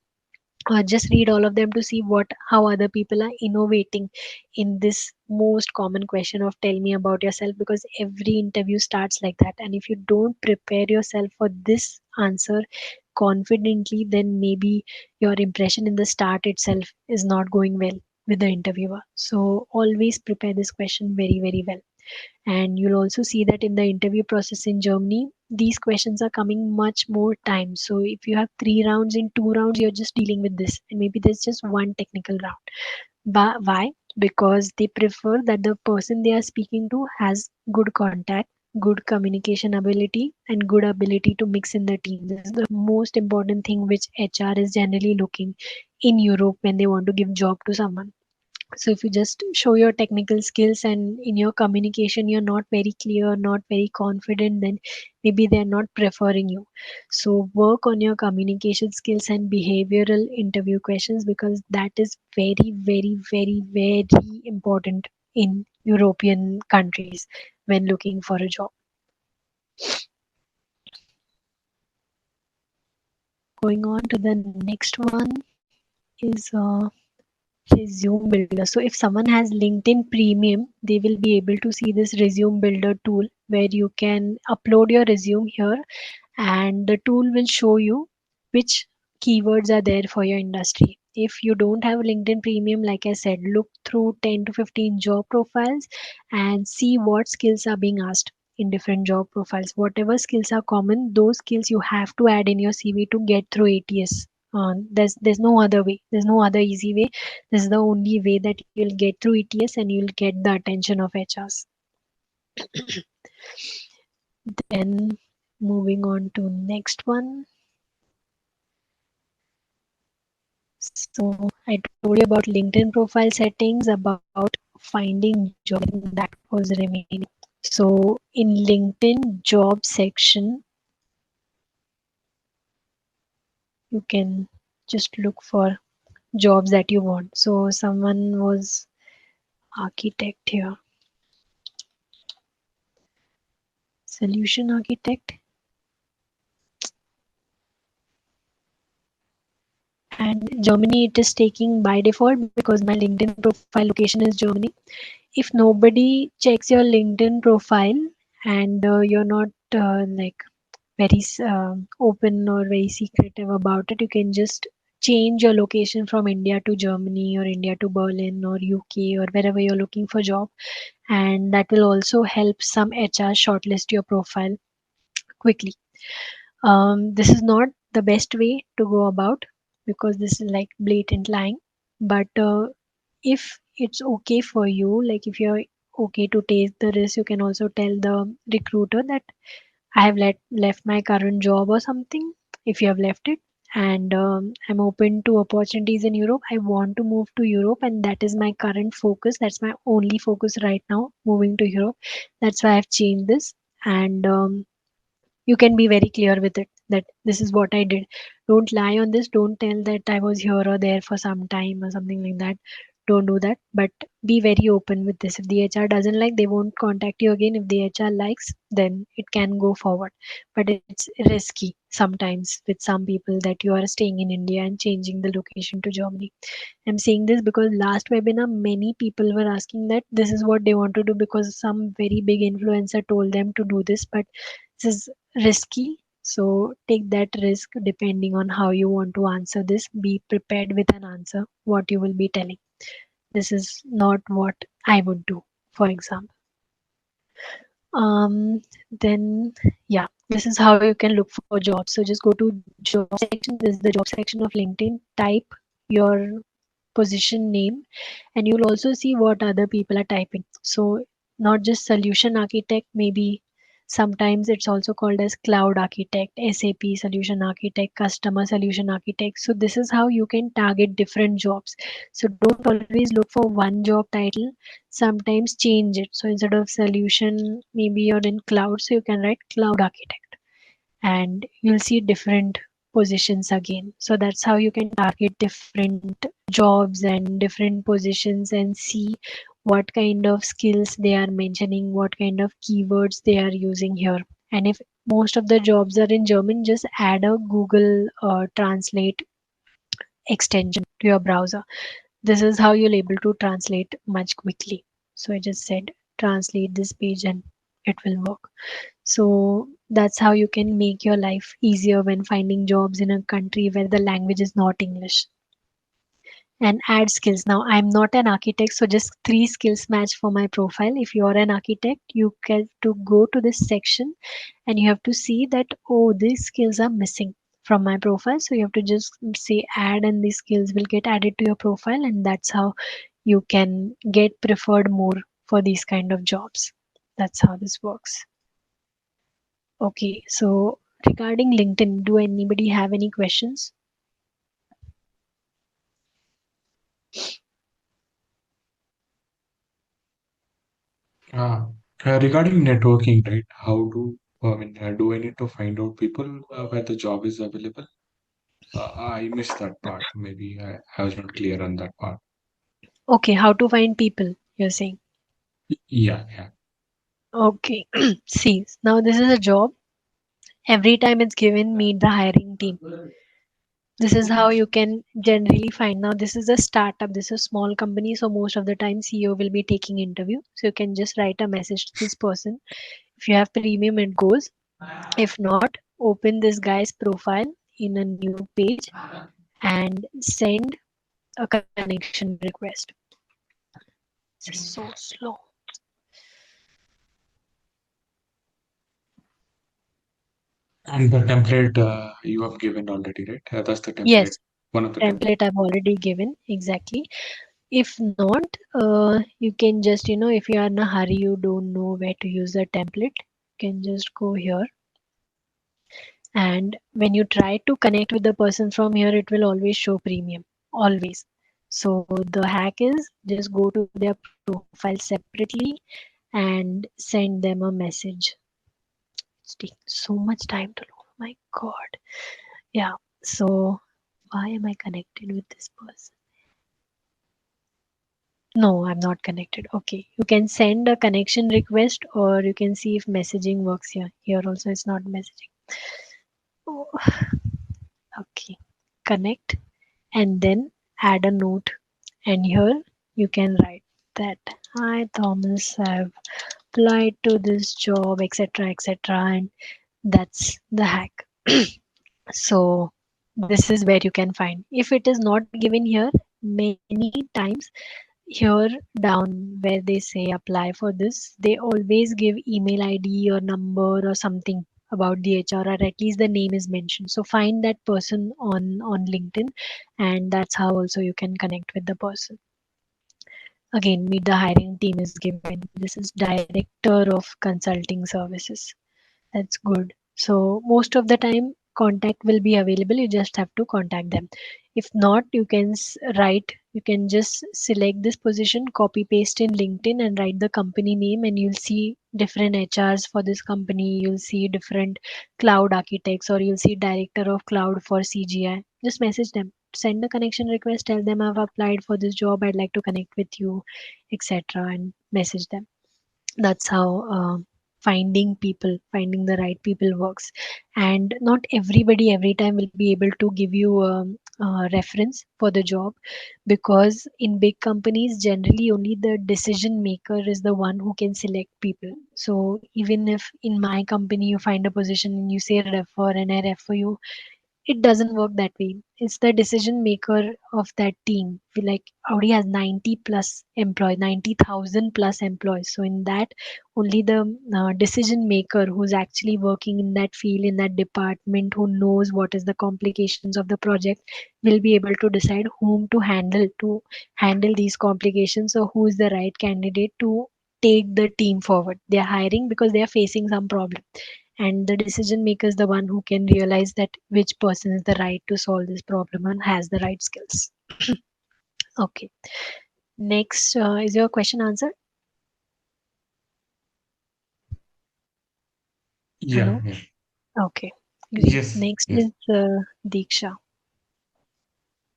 Just read all of them to see what how other people are innovating in this most common question of tell me about yourself, because every interview starts like that, and if you don't prepare yourself for this answer confidently, then maybe your impression in the start itself is not going well with the interviewer. So always prepare this question very very well. And you'll also see that in the interview process in Germany, these questions are coming much more time. So if you have 3 rounds, in 2 rounds, you're just dealing with this, and maybe there's just one technical round. But why? Because they prefer that the person they are speaking to has good contact, good communication ability, and good ability to mix in the team. This is the most important thing which HR is generally looking in Europe when they want to give job to someone. So if you just show your technical skills and in your communication you're not very clear, not very confident, then maybe they're not preferring you. So work on your communication skills and behavioral interview questions, because that is very very very very important in European countries when looking for a job. Going on to the next one is resume builder. So if someone has LinkedIn Premium, they will be able to see this resume builder tool where you can upload your resume here, and the tool will show you which keywords are there for your industry. If you don't have LinkedIn Premium, like I said, look through 10 to 15 job profiles and see what skills are being asked in different job profiles. Whatever skills are common, those skills you have to add in your CV to get through ATS. There's no other way. There's no other easy way. This is the only way that you'll get through ETS and you'll get the attention of HRs. Then moving on to next one. So I told you about LinkedIn profile settings, about finding job, that was remaining. So in LinkedIn job section, you can just look for jobs that you want. So someone was architect here, solution architect, and Germany it is taking by default because my LinkedIn profile location is Germany. If nobody checks your LinkedIn profile and you're not like very open or very secretive about it, you can just change your location from India to Germany or India to Berlin or UK or wherever you're looking for job, and that will also help some HR shortlist your profile quickly. This is not the best way to go about because this is like blatant lying. But if it's okay for you, like if you're okay to take the risk, you can also tell the recruiter that I have left my current job or something. If you have left it, and I'm open to opportunities in Europe, I want to move to Europe, and that is my current focus. That's my only focus right now, moving to Europe. That's why I've changed this. And you can be very clear with it that this is what I did. Don't lie on this. Don't tell that I was here or there for some time or something like that. Don't do that, but be very open with this. If the HR doesn't like, they won't contact you again. If the HR likes, then it can go forward. But it's risky sometimes with some people that you are staying in India and changing the location to Germany. I'm saying this because last webinar, many people were asking that this is what they want to do because some very big influencer told them to do this, but this is risky. So take that risk depending on how you want to answer this. Be prepared with an answer, what you will be telling. This is not what I would do, for example. Then yeah, this is how you can look for jobs. So just go to job section. This is the job section of LinkedIn. Type your position name and you'll also see what other people are typing. So not just solution architect, maybe Sometimes it's also called as cloud architect, SAP solution architect, customer solution architect. So this is how you can target different jobs. So don't always look for one job title. Sometimes change it. So instead of solution, maybe you're in cloud, so you can write cloud architect, and you'll see different positions again. So that's how you can target different jobs and different positions and see what kind of skills they are mentioning, what kind of keywords they are using here. And if most of the jobs are in German, just add a Google Translate extension to your browser. This is how you'll able to translate much quickly. So I just said translate this page and it will work. So that's how you can make your life easier when finding jobs in a country where the language is not English. And add skills. Now I'm not an architect, so just 3 skills match for my profile. If you're an architect, you get to go to this section and you have to see that, oh, these skills are missing from my profile. So you have to just say add, and these skills will get added to your profile, and that's how you can get preferred more for these kind of jobs. That's how this works. Okay, so regarding LinkedIn, do anybody have any questions? Uh, Regarding networking, right? Do I need to find out people where the job is available? I missed that part. Maybe I was not clear on that part. Okay, how to find people, you're saying? Yeah, yeah. Okay, see, now this is a job. Every time it's given, meet the hiring team. This is how you can generally find. Now this is a startup, this is a small company, so most of the time CEO will be taking interview. So you can just write a message to this person. If you have premium, it goes. If not, open this guy's profile in a new page and send a connection request. This is so slow. And the template you have given already, right? That's the template. Yes, One of the templates. template I've already given, exactly. If not, you can just, if you are in a hurry, you don't know where to use the template, you can just go here. And when you try to connect with the person from here, it will always show premium, always. So the hack is just go to their profile separately and send them a message. It's taking so much time to load. My God. Yeah. So why am I connected with this person? No, I'm not connected. Okay. You can send a connection request, or you can see if messaging works here. Here also it's not messaging. Oh, okay. Connect and then add a note. And here you can write that, hi Thomas, I've applied to this job, etc. etc. And that's the hack. So this is where you can find. If it is not given here, many times here down where they say apply for this, they always give email ID or number or something about the HR, or at least the name is mentioned. So find that person on LinkedIn, and that's how also you can connect with the person. Again, meet the hiring team is given. This is director of consulting services. That's good. So most of the time contact will be available. You just have to contact them. If not, you can write, you can just select this position, copy paste in LinkedIn and write the company name, and you'll see different HRs for this company. You'll see different cloud architects, or you'll see director of cloud for CGI. Just message them, send a connection request, tell them I've applied for this job, I'd like to connect with you, etc. and message them. That's how finding the right people works. And not everybody every time will be able to give you a reference for the job, because in big companies generally only the decision maker is the one who can select people. So even if in my company you find a position and you say refer and I refer you, it doesn't work that way. It's the decision maker of that team. We like Audi has 90 plus employees, 90,000 plus employees. So in that, only the decision maker who's actually working in that field, in that department, who knows what is the complications of the project, will be able to decide whom to handle these complications, or who is the right candidate to take the team forward. They are hiring because they are facing some problem, and the decision maker is the one who can realize that which person is the right to solve this problem and has the right skills. Okay, next, is your question answered? Yeah, Hello. yeah. Okay, great. Yes, Next yes. is Diksha.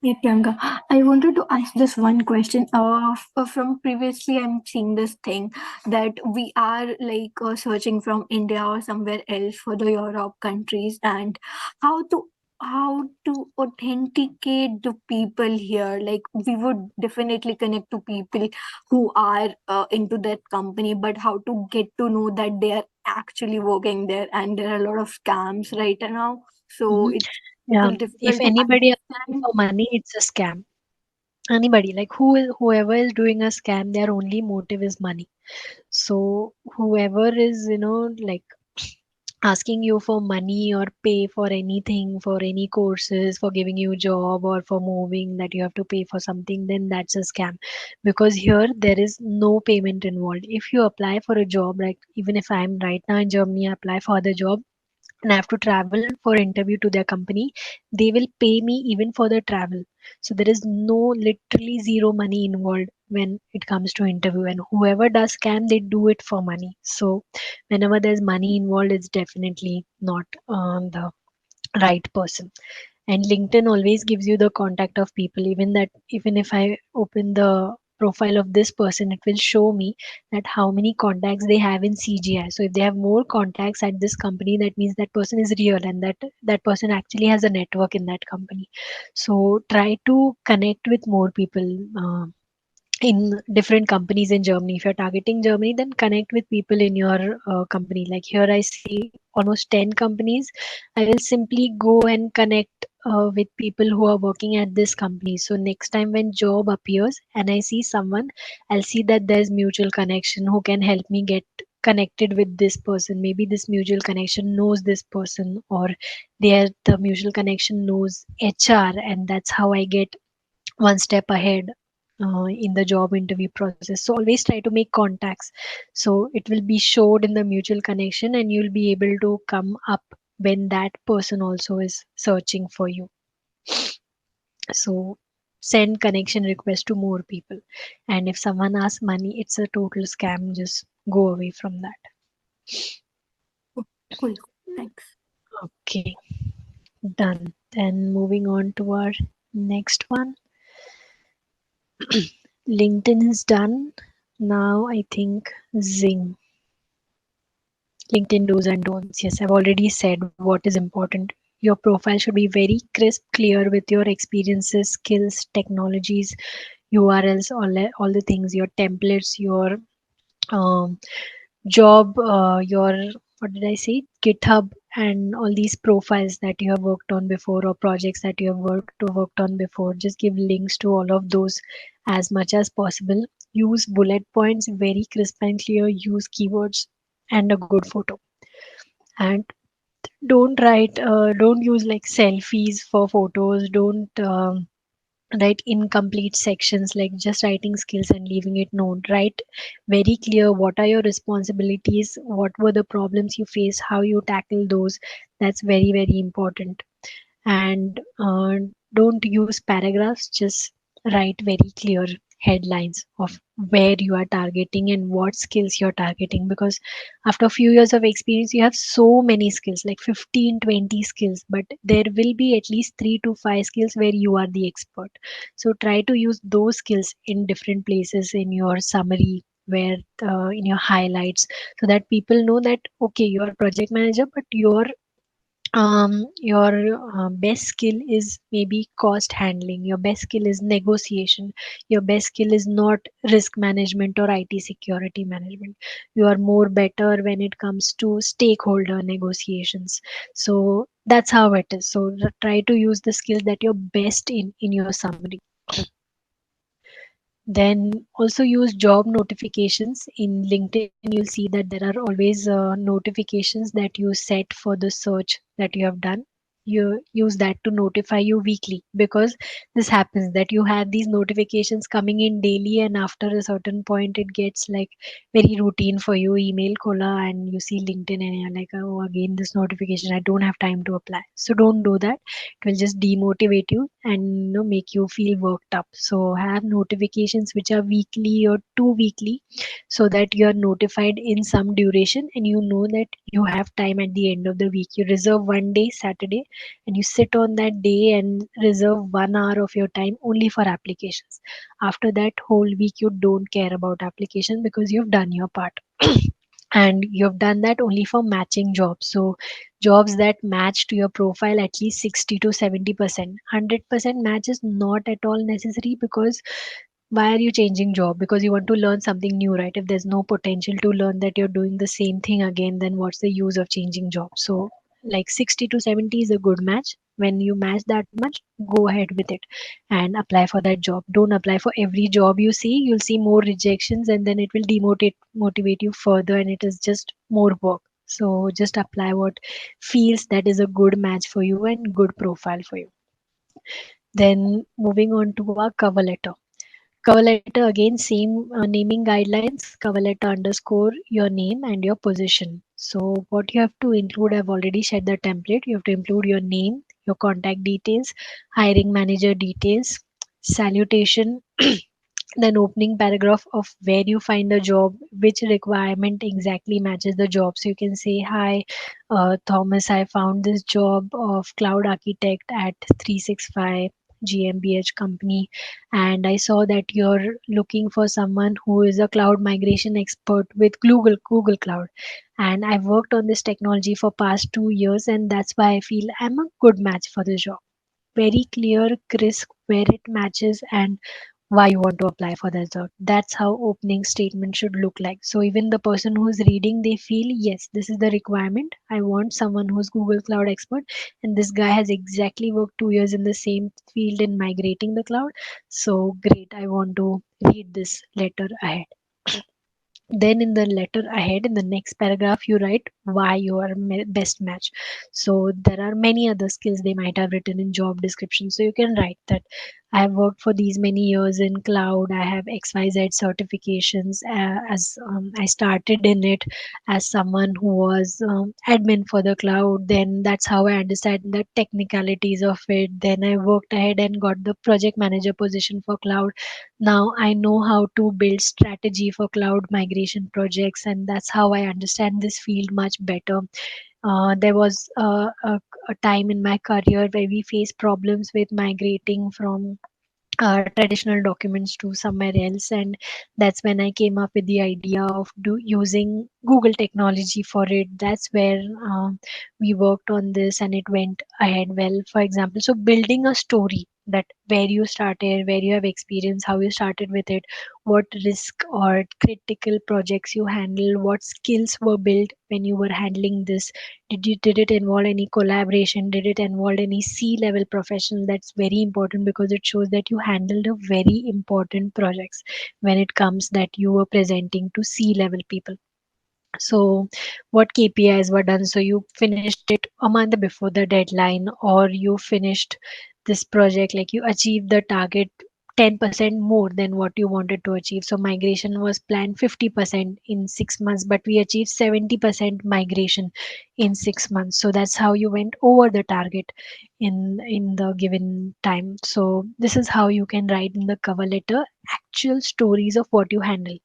Yeah, Priyanka, I wanted to ask this one question. From previously, I'm seeing this thing that we are like searching from India or somewhere else for the Europe countries, and how to how to authenticate the people here. Like we would definitely connect to people who are into that company, but how to get to know that they are actually working there, and there are a lot of scams right now. So Mhm. it's Yeah, little if difficult to anybody is asking understand. for money, it's a scam. Anybody, like whoever is doing a scam, their only motive is money. So whoever is, like asking you for money or pay for anything, for any courses, for giving you job or for moving, that you have to pay for something, then that's a scam. Because here there is no payment involved. If you apply for a job, like even if I'm right now in Germany, I apply for the job and I have to travel for interview to their company, they will pay me even for the travel. So there is no, literally zero money involved when it comes to interview. And whoever does scam, they do it for money. So whenever there's money involved, it's definitely not the right person. And LinkedIn always gives you the contact of people. Even if I open the profile of this person, it will show me that how many contacts they have in CGI. So if they have more contacts at this company, that means that person is real, and that person actually has a network in that company. So try to connect with more people in different companies in Germany. If you're targeting Germany, then connect with people in your company. Like here, I see almost 10 companies. I will simply go and connect with people who are working at this company. So next time when job appears and I see someone, I'll see that there's mutual connection who can help me get connected with this person. Maybe this mutual connection knows this person, or the mutual connection knows HR, and that's how I get one step ahead in the job interview process. So always try to make contacts. So it will be showed in the mutual connection, and you'll be able to come up when that person also is searching for you. So send connection request to more people. And if someone asks money, it's a total scam. Just go away from that. Cool. Thanks. Okay, done. Then moving on to our next one. LinkedIn is done. Now I think Zing. LinkedIn do's and don'ts. Yes, I've already said what is important. Your profile should be very crisp, clear with your experiences, skills, technologies, URLs, all the things, your templates, your um, job, your, what did I say, GitHub, and all these profiles that you have worked on before, or projects that you have worked on before. Just give links to all of those as much as possible. Use bullet points, very crisp and clear. Use keywords and a good photo. And don't use like selfies for photos. Don't write incomplete sections, like just writing skills and leaving it known. Write very clear what are your responsibilities, what were the problems you faced, how you tackle those. That's very, very important. And don't use paragraphs, just write very clear headlines of where you are targeting and what skills you're targeting, because after a few years of experience you have so many skills, like 15, 20 skills, but there will be at least 3 to 5 skills where you are the expert. So try to use those skills in different places in your summary, where in your highlights, so that people know that okay, you are a project manager, but your best skill is maybe cost handling, your best skill is negotiation, your best skill is not risk management or IT security management. You are more better when it comes to stakeholder negotiations. So that's how it is. So try to use the skills that you're best in your summary. Then also use job notifications. In LinkedIn, you'll see that there are always notifications that you set for the search that you have done. you use that to notify you weekly, because this happens that you have these notifications coming in daily, and after a certain point it gets like very routine for you. Email khola and you see LinkedIn and you're like, oh, again this notification, I don't have time to apply. So don't do that. It will just demotivate you and make you feel worked up. So have notifications which are weekly or 2 weekly, so that you are notified in some duration and you know that you have time at the end of the week. You reserve one day, Saturday, and you sit on that day and reserve 1 hour of your time only for applications. After that whole week you don't care about application because you've done your part. And you've done that only for matching jobs. So jobs that match to your profile at least 60 to 70%. 100% match is not at all necessary, because why are you changing job? Because you want to learn something new, right? If there's no potential to learn, that you're doing the same thing again, then what's the use of changing job? So like 60 to 70 is a good match. When you match that much, go ahead with it and apply for that job. Don't apply for every job you see. You'll see more rejections and then it will motivate you further, and it is just more work. So just apply what feels that is a good match for you and good profile for you. Then moving on to our cover letter. Cover letter, again, same naming guidelines. Cover letter underscore your name and your position. So what you have to include, I've already shared the template. You have to include your name, your contact details, hiring manager details, salutation, then opening paragraph of where you find the job, which requirement exactly matches the job. So you can say, hi, Thomas, I found this job of cloud architect at 365 GmbH company, and I saw that you're looking for someone who is a cloud migration expert with Google Cloud. And I've worked on this technology for past 2 years, and that's why I feel I'm a good match for this job. Very clear, crisp, where it matches and why you want to apply for that job. That's how opening statement should look like. So even the person who's reading, they feel, yes, this is the requirement. I want someone who's Google Cloud expert, and this guy has exactly worked 2 years in the same field in migrating the cloud. So great, I want to read this letter ahead. Then in the letter ahead, in the next paragraph, you write why you are best match. So there are many other skills they might have written in job description. So you can write that I have worked for these many years in cloud. I have XYZ certifications. As I started in it as someone who was admin for the cloud. Then that's how I understand the technicalities of it. Then I worked ahead and got the project manager position for cloud. Now I know how to build strategy for cloud migration projects, and that's how I understand this field much better. There was a time in my career where we faced problems with migrating from traditional documents to somewhere else, and that's when I came up with the idea of using Google technology for it. That's where we worked on this and it went ahead well. For example, so building a story, that where you started, where you have experience, how you started with it, what risk or critical projects you handle, what skills were built when you were handling this. Did it involve any collaboration? Did it involve any C-level professional? That's very important because it shows that you handled a very important projects when it comes that you were presenting to C-level people. So what KPIs were done? So you finished it a month before the deadline, or you finished this project, like you achieved the target 10% more than what you wanted to achieve. So migration was planned 50% in 6 months, but we achieved 70% migration in 6 months. So that's how you went over the target in the given time. So this is how you can write in the cover letter actual stories of what you handle.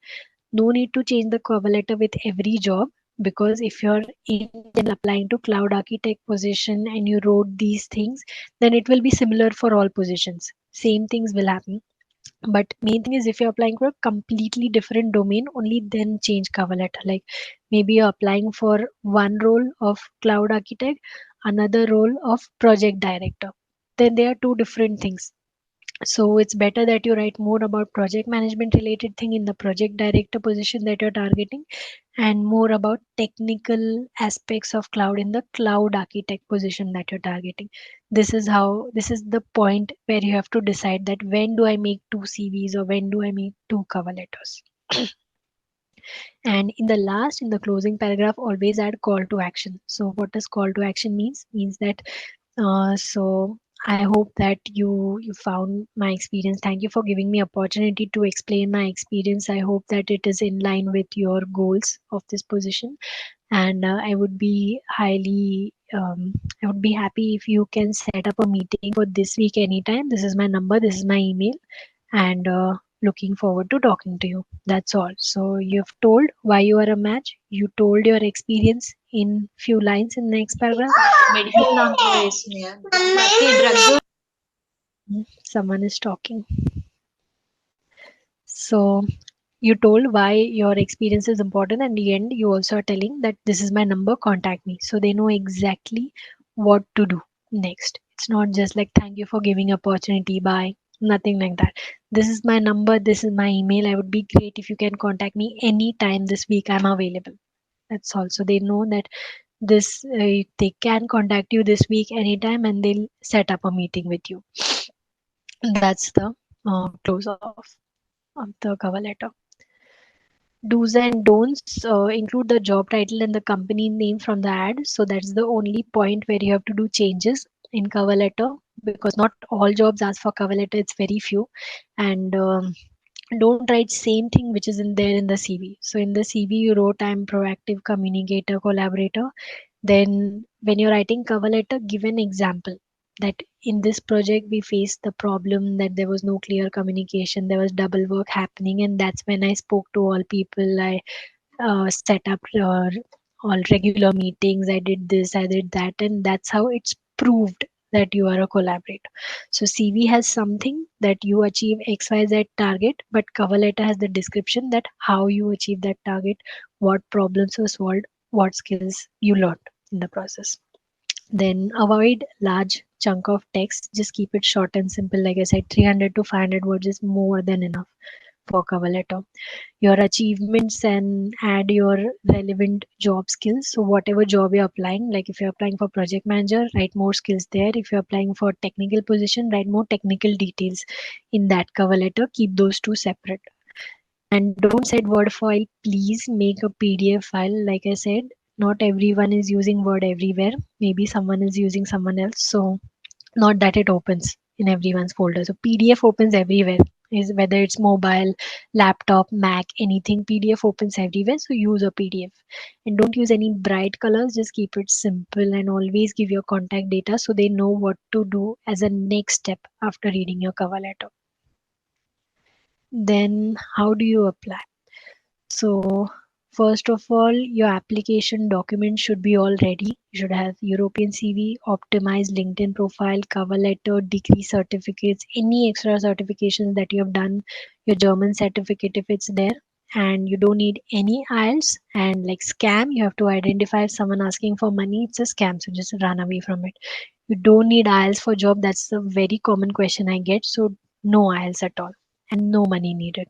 No need to change the cover letter with every job, because if you're in general applying to cloud architect position and you wrote these things, then it will be similar for all positions. Same things will happen. But main thing is, if you're applying for a completely different domain, only then change cover letter. Like maybe you're applying for one role of cloud architect, another role of project director, then they are two different things. So it's better that you write more about project management related thing in the project director position that you're targeting, and more about technical aspects of cloud in the cloud architect position that you're targeting. This is the point where you have to decide that when do I make two CVs or when do I make two cover letters. And in the last, in the closing paragraph, always add call to action. So what does call to action means? Means that So I hope that you found my experience. Thank you for giving me opportunity to explain my experience. I hope that it is in line with your goals of this position, and I would be I would be happy if you can set up a meeting for this week anytime. This is my number, this is my email, and looking forward to talking to you. That's all. So you've told why you are a match. You told your experience in few lines in the next paragraph. Medical దాంట్లో వేసినాయి ప్రతి drug Someone is talking. So you told why your experience is important, and in the end you also are telling that this is my number, contact me, so they know exactly what to do next. It's not just like thank you for giving opportunity, bye, nothing like that. This is my number, this is my email, I would be great if you can contact me anytime this week, I'm available. That's all. So they know that this they can contact you this week anytime, and they'll set up a meeting with you. That's the close of the cover letter. Do's and don'ts include the job title and the company name from the ad. So that's the only point where you have to do changes in cover letter, because not all jobs ask for cover letter. It's very few. And don't write same thing which is in there in the CV. So in the CV you wrote I'm proactive communicator, collaborator. Then when you're writing cover letter, give an example that in this project we faced the problem that there was no clear communication, there was double work happening, and that's when I spoke to all people. I set up all regular meetings. I did this, I did that, and that's how it's proved that you are a collaborator. So CV has something that you achieve XYZ target, but cover letter has the description that how you achieve that target, what problems were solved, what skills you learned in the process. Then avoid large chunk of text. Just keep it short and simple. Like I said, 300 to 500 words is more than enough for cover letter. Your achievements, and add your relevant job skills. So whatever job you're applying, like if you're applying for project manager, write more skills there. If you're applying for technical position, write more technical details in that cover letter. Keep those two separate. And don't set Word file. Please make a PDF file. Like I said, not everyone is using Word everywhere. Maybe someone is using someone else. So not that it opens in everyone's folder. So PDF opens everywhere. Is whether it's mobile, laptop, Mac, anything, PDF opens everywhere. So use a PDF. And don't use any bright colors. Just keep it simple, and always give your contact data so they know what to do as a next step after reading your cover letter. Then how do you apply? So first of all, your application documents should be all ready. You should have European CV, optimized LinkedIn profile, cover letter, degree certificates, any extra certifications that you have done, your German certificate if it's there. And you don't need any IELTS. And like scam, you have to identify if someone asking for money, it's a scam. So just run away from it. You don't need IELTS for job. That's a very common question I get. So no IELTS at all, and no money needed.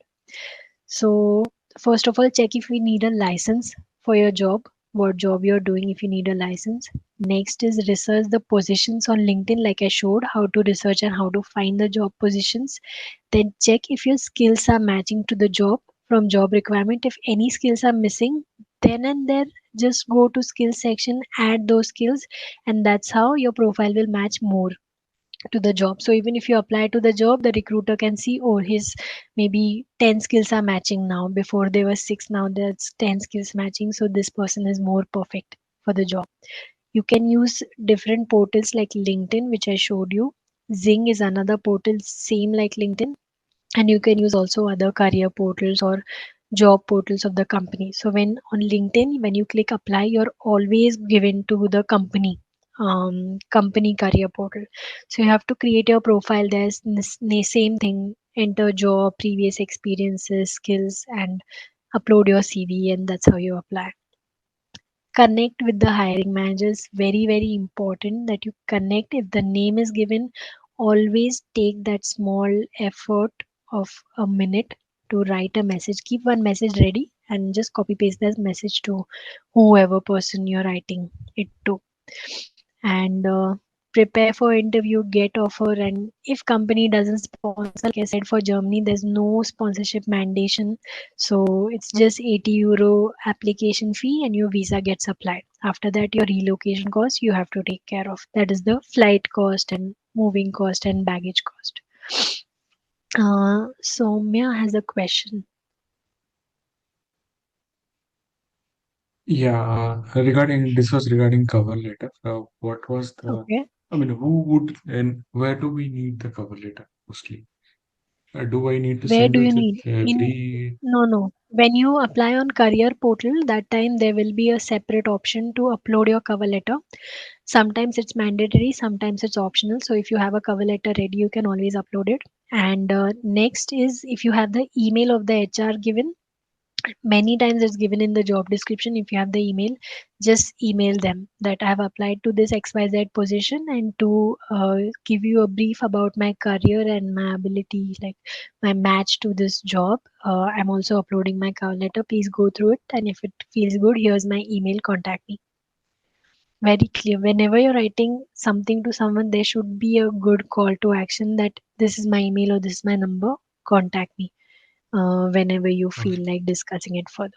So first of all, check if we need a license for your job, what job you're doing if you need a license. Next is research the positions on LinkedIn, like I showed how to research and how to find the job positions. Then check if your skills are matching to the job from job requirement. If any skills are missing, then and there, just go to skills section, add those skills, and that's how your profile will match more to the job. So even if you apply to the job, the recruiter can see, oh, his maybe 10 skills are matching now. Before there were 6, now there's 10 skills matching. So this person is more perfect for the job. You can use different portals like LinkedIn, which I showed you. Zing is another portal, same like LinkedIn. And you can use also other career portals or job portals of the company. So when on LinkedIn, when you click apply, you're always given to the company career portal. So you have to create your profile. There's same thing, enter job, previous experiences, skills, and upload your CV, and that's how you apply. Connect with the hiring managers. Very, very important that you connect. If the name is given, always take that small effort of a minute to write a message. Keep one message ready and just copy paste that message to whoever person you're writing it to. And prepare for interview, get offer, and if company doesn't sponsor, like I said, for Germany, there's no sponsorship mandation. So it's just 80 euro application fee and your visa gets applied. After that, your relocation cost you have to take care of. That is the flight cost and moving cost and baggage cost. Soumya has a question. Yeah, regarding this was regarding cover letter. What was the, Okay. I mean, who would and where do we need the cover letter mostly? Do I need to Where send do you it with need? In every? No. When you apply on career portal, that time there will be a separate option to upload your cover letter. Sometimes it's mandatory, sometimes it's optional. So if you have a cover letter ready, you can always upload it. And next is if you have the email of the HR given, many times it's given in the job description. If you have the email, just email them that I have applied to this XYZ position, and to give you a brief about my career and my ability, like my match to this job. I'm also uploading my cover letter. Please go through it, and if it feels good, here's my email, contact me. Very clear. Whenever you're writing something to someone, there should be a good call to action that this is my email or this is my number, contact me whenever you Okay, feel like discussing it further.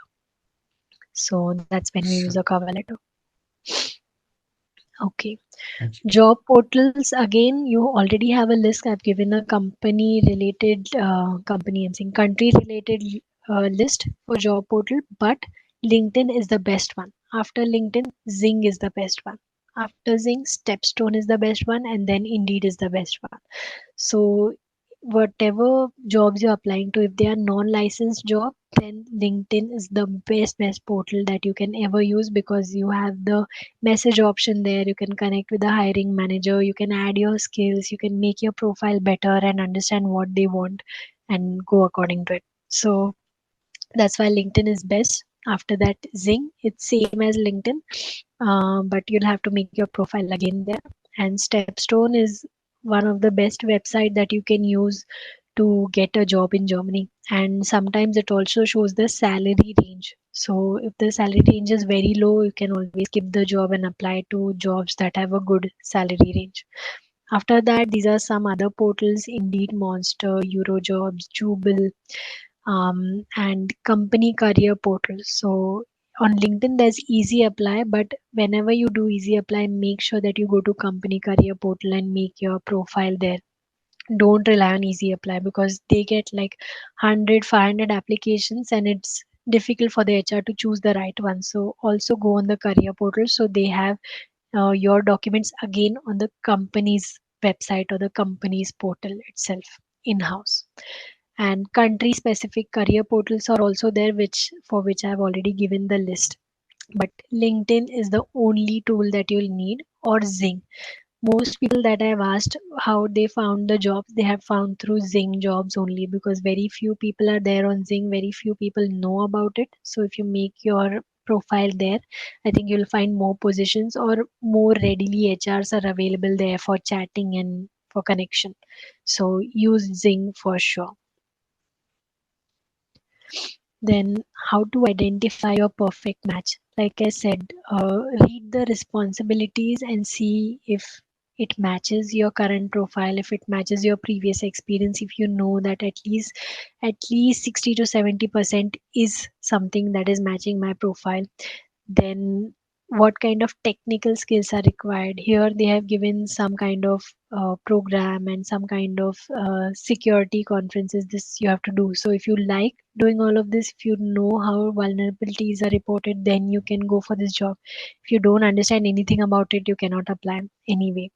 So that's when we use so a cover letter. Okay. thank you. Job portals, again, you already have a list. I've given a company related, company, I'm saying country related list for job portal, but LinkedIn is the best one. After LinkedIn, Zing is the best one. After Zing, Stepstone is the best one, and then Indeed is the best one. So whatever jobs you're applying to, if they are non-licensed job, then LinkedIn is the best portal that you can ever use, because you have the message option there. You can connect with the hiring manager, you can add your skills, you can make your profile better and understand what they want and go according to it. So that's why LinkedIn is best. After that, Zing, it's same as LinkedIn, but you'll have to make your profile again there. And Stepstone is one of the best website that you can use to get a job in Germany. And sometimes it also shows the salary range. So if the salary range is very low, you can always skip the job and apply to jobs that have a good salary range. After that, these are some other portals: Indeed, Monster, Eurojobs, Jubel, and company career portals. So on LinkedIn, there's easy apply, but whenever you do easy apply, make sure that you go to company career portal and make your profile there. Don't rely on easy apply, because they get like 100 500 applications and it's difficult for the HR to choose the right one. So also go on the career portal, so they have your documents again on the company's website or the company's portal itself in house. And country specific career portals are also there, which for which I've already given the list. But LinkedIn is the only tool that you'll need, or Zing. Most people that I've asked how they found the jobs, they have found through Zing jobs only, because very few people are there on Zing, very few people know about it. So if you make your profile there, I think you'll find more positions, or more readily HRs are available there for chatting and for connection. So use Zing for sure. Then how to identify your perfect match? Like I said, read the responsibilities and see if it matches your current profile, if it matches your previous experience. If you know that at least 60 to 70% is something that is matching my profile, then what kind of technical skills are required. Here they have given some kind of program and some kind of security conferences this you have to do. So if you like doing all of this, if you know how vulnerabilities are reported, then you can go for this job. If you don't understand anything about it, you cannot apply anyway.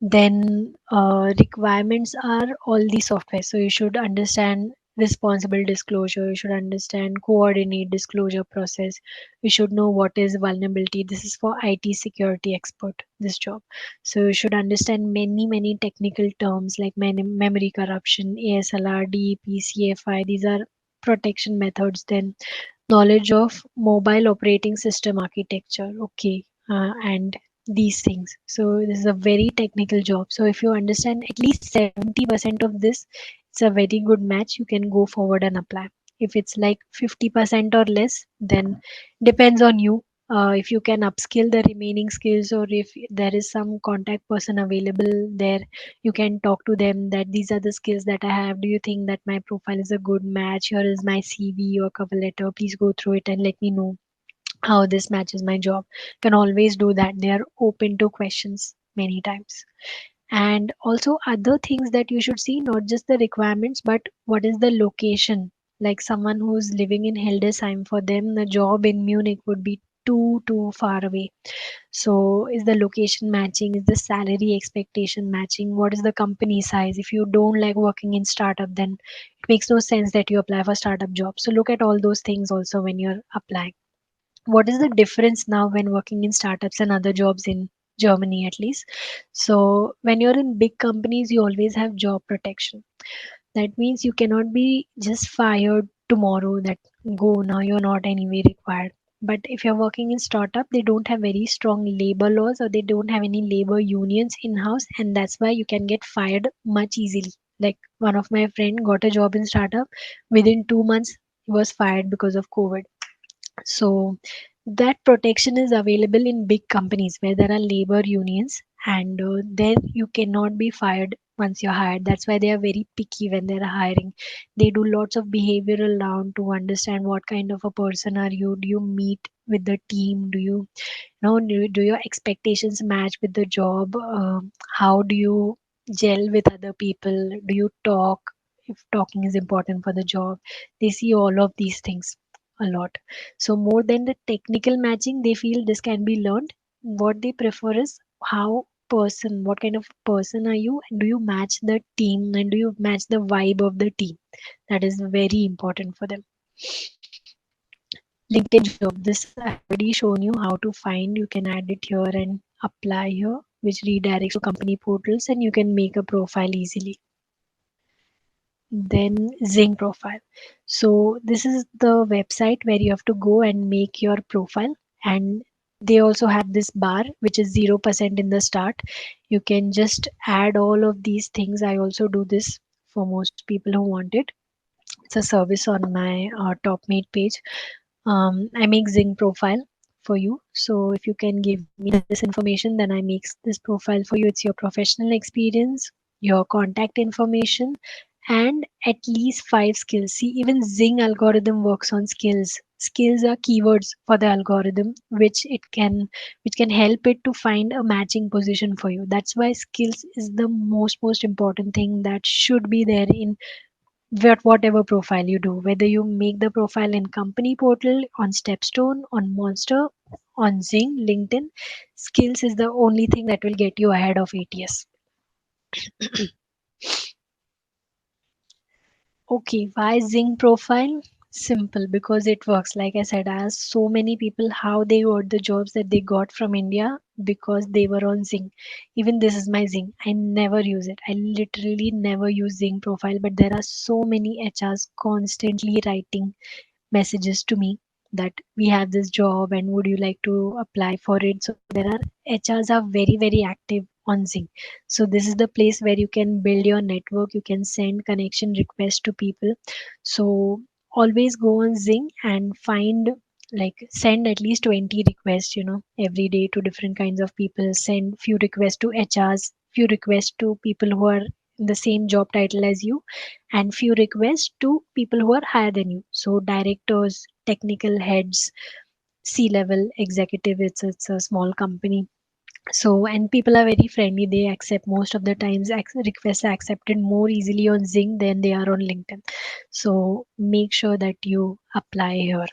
Then requirements are all the software, so you should understand responsible disclosure, you should understand coordinate disclosure process, you should know what is vulnerability. This is for IT security expert, this job. So you should understand many technical terms like memory corruption, ASLR, DEP, CFI. These are protection methods. Then knowledge of mobile operating system architecture, okay, and these things. So this is a very technical job. So if you understand at least 70% of this, it's a very good match. You can go forward and apply. If it's like 50% or less, then depends on you. if you can upskill the remaining skills, or if there is some contact person available there, you can talk to them that these are the skills that I have. Do you think that my profile is a good match? Here is my CV or cover letter. Please go through it and let me know how this matches my job. Can always do that. They are open to questions many times. And also other things that you should see, not just the requirements, but what is the location. Like someone who's living in Hildesheim, for them the job in Munich would be too far away. So is the location matching? Is the salary expectation matching? What is the company size? If you don't like working in startup, then it makes no sense that you apply for startup jobs. So look at all those things also when you're applying. What is the difference now when working in startups and other jobs in Germany, at least? So when you're in big companies, you always have job protection. That means you cannot be just fired tomorrow, that go now, you're not anyway required. But if you're working in startup, they don't have very strong labor laws, or they don't have any labor unions in house, and that's why you can get fired much easily. Like one of my friend got a job in startup, within 2 months he was fired because of COVID. So that protection is available in big companies where there are labor unions, and there you cannot be fired once you're hired. That's why they are very picky when they're hiring. They do lots of behavioral round to understand what kind of a person are you. Do you meet with the team? Do do your expectations match with the job? How do you gel with other people? Do you talk? If talking is important for the job, they see all of these things a lot. So more than the technical matching, they feel this can be learned. What they prefer is what kind of person are you, and do you match the team, and do you match the vibe of the team? That is very important for them. LinkedIn job. This I have already shown you how to find. You can add it here and apply here, which redirects to company portals, and you can make a profile easily. Then Zing profile. So this is the website where you have to go and make your profile, and they also have this bar which is 0% in the start. You can just add all of these things. I also do this for most people who want it. It's a service on my TopMate page. I make Zing profile for you. So if you can give me this information, then I make this profile for you. It's your professional experience, your contact information, and at least 5 skills. See, even Zing algorithm works on skills. Skills are keywords for the algorithm, which can help it to find a matching position for you. That's why skills is the most important thing that should be there in whatever profile you do, whether you make the profile in company portal, on Stepstone, on Monster, on Zing, LinkedIn. Skills is the only thing that will get you ahead of ATS. Okay, why Zing profile? Simple, because it works. Like I said, I asked so many people how they got the jobs that they got from India, because they were on Zing. Even this is my Zing. I never use it. I literally never use Zing profile, but there are so many HRs constantly writing messages to me that we have this job and would you like to apply for it. So there are HRs are very active on Zing. So this is the place where you can build your network, you can send connection requests to people. So always go on Zing and find, like, send at least 20 requests, every day to different kinds of people. Send few requests to HRs, few requests to people who are in the same job title as you, and few requests to people who are higher than you. So directors, technical heads, C-level executive. It's a small company. So, and people are very friendly. They accept most of the times. Requests are accepted more easily on Zing than they are on LinkedIn. So make sure that you apply here.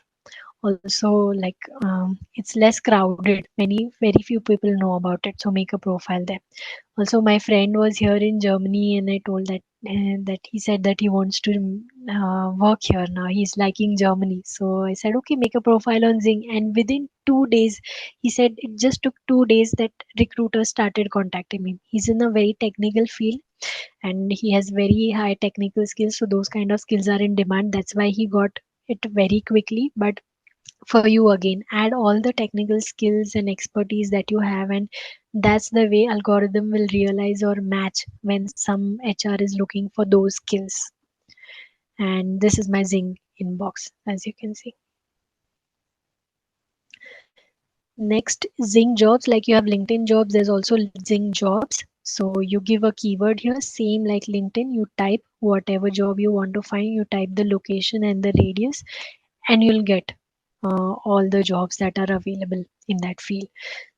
Also, like, it's less crowded. Very few people know about it. So make a profile there. Also, my friend was here in Germany, and I told that he said that he wants to work here now. He's liking Germany. So I said, okay, make a profile on Zing. And within 2 days, he said it just took 2 days that recruiters started contacting him. He's in a very technical field, and he has very high technical skills. So those kind of skills are in demand. That's why he got it very quickly. But for you, again, add all the technical skills and expertise that you have, and that's the way algorithm will realize or match when some HR is looking for those skills. And this is my Zing inbox, as you can see. Next, Zing jobs, like you have LinkedIn jobs, there's also Zing jobs. So you give a keyword here, same like LinkedIn, you type whatever job you want to find, you type the location and the radius, and you'll get all the jobs that are available in that field.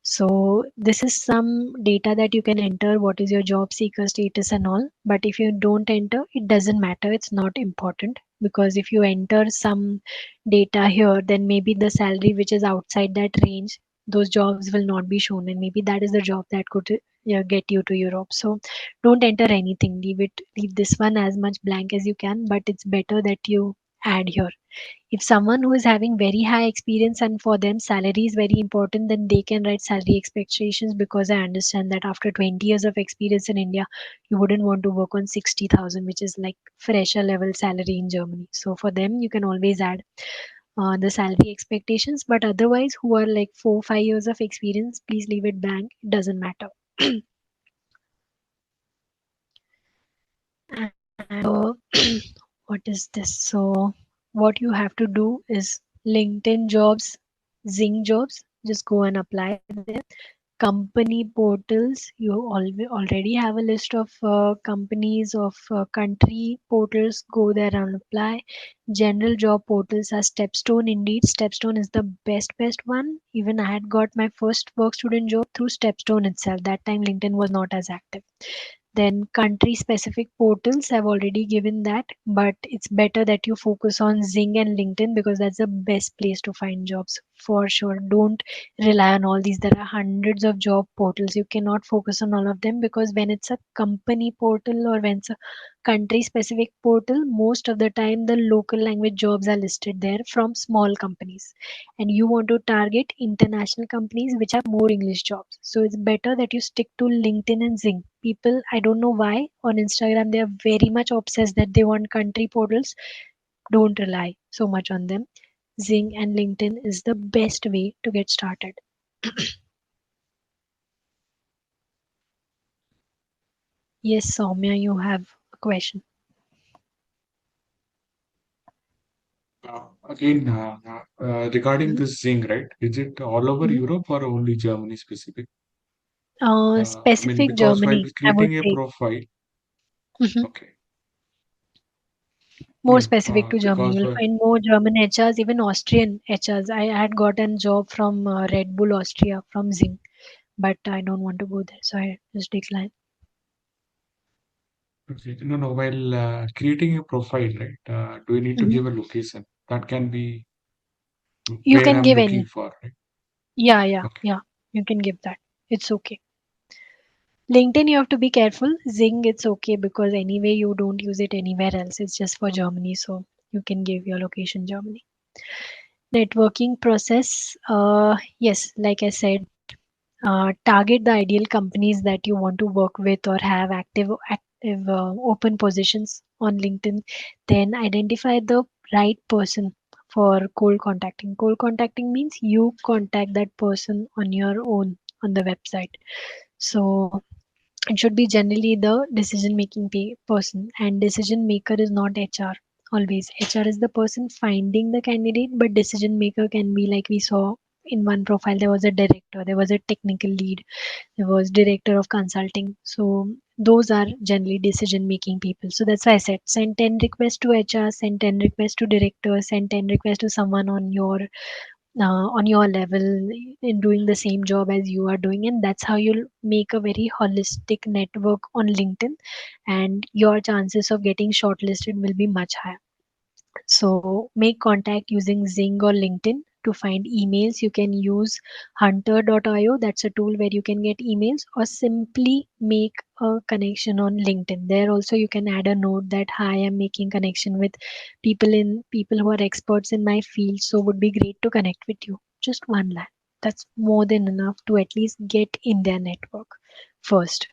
So this is some data that you can enter, what is your job seeker status and all. But if you don't enter, it doesn't matter, it's not important, because if you enter some data here, then maybe the salary which is outside that range, those jobs will not be shown, and maybe that is the job that could get you to Europe. So don't enter anything, leave this one as much blank as you can, but it's better that you add here. If someone who is having very high experience and for them salary is very important, then they can write salary expectations, because I understand that after 20 years of experience in India, you wouldn't want to work on 60,000, which is like fresher level salary in Germany. So for them, you can always add the salary expectations, but otherwise, who are like 4 5 years of experience, please leave it blank. It doesn't matter. And what is this? So what you have to do is LinkedIn jobs, Zing jobs, just go and apply there. Company portals, you already have a list of companies of country portals, go there and apply. General job portals are Stepstone. Indeed, Stepstone is the best one. Even I had got my first work student job through Stepstone itself. That time LinkedIn was not as active. Then country specific portals, I've already given that, but it's better that you focus on Zing and LinkedIn, because that's the best place to find jobs for sure. Don't rely on all these. There are hundreds of job portals. You cannot focus on all of them, because when it's a company portal or when it's a country specific portal, most of the time the local language jobs are listed there from small companies, and you want to target international companies which have more English jobs. So it's better that you stick to LinkedIn and Zing. People, I don't know why, on Instagram they are very much obsessed that they want country portals. Don't rely so much on them. Zing and LinkedIn is the best way to get started. Yes, Soumya, you have a question. Again, regarding Mhm. this Zing, right? Is it all over Mhm. Europe or only Germany specific? I mean, Specific because while Germany, I would creating a say. profile, Mhm. okay, More no, specific to Germany. because You'll find more German HRs, even Austrian HRs. I had gotten a job from Red Bull Austria from Zing, but I don't want to go there, so I just declined. okay, no, while creating a profile, right? Do you need to Mhm. give a location? That can be You where can I'm give looking any. for, right? Yeah, yeah, Okay. yeah. You can give that. It's okay. LinkedIn, you have to be careful. Zing, it's okay, because anyway, you don't use it anywhere else. It's just for Germany, so you can give your location Germany. Networking process. Yes, like I said, target the ideal companies that you want to work with or have active open positions on LinkedIn. Then identify the right person for cold contacting. Cold contacting means you contact that person on your own on the website. So it should be generally the decision making person, and decision maker is not HR. Always HR is the person finding the candidate, but decision maker can be, like we saw in one profile, there was a director, there was a technical lead, there was director of consulting. So those are generally decision making people. So that's why I said send 10 requests to HR, send 10 requests to director, send 10 requests to someone on your level in doing the same job as you are doing, and that's how you'll make a very holistic network on LinkedIn, and your chances of getting shortlisted will be much higher. So make contact using Zing or LinkedIn. To find emails, you can use hunter.io. That's a tool where you can get emails, or simply make a connection on LinkedIn. There also you can add a note that, hi, I'm making connection with people who are experts in my field. So would be great to connect with you. Just one line. That's more than enough to at least get in their network first.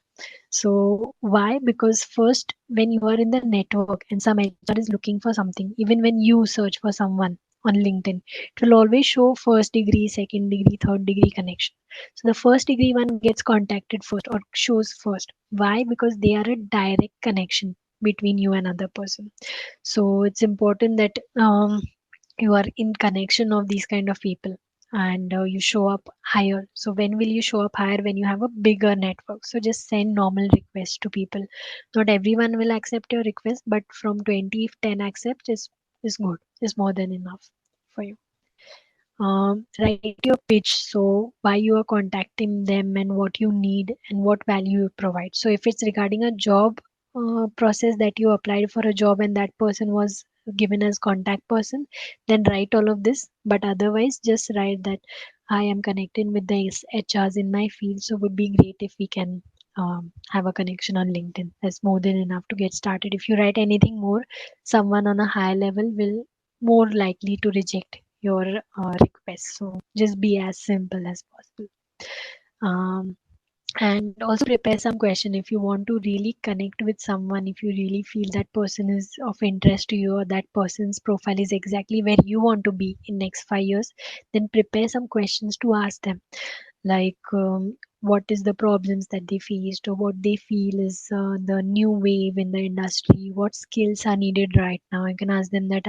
So why? Because first, when you are in the network and some HR is looking for something, even when you search for someone on LinkedIn, it will always show first degree, second degree, third degree connection. So the first degree one gets contacted first or shows first. Why? Because they are a direct connection between you and other person. So it's important that you are in connection of these kind of people. and you show up higher. So when will you show up higher? When you have a bigger network. So just send normal requests to people. Not everyone will accept your request, but from 20, if 10 accept is good, is more than enough for you. Write your pitch, so why you are contacting them and what you need and what value you provide. So if it's regarding a job process, that you applied for a job and that person was given as contact person, then write all of this. But otherwise, just write that I am connected with the HRs in my field, so would be great if we can have a connection on LinkedIn. That's more than enough to get started. If you write anything more, someone on a higher level will more likely to reject your request. So just be as simple as possible. And also prepare some question. If you want to really connect with someone, if you really feel that person is of interest to you, or that person's profile is exactly where you want to be in next 5 years, then prepare some questions to ask them, like what is the problems that they faced, or what they feel is the new wave in the industry, what skills are needed right now. You can ask them that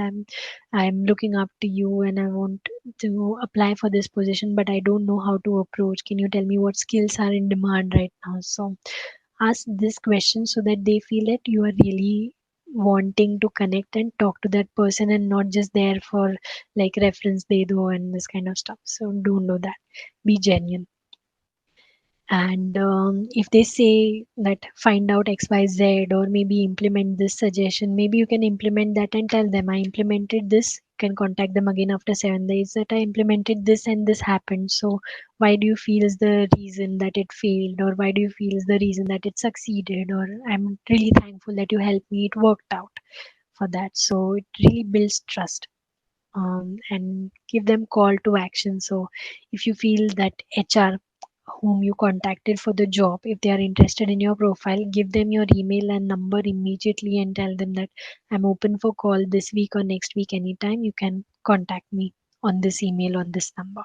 I'm looking up to you and I want to apply for this position, but I don't know how to approach. Can you tell me what skills are in demand right now? So ask this question so that they feel that you are really wanting to connect and talk to that person, and not just there for like reference they do and this kind of stuff. So don't do that. Be genuine. And if they say that find out XYZ, or maybe implement this suggestion, maybe you can implement that and tell them I implemented this. You can contact them again after 7 days that I implemented this and this happened. So why do you feel is the reason that it failed, or why do you feel is the reason that it succeeded, or I'm really thankful that you helped me, it worked out for that. So it really builds trust. And give them call to action. So if you feel that HR whom you contacted for the job, if they are interested in your profile, give them your email and number immediately and tell them that I'm open for call this week or next week anytime. You can contact me on this email, on this number.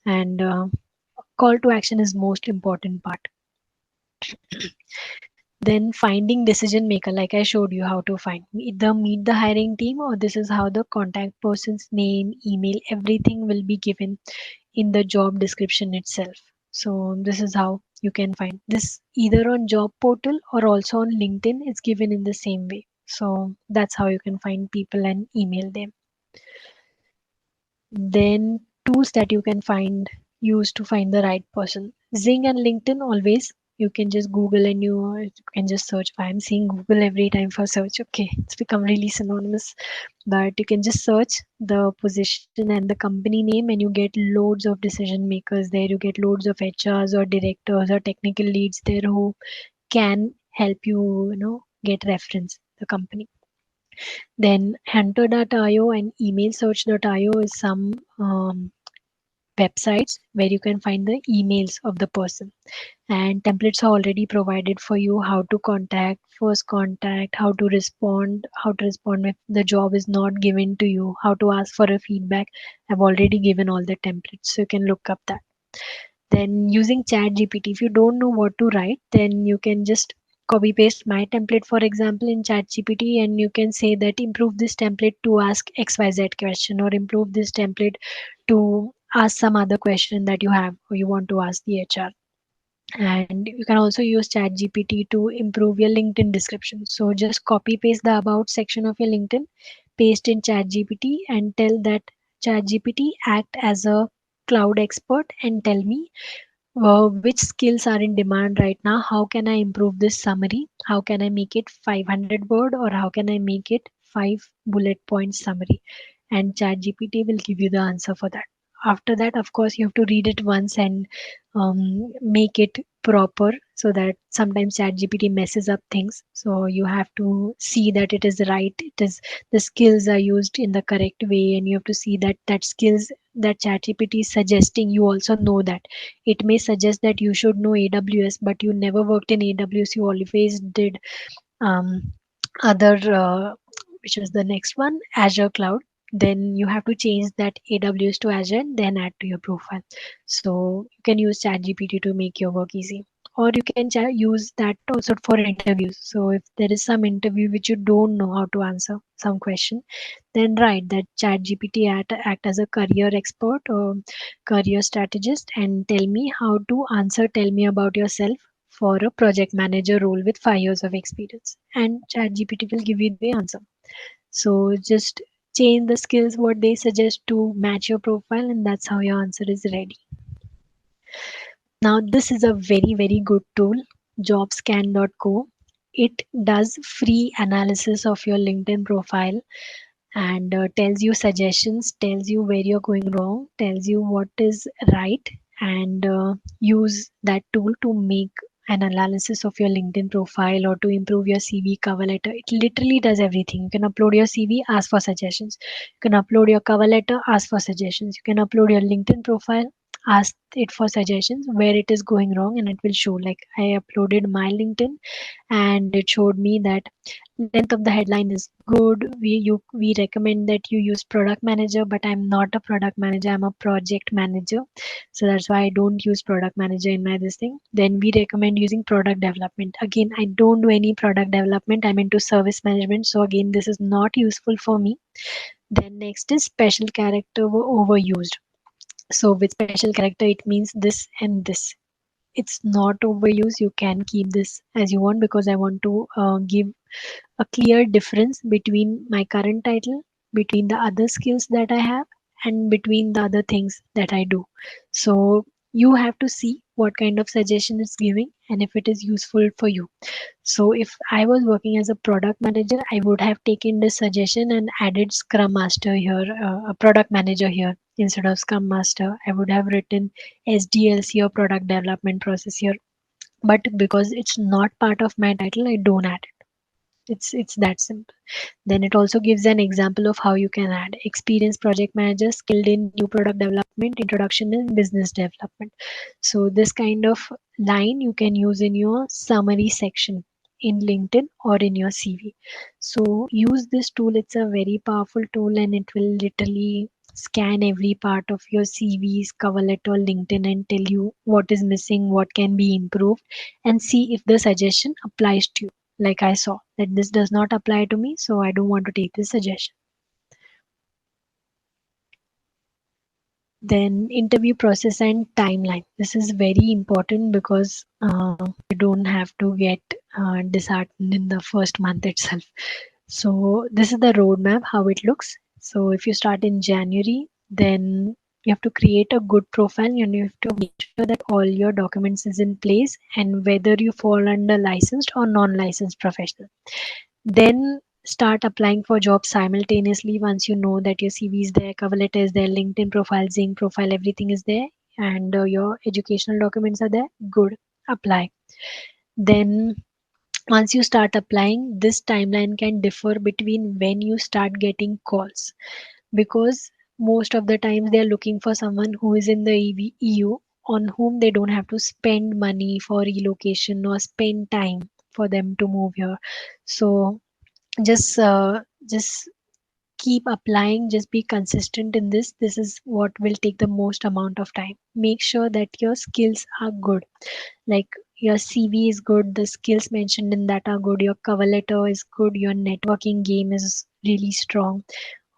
And call to action is most important part. Then finding decision maker, like I showed you how to find, either meet the hiring team, or this is how the contact person's name, email, everything will be given in the job description itself. So this is how you can find this, either on job portal or also on LinkedIn. It's given in the same way. So that's how you can find people and email them. Then tools that you can use to find the right person. Zing and LinkedIn, always you can just Google and you can just search. I'm seeing Google every time for search. Okay, it's become really synonymous. But you can just search the position and the company name, and you get loads of decision makers there. You get loads of HRs or directors or technical leads there who can help you, get reference the company. Then hunter.io and emailsearch.io is some websites where you can find the emails of the person, and templates are already provided for you, how to contact, first contact, how to respond if the job is not given to you, how to ask for a feedback. I've already given all the templates, so you can look up that. Then using chat gpt, if you don't know what to write, then you can just copy paste my template, for example, in chat gpt, and you can say that improve this template to ask xyz question, or improve this template to ask some other question that you have or you want to ask the HR. And you can also use chat gpt to improve your LinkedIn description. So just copy paste the about section of your LinkedIn, paste in chat gpt, and tell that chat gpt act as a cloud expert and tell me which skills are in demand right now, how can I improve this summary, how can I make it 500 word, or how can I make it 5 bullet point summary, and chat gpt will give you the answer for that. After that, of course, you have to read it once and make it proper, so that sometimes chat gpt messes up things. So you have to see that it is right, it is the skills are used in the correct way, and you have to see that skills that chat gpt is suggesting, you also know that. It may suggest that you should know AWS, but you never worked in AWS, you always did other which is the next one, Azure cloud. Then you have to change that AWS to Azure and then add to your profile. So you can use ChatGPT to make your work easy. or you can use that also for interviews. So if there is some interview which you don't know how to answer some question, then write that chat gpt act as a career expert or career strategist and tell me how to answer, tell me about yourself for a project manager role with 5 years of experience, and chat gpt will give you the answer. So just change the skills what they suggest to match your profile, and that's how your answer is ready. Now, this is a very, very good tool, jobscan.co. It does free analysis of your LinkedIn profile and tells you suggestions, tells you where you're going wrong, tells you what is right, and use that tool to make an analysis of your LinkedIn profile or to improve your CV cover letter. It literally does everything. You can upload your CV, ask for suggestions. You can upload your cover letter, ask for suggestions. You can upload your LinkedIn profile, ask it for suggestions where it is going wrong, and it will show. Like I uploaded my LinkedIn and it showed me that length of the headline is good. We recommend that you use product manager, but I'm not a product manager, I'm a project manager, so that's why I don't use product manager in my this thing. Then we recommend using product development. Again, I don't do any product development, I'm into service management, so again this is not useful for me. Then next is special character were overused. So with special character it means this and this. It's not overused, you can keep this as you want, because I want to give a clear difference between my current title, between the other skills that I have, and between the other things that I do. So you have to see what kind of suggestion it's giving and if it is useful for you. So if I was working as a product manager, I would have taken this suggestion and added Scrum Master here, a product manager here. Instead of Scrum Master, I would have written SDLC or product development process here. But because it's not part of my title, I don't add it. It's that simple. Then it also gives an example of how you can add experienced project manager skilled in new product development, introduction and business development. So this kind of line you can use in your summary section in LinkedIn or in your CV. So use this tool. It's a very powerful tool and it will literally scan every part of your CVs, cover letter, LinkedIn and tell you what is missing, what can be improved, and see if the suggestion applies to you. Like I saw that this does not apply to me, so I don't want to take this suggestion. Then interview process and timeline. This is very important because you don't have to get disheartened in the first month itself. So this is the roadmap, how it looks. So if you start in January, then you have to create a good profile and you have to make sure that all your documents is in place and whether you fall under licensed or non-licensed professional. Then start applying for jobs simultaneously once you know that your CV is there, cover letter is there, LinkedIn profile, Zing profile, everything is there, and your educational documents are there. Good, apply. Then once you start applying, this timeline can differ between when you start getting calls, because most of the times they are looking for someone who is in the EU on whom they don't have to spend money for relocation or spend time for them to move here. So just keep applying, just be consistent in this is what will take the most amount of time. Make sure that your skills are good, like your CV is good, the skills mentioned in that are good, your cover letter is good, your networking game is really strong.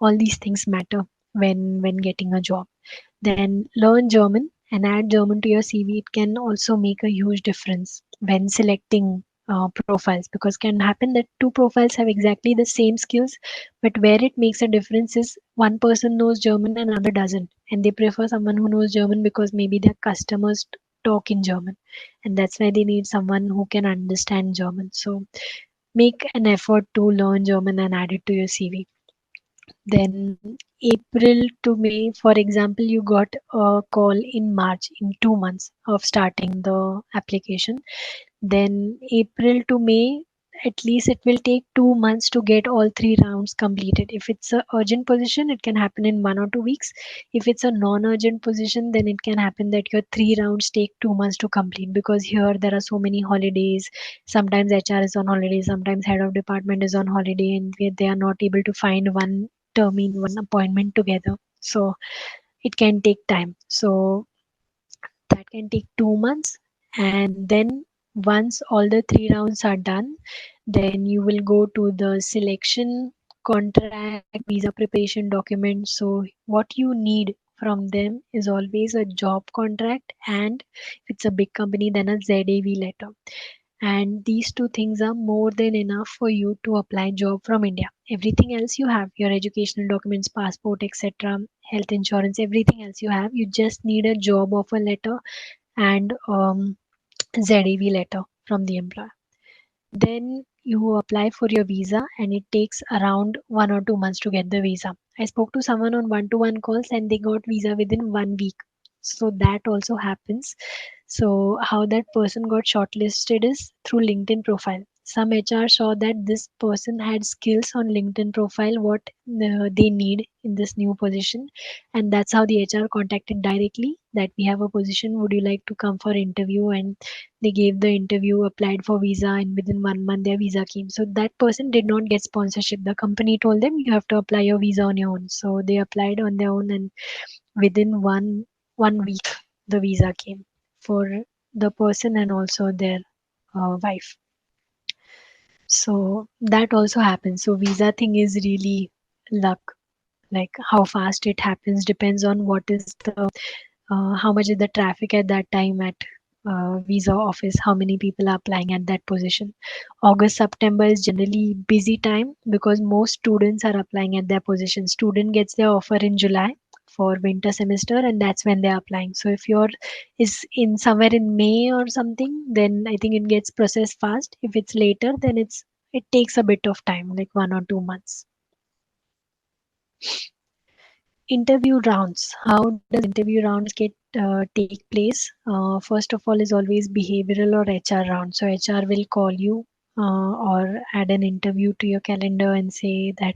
All these things matter when getting a job. Then learn German and add German to your CV. It can also make a huge difference when selecting profiles, because can happen that two profiles have exactly the same skills, but where it makes a difference is one person knows German and another doesn't, and they prefer someone who knows German because maybe their customers talk in German, and that's why they need someone who can understand German. So make an effort to learn German and add it to your CV. Then April to May, for example, you got a call in March, in 2 months of starting the application. Then April to May, at least it will take 2 months to get all 3 rounds completed. If it's a urgent position, it can happen in 1 or 2 weeks. If it's a non-urgent position, then it can happen that your 3 rounds take 2 months to complete, because here there are so many holidays. Sometimes HR is on holiday, sometimes head of department is on holiday, and they are not able to find one termine, one appointment together. So it can take time. So that can take 2 months. And then once all the 3 rounds are done, then you will go to the selection, contract, visa preparation document. So what you need from them is always a job contract, and if it's a big company, then a ZAV letter. And these two things are more than enough for you to apply job from India. Everything else you have, your educational documents, passport, etc., health insurance, everything else you have, you just need a job offer letter and ZAV letter from the employer. Then you apply for your visa, and it takes around 1 or 2 months to get the visa. I spoke to someone on one-to-one calls and they got visa within 1 week. So that also happens. So how that person got shortlisted is through LinkedIn profile. Some HR saw that this person had skills on LinkedIn profile what they need in this new position, and that's how the HR contacted directly that we have a position. Would you like to come for interview? And they gave the interview, applied for visa, and within 1 month their visa came. So that person did not get sponsorship. The company told them you have to apply your visa on your own. So they applied on their own, and within one week the visa came for the person and also their wife. So that also happens. So visa thing is really luck. Like how fast it happens depends on what is the how much is the traffic at that time at visa office, how many people are applying at that position. August, September is generally busy time because most students are applying at their position. Student gets their offer in July for winter semester, and that's when they're applying. So if your is in somewhere in May or something, then I think it gets processed fast. If it's later, then it takes a bit of time, like 1 or 2 months. Interview rounds. How does interview rounds get take place? First of all is always behavioral or HR round. So HR will call you or add an interview to your calendar and say that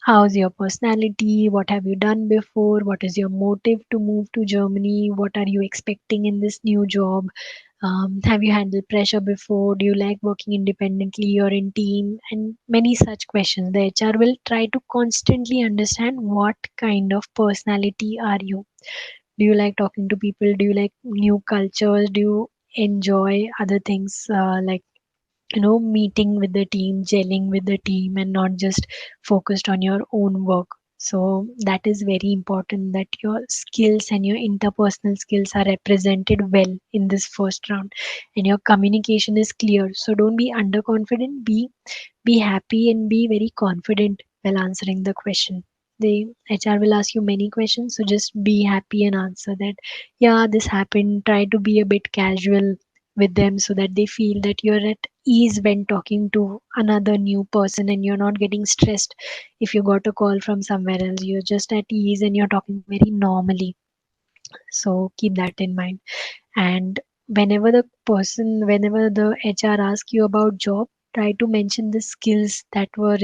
how's your personality, what have you done before, what is your motive to move to Germany, what are you expecting in this new job, have you handled pressure before, do you like working independently or in team, and many such questions. The HR will try to constantly understand what kind of personality are you. Do you like talking to people, do you like new cultures, do you enjoy other things like meeting with the team, gelling with the team, and not just focused on your own work. So that is very important that your skills and your interpersonal skills are represented well in this first round, and your communication is clear. So don't be underconfident, be happy and be very confident while answering the question. The HR will ask you many questions, so just be happy and answer that, yeah, this happened. Try to be a bit casual with them so that they feel that you're at ease when talking to another new person and you're not getting stressed. If you got a call from somewhere else, you're just at ease and you're talking very normally. So keep that in mind. And whenever the HR asks you about job, try to mention the skills that were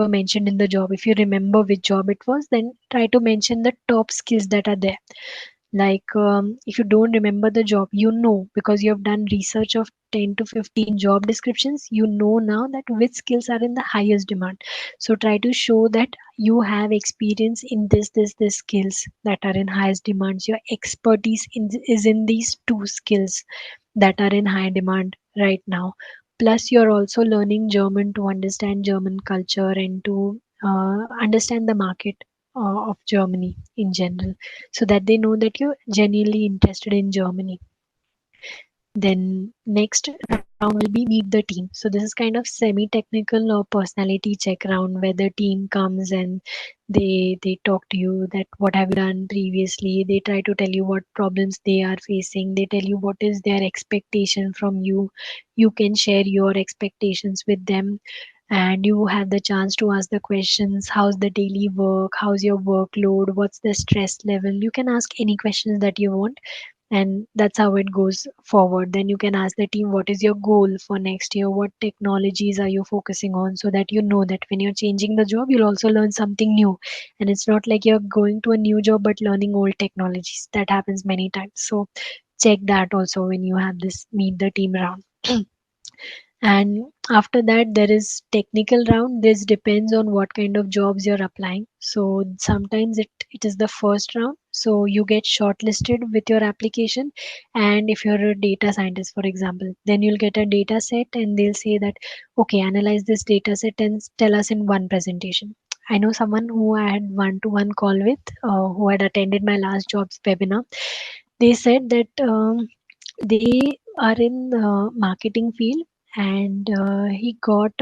mentioned in the job. If you remember which job it was, then try to mention the top skills that are there. Like if you don't remember the job, because you have done research of 10 to 15 job descriptions, you know now that which skills are in the highest demand. So try to show that you have experience in this skills that are in highest demands. Your expertise is in these two skills that are in high demand right now. Plus you're also learning German to understand German culture and to understand the market of Germany in general, so that they know that you're genuinely interested in Germany. Then next round will be meet the team. So this is kind of semi-technical or personality check round where the team comes and they talk to you that what have you done previously. They try to tell you what problems they are facing. They tell you what is their expectation from you. You can share your expectations with them, and you have the chance to ask the questions. How's the daily work? How's your workload? What's the stress level? You can ask any questions that you want, and that's how it goes forward. Then you can ask the team what is your goal for next year, what technologies are you focusing on, so that you know that when you're changing the job you'll also learn something new, and it's not like you're going to a new job but learning old technologies. That happens many times. So check that also when you have this meet the team round. And after that there is technical round. This depends on what kind of jobs you're applying. So sometimes it is the first round, So you get shortlisted with your application. And if you're a data scientist, for example, then you'll get a data set and they'll say that, okay, analyze this data set and tell us in one presentation. I know someone who I had one-to-one call with, who had attended my last job's webinar. They said that they are in the marketing field, and he got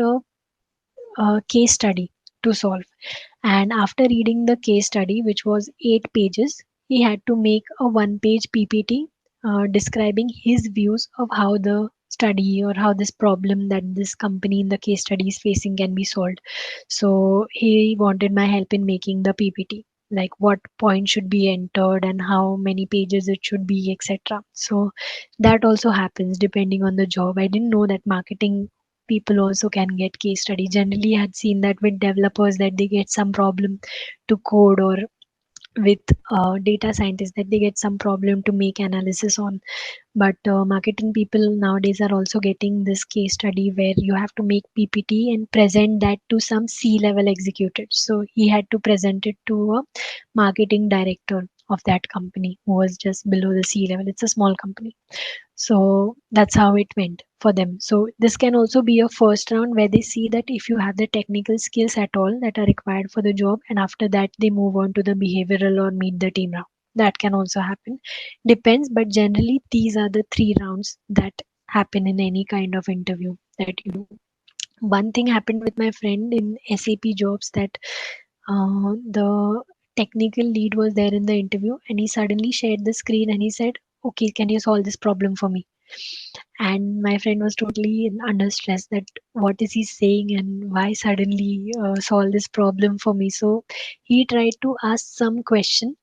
a case study to solve. And after reading the case study, which was 8 pages, he had to make a one-page PPT describing his views of how the study or how this problem that this company in the case study is facing can be solved. So he wanted my help in making the PPT, like what point should be entered and how many pages it should be, etc. So that also happens depending on the job. I didn't know that marketing people also can get case study. Generally, I had seen that with developers that they get some problem to code, or with data scientists that they get some problem to make analysis on. But marketing people nowadays are also getting this case study where you have to make PPT and present that to some C-level executives. So he had to present it to a marketing director of that company who was just below the C-level. It's a small company. So that's how it went for them. So this can also be a first round where they see that if you have the technical skills at all that are required for the job, and after that they move on to the behavioral or meet the team round. That can also happen. Depends, but generally these are the 3 rounds that happen in any kind of interview that you do. One thing happened with my friend in SAP jobs that the technical lead was there in the interview, and he suddenly shared the screen and he said, okay, can you solve this problem for me? And my friend was totally under stress that what is he saying and why suddenly solve this problem for me. So he tried to ask some question.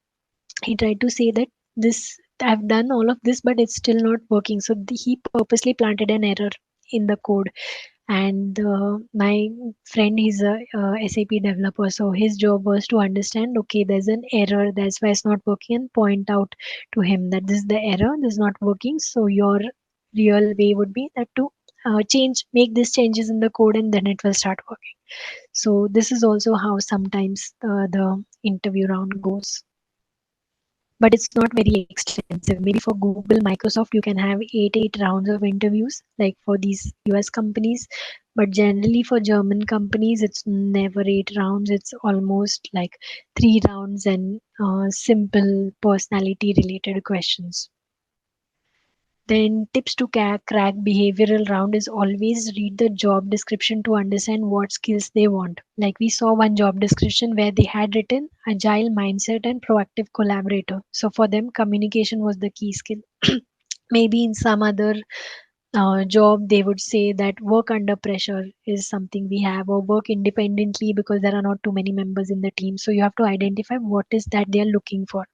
He tried to say that this, I've done all of this but it's still not working. So he purposely planted an error in the code. And my friend, he's a SAP developer, so his job was to understand, okay, there's an error, that's why it's not working, and point out to him that this is the error, this is not working. So your real way would be that to make these changes in the code, and then it will start working. So this is also how sometimes the interview round goes. But it's not very extensive. Maybe for Google, Microsoft, you can have eight rounds of interviews, like for these US companies. But generally for German companies, it's never 8 rounds. It's almost like 3 rounds and simple personality related questions. Then tips to crack behavioral round is always read the job description to understand what skills they want. Like we saw one job description where they had written agile mindset and proactive collaborator. So for them, communication was the key skill. Maybe in some other job, they would say that work under pressure is something we have, or work independently because there are not too many members in the team. So you have to identify what is that they are looking for.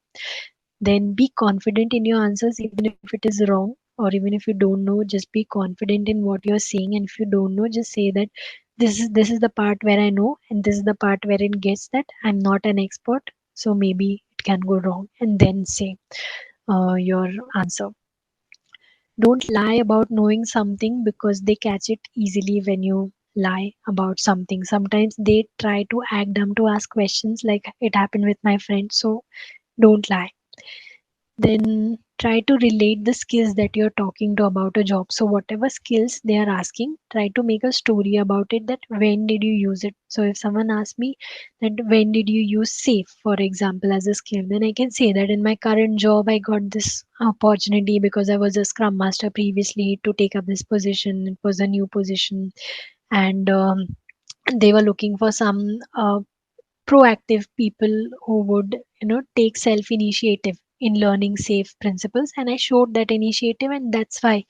Then be confident in your answers, even if it is wrong, or even if you don't know, just be confident in what you're saying. And if you don't know, just say that this is the part where I know, and this is the part where it gets that I'm not an expert, so maybe it can go wrong, and then say your answer. Don't lie about knowing something, because they catch it easily when you lie about something. Sometimes they try to act dumb to ask questions, like it happened with my friend. So don't lie. Then try to relate the skills that you're talking to about a job. So whatever skills they are asking, try to make a story about it, that when did you use it. So if someone asks me that when did you use safe, for example, as a skill, then I can say that in my current job I got this opportunity because I was a scrum master previously to take up this position. It was a new position, and they were looking for some proactive people who would take self initiative in learning safe principles, and I showed that initiative, and that's why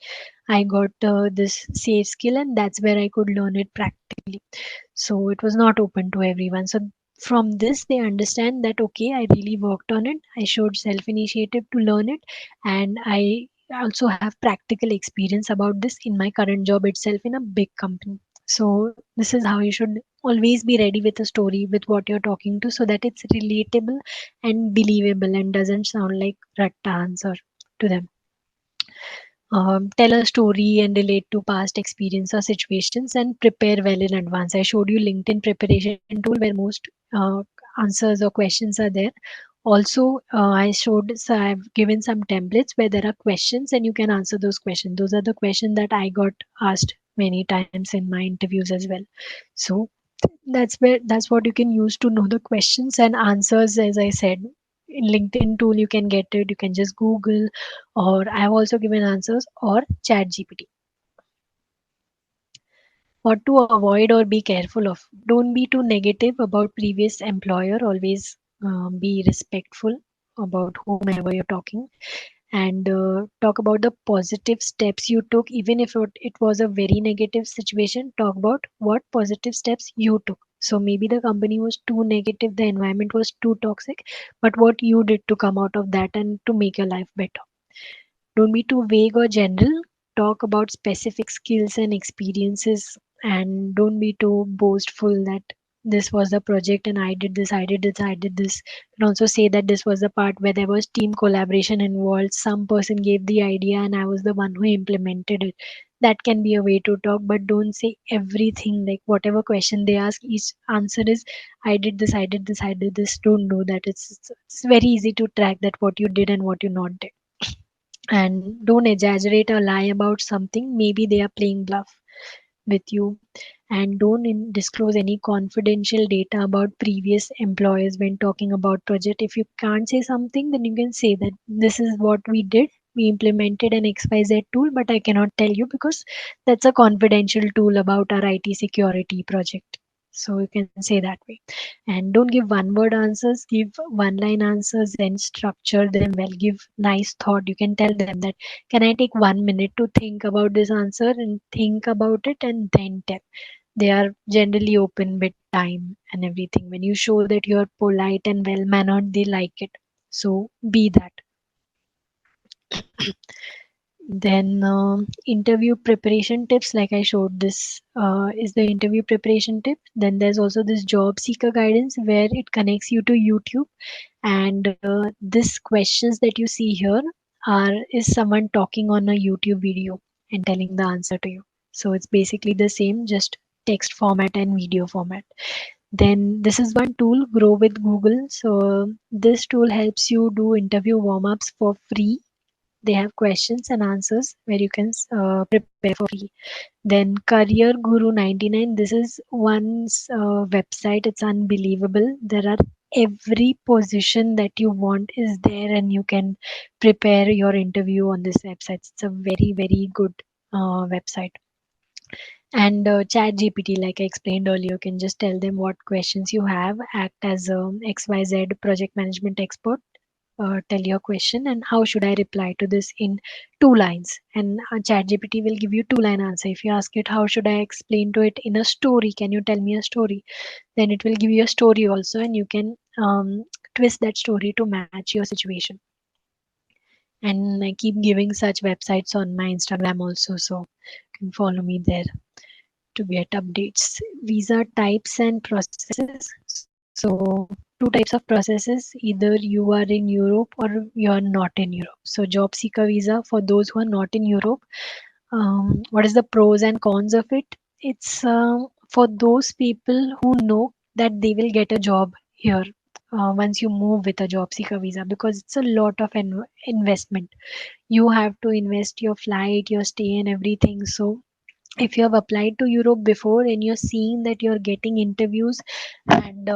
I got this safe skill, and that's where I could learn it practically. So it was not open to everyone. So from this they understand that, okay, I really worked on it, I showed self initiative to learn it, and I also have practical experience about this in my current job itself in a big company. So this is how you should always be ready with a story with what you're talking to, so that it's relatable and believable and doesn't sound like ratta answer to them. Tell a story and relate to past experience or situations, and prepare well in advance. I showed you LinkedIn preparation tool where most answers or questions are there. Also, I've given some templates where there are questions and you can answer those questions. Those are the questions that I got asked many times in my interviews as well. So that's what you can use to know the questions and answers. As I said, in LinkedIn tool you can get it. You can just Google, or I have also given answers, or Chat GPT. What to avoid or be careful of: don't be too negative about previous employer. Always be respectful about whomever you're talking, and talk about the positive steps you took. Even if it was a very negative situation, talk about what positive steps you took. So maybe the company was too negative, the environment was too toxic, but what you did to come out of that and to make your life better. Don't be too vague or general. Talk about specific skills and experiences, and don't be too boastful that this was the project and I did this, I did this, I did this. You can also say that this was the part where there was team collaboration involved. Some person gave the idea and I was the one who implemented it. That can be a way to talk, but don't say everything. Like whatever question they ask, each answer is I did this, I did this, I did this. Don't do that. It's very easy to track that what you did and what you not did. And don't exaggerate or lie about something. Maybe they are playing bluff with you. And don't disclose any confidential data about previous employers when talking about project. If you can't say something, then you can say that this is what we did. We implemented an XYZ tool, but I cannot tell you because that's a confidential tool about our IT security project. So you can say that way. And don't give one word answers, give one line answers and structure them well. Give nice thought. You can tell them that, can I take 1 minute to think about this answer and think about it and then tell. They are generally open with time and everything. When you show that you're polite and well mannered, they like it. So be that. Then interview preparation tips, like I showed, this is the interview preparation tip. Then there's also this job seeker guidance where it connects you to YouTube, and this questions that you see here is someone talking on a YouTube video and telling the answer to you. So it's basically the same, just text format and video format. Then this is one tool, Grow with Google. So this tool helps you do interview warm-ups for free. They have questions and answers where you can prepare for free. Then Career Guru 99. This is one's website. It's unbelievable. There are every position that you want is there, and you can prepare your interview on this website. It's a very, very good website. And Chat GPT, like I explained earlier, you can just tell them what questions you have, act as a XYZ project management expert. Tell your question and how should I reply to this in 2 lines, and ChatGPT will give you 2-line answer. If you ask it how should I explain to it in a story, can you tell me a story, then it will give you a story also, and you can twist that story to match your situation. And I keep giving such websites on my Instagram also, so you can follow me there to get updates. Visa types and processes. So 2 types of processes: either you are in Europe or you are not in Europe. So job seeker visa, for those who are not in Europe, what is the pros and cons of it? It's for those people who know that they will get a job here once you move with a job seeker visa, because it's a lot of investment. You have to invest your flight, your stay and everything. So if you have applied to Europe before and you're seeing that you're getting interviews, and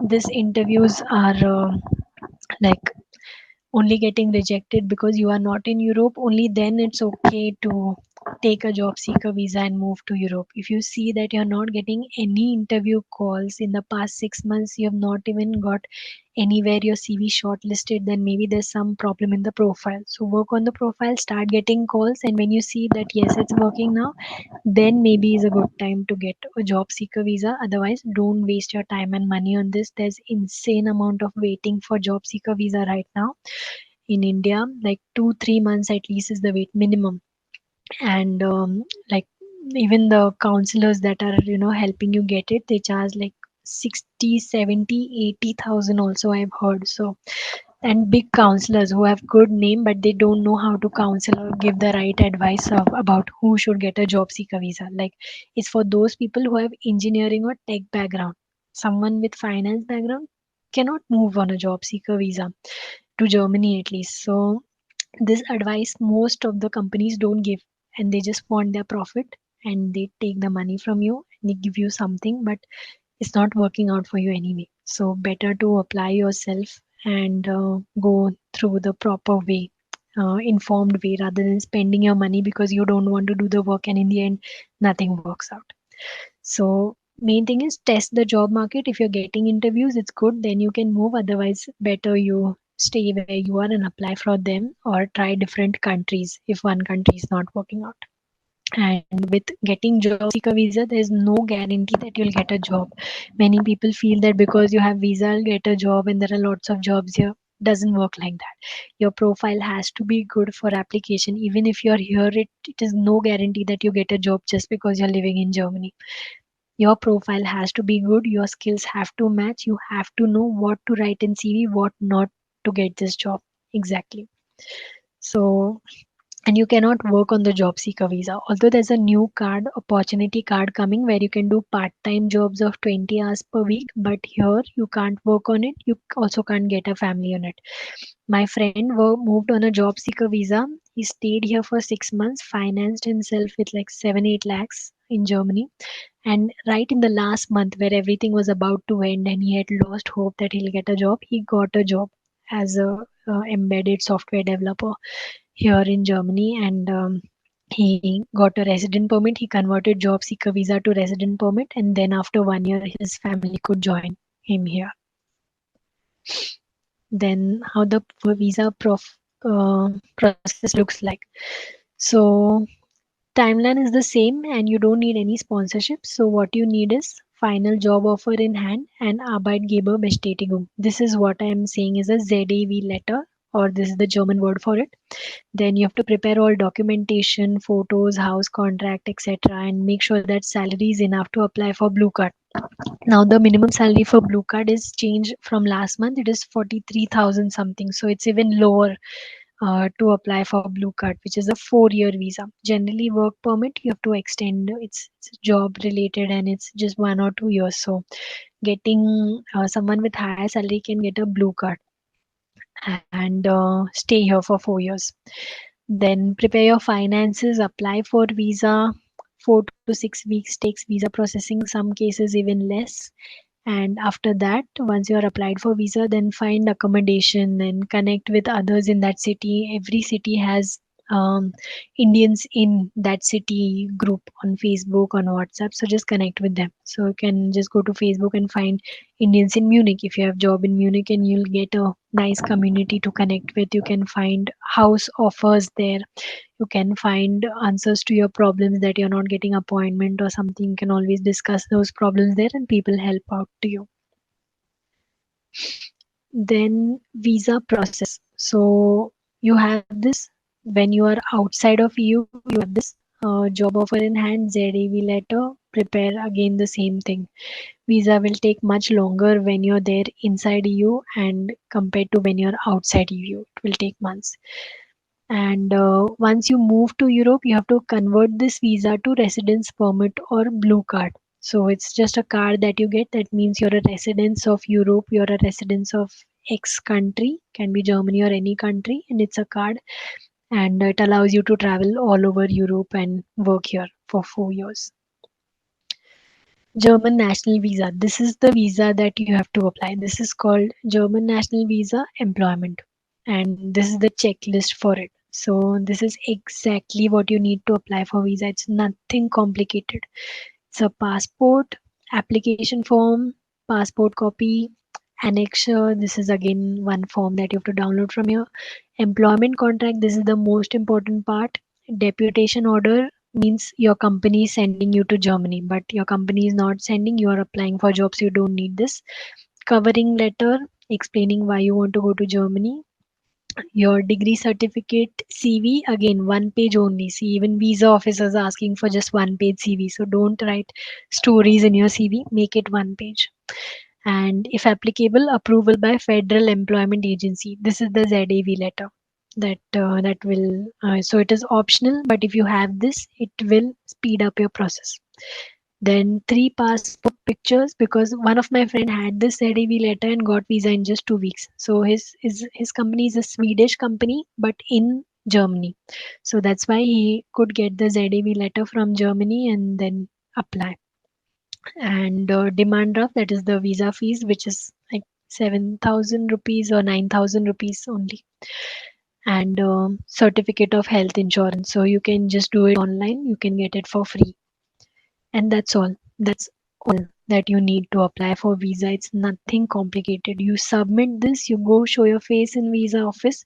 these interviews are like only getting rejected because you are not in Europe, only then it's okay to take a job seeker visa and move to Europe. If you see that you're not getting any interview calls in the past 6 months, you have not even got anywhere your CV shortlisted, then maybe there's some problem in the profile. So work on the profile, start getting calls, and when you see that yes, it's working now, then maybe is a good time to get a job seeker visa. Otherwise, don't waste your time and money on this. There's insane amount of waiting for job seeker visa right now in India. Like 2-3 months at least is the wait minimum. And like even the counselors that are helping you get it, they charge like 60, 70, 80,000 also, I've heard. So, and big counselors who have good name, but they don't know how to counsel or give the right advice about who should get a job seeker visa. Like it's for those people who have engineering or tech background. Someone with finance background, cannot move on a job seeker visa to Germany at least. So this advice most of the companies don't give, and they just want their profit, and they take the money from you and they give you something, but it's not working out for you anyway. So better to apply yourself and go through the proper way, informed way, rather than spending your money because you don't want to do the work and in the end nothing works out. So main thing is test the job market. If you're getting interviews, it's good, then you can move. Otherwise, better you stay where you are and apply for them, or try different countries if one country is not working out. And with getting job seeker visa, there's no guarantee that you'll get a job. Many people feel that because you have visa, I'll get a job, and there are lots of jobs here. Doesn't work like that. Your profile has to be good for application. Even if you're here, it is no guarantee that you get a job just because you're living in Germany. Your profile has to be good, your skills have to match, you have to know what to write in CV, what not to get this job exactly. So, and you cannot work on the job seeker visa. Although there's a new card, opportunity card coming, where you can do part-time jobs of 20 hours per week, but here you can't work on it. You also can't get a family on it. My friend moved on a job seeker visa. He stayed here for 6 months, financed himself with like 7-8 lakhs in Germany. And right in the last month, where everything was about to end and he had lost hope that he'll get a job, he got a job as a embedded software developer here in Germany. And he got a resident permit. He converted job seeker visa to resident permit, and then after 1 year, his family could join him here. Then how the visa process looks like. So timeline is the same, and you don't need any sponsorship. So what you need is final job offer in hand and Arbeitgeberbestätigung. This is what I am saying is a ZAV letter, or this is the German word for it. Then you have to prepare all documentation, photos, house contract, etc., and make sure that salary is enough to apply for blue card. Now the minimum salary for blue card is changed from last month. It is 43,000 something. So it's even lower to apply for blue card, which is a 4-year visa. Generally work permit you have to extend. It's job related and it's just 1 or 2 years. So getting someone with higher salary can get a blue card and stay here for 4 years. Then prepare your finances, apply for visa. 4 to 6 weeks takes visa processing, some cases even less. And after that, once you are applied for visa, then find accommodation and connect with others in that city. Every city has Indians in that city group on Facebook, on WhatsApp. So just connect with them. So you can just go to Facebook and find Indians in Munich. If you have job in Munich, and you'll get a nice community to connect with. You can find house offers there. You can find answers to your problems that you're not getting appointment or something. You can always discuss those problems there and people help out to you. Then visa process. So you have this when you are outside of EU, you have this job offer in hand, ZAV letter, prepare again the same thing. Visa will take much longer when you're there inside EU and compared to when you're outside EU. It will take months. And once you move to Europe, you have to convert this visa to residence permit or blue card. So it's just a card that you get. That means you're a resident of Europe, you're a resident of X country, can be Germany or any country, and it's a card. And it allows you to travel all over Europe and work here for 4 years. German national visa. This is the visa that you have to apply. This is called German national visa employment. And this is the checklist for it. So this is exactly what you need to apply for visa. It's nothing complicated. It's a passport, application form, passport copy, annexure. This is again one form that you have to download from your employment contract. This is the most important part. Deputation order means your company is sending you to Germany, but your company is not sending. You are applying for jobs. You don't need this. Covering letter explaining why you want to go to Germany. Your degree certificate, CV, again 1 page only. See, even visa officers are asking for just 1 page CV. So don't write stories in your CV. Make it 1 page. And if applicable, approval by Federal Employment Agency. This is the ZAV letter. That will so it is optional, but if you have this, it will speed up your process. Then 3 passport pictures, because one of my friend had this ZAV letter and got visa in just 2 weeks. So his company is a Swedish company, but in Germany. So that's why he could get the ZAV letter from Germany and then apply. And demand draft, that is the visa fees, which is like 7,000 rupees or 9,000 rupees only. And certificate of health insurance. So you can just do it online, you can get it for free. And that's all. That's all that you need to apply for visa. It's nothing complicated. You submit this, you go show your face in visa office,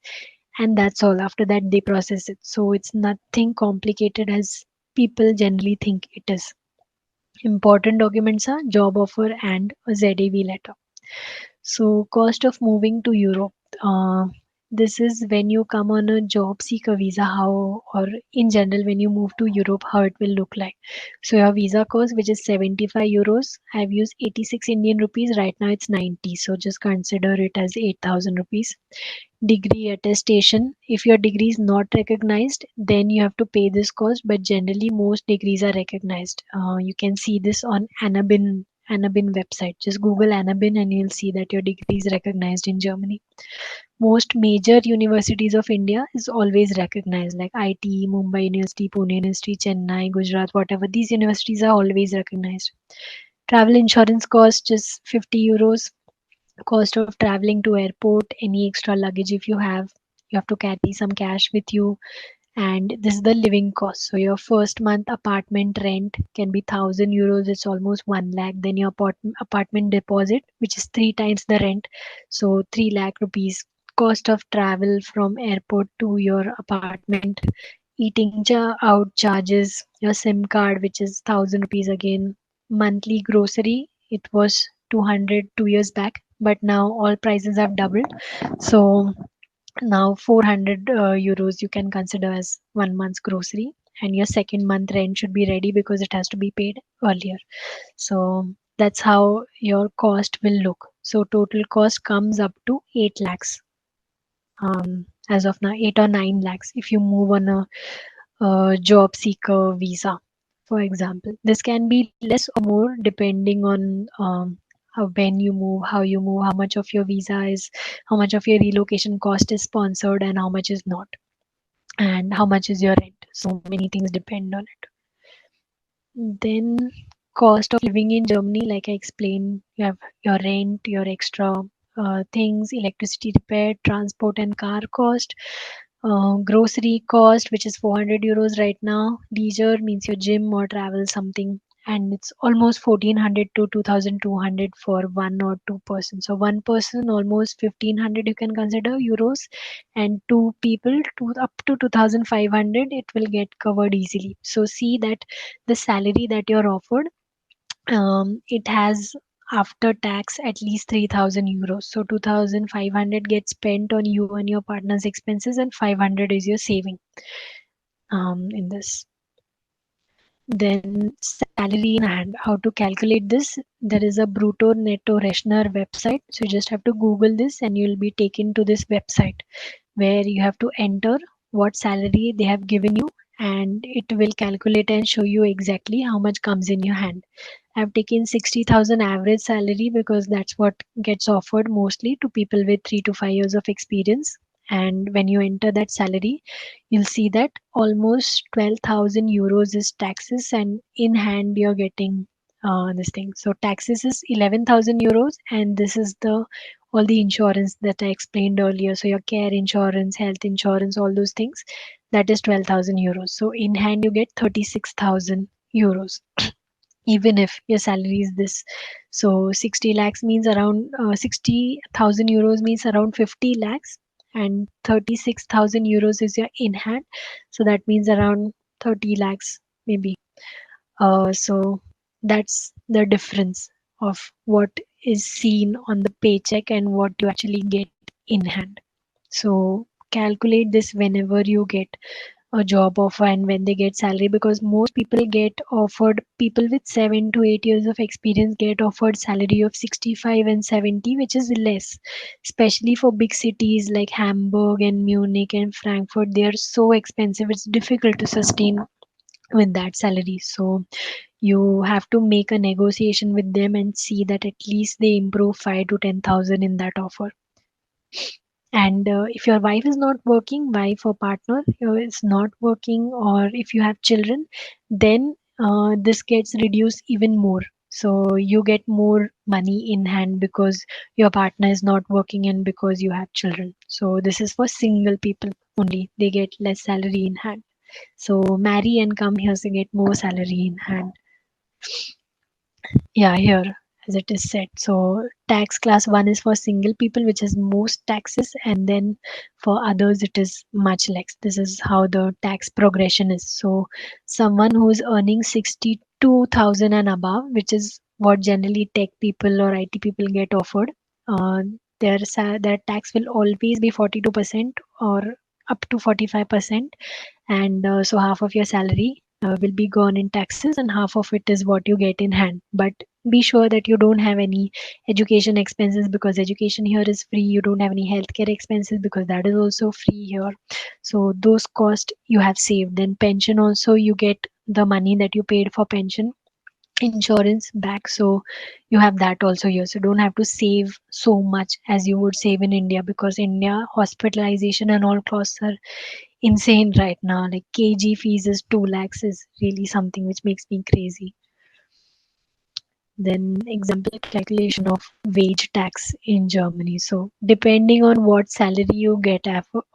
and that's all. After that, they process it. So it's nothing complicated as people generally think it is. Important documents are job offer and a ZAV letter. So cost of moving to Europe. Uh, this is when you come on a job seeker visa, how, or in general when you move to Europe, how it will look like. So your visa cost, which is 75 euros, I've used 86 Indian rupees. Right now it's 90. So just consider it as 8,000 rupees. Degree attestation. If your degree is not recognized, then you have to pay this cost. But generally, most degrees are recognized. You can see this on Anabin website. Just Google Anabin and you'll see that your degree is recognized in Germany. Most major universities of India is always recognized, like IT, Mumbai University, Pune University, Chennai, Gujarat, whatever. These universities are always recognized. Travel insurance cost is 50 euros. Cost of traveling to airport, any extra luggage if you have to carry some cash with you. And this is the living cost. So your first month apartment rent can be 1,000 euros. It's almost 1 lakh. Then your apartment deposit, which is 3 times the rent, so 3 lakh rupees. Cost of travel from airport to your apartment, eating out charges, your SIM card, which is 1,000 rupees again. Monthly grocery, it was 200 2 years back, but now all prices have doubled. So now 400 euros you can consider as 1 month's grocery, and your second month rent should be ready because it has to be paid earlier. So that's how your cost will look. So total cost comes up to 8 lakhs. As of now, 8 or 9 lakhs if you move on a job seeker visa, for example. This can be less or more depending on when you move, how you move, how much of your visa is, how much of your relocation cost is sponsored, and how much is not, and how much is your rent. So many things depend on it. Then cost of living in Germany, like I explained, you have your rent, your extra things, electricity repair, transport and car cost, grocery cost, which is 400 euros right now. Leisure means your gym or travel something, and it's almost 1,400 to 2,200 for one or two person. So one person almost 1,500 you can consider euros, and two people to up to 2,500 it will get covered easily. So see that the salary that you're offered, it has after tax at least 3,000 euros. So 2,500 gets spent on you and your partner's expenses, and 500 is your saving in this. Then salary in hand, how to calculate this? There is a Brutto Netto Rechner website. So you just have to Google this and you'll be taken to this website where you have to enter what salary they have given you, and it will calculate and show you exactly how much comes in your hand. I've taken 60,000 average salary because that's what gets offered mostly to people with 3 to 5 years of experience. And when you enter that salary, you'll see that almost 12,000 euros is taxes, and in hand you're getting this thing. So taxes is 11,000 euros, and this is the all the insurance that I explained earlier. So your care insurance, health insurance, all those things, that is 12,000 euros. So in hand you get 36,000 euros even if your salary is this. So 60 lakhs means around 60,000 euros means around 50 lakhs, and 36,000 euros is your in hand. So that means around 30 lakhs maybe. So that's the difference of what is seen on the paycheck and what you actually get in hand. So calculate this whenever you get a job offer and when they get salary, because most people get offered, people with 7 to 8 years of experience get offered salary of 65 and 70, which is less, especially for big cities like Hamburg and Munich and Frankfurt. They are so expensive, it's difficult to sustain with that salary. So you have to make a negotiation with them and see that at least they improve 5 to 10,000 in that offer. And if your wife is not working, wife or partner is not working, or if you have children, then this gets reduced even more. So you get more money in hand because your partner is not working and because you have children. So this is for single people only. They get less salary in hand. So marry and come here to get more salary in hand. Yeah, here as it is said. So tax class 1 is for single people, which has most taxes, and then for others it is much less. This is how the tax progression is. So someone who is earning 62,000 and above, which is what generally tech people or IT people get offered, uh, their tax will always be 42% or up to 45%, and so half of your salary will be gone in taxes and half of it is what you get in hand. But be sure that you don't have any education expenses, because education here is free. You don't have any healthcare expenses because that is also free here. So those costs you have saved. Then pension also, you get the money that you paid for pension insurance back, so you have that also here. So don't have to save so much as you would save in India, because India hospitalization and all costs are insane right now. Like kg fees is 2 lakhs is really something which makes me crazy. Then example calculation of wage tax in Germany. So depending on what salary you get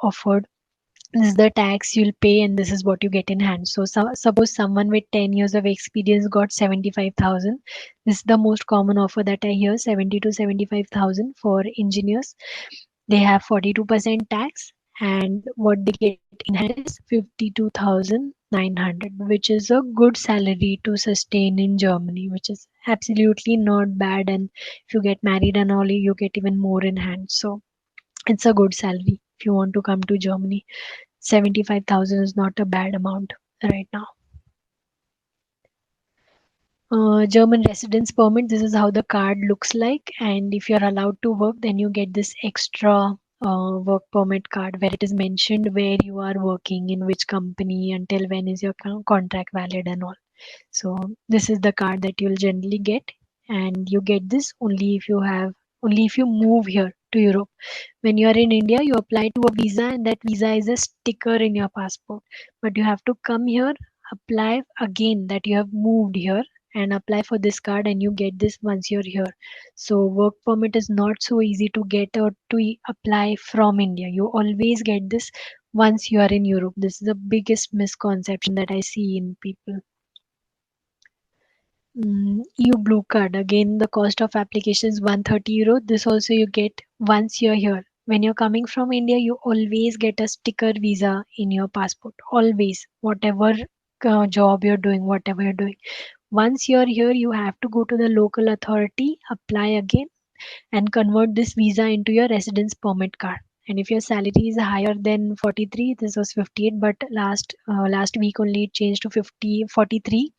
offered, this is the tax you'll pay and this is what you get in hand. So, suppose someone with 10 years of experience got 75,000. This is the most common offer that I hear, 70 to 75,000 for engineers. They have 42% tax, and what they get in hand is 52,900, which is a good salary to sustain in Germany, which is absolutely not bad. And if you get married and all, you get even more in hand. So it's a good salary if you want to come to Germany. 75,000 is not a bad amount right now. German residence permit, this is how the card looks like, and if you're allowed to work, then you get this extra work permit card where it is mentioned where you are working, in which company, until when is your contract valid and all. So this is the card that you'll generally get, and you get this only if you move here to Europe. When you are in India, you apply to a visa, and that visa is a sticker in your passport. But you have to come here, apply again that you have moved here, and apply for this card, and you get this once you're here. So work permit is not so easy to get or to apply from India. You always get this once you are in Europe. This is the biggest misconception that I see in people. EU Blue Card. Again, the cost of application is 130 euro. This also you get once you're here. When you're coming from India, you always get a sticker visa in your passport. Always, whatever job you're doing, whatever you're doing. Once you're here, you have to go to the local authority, apply again, and convert this visa into your residence permit card. And if your salary is higher than 43, this was 58, but last week only it changed to 43.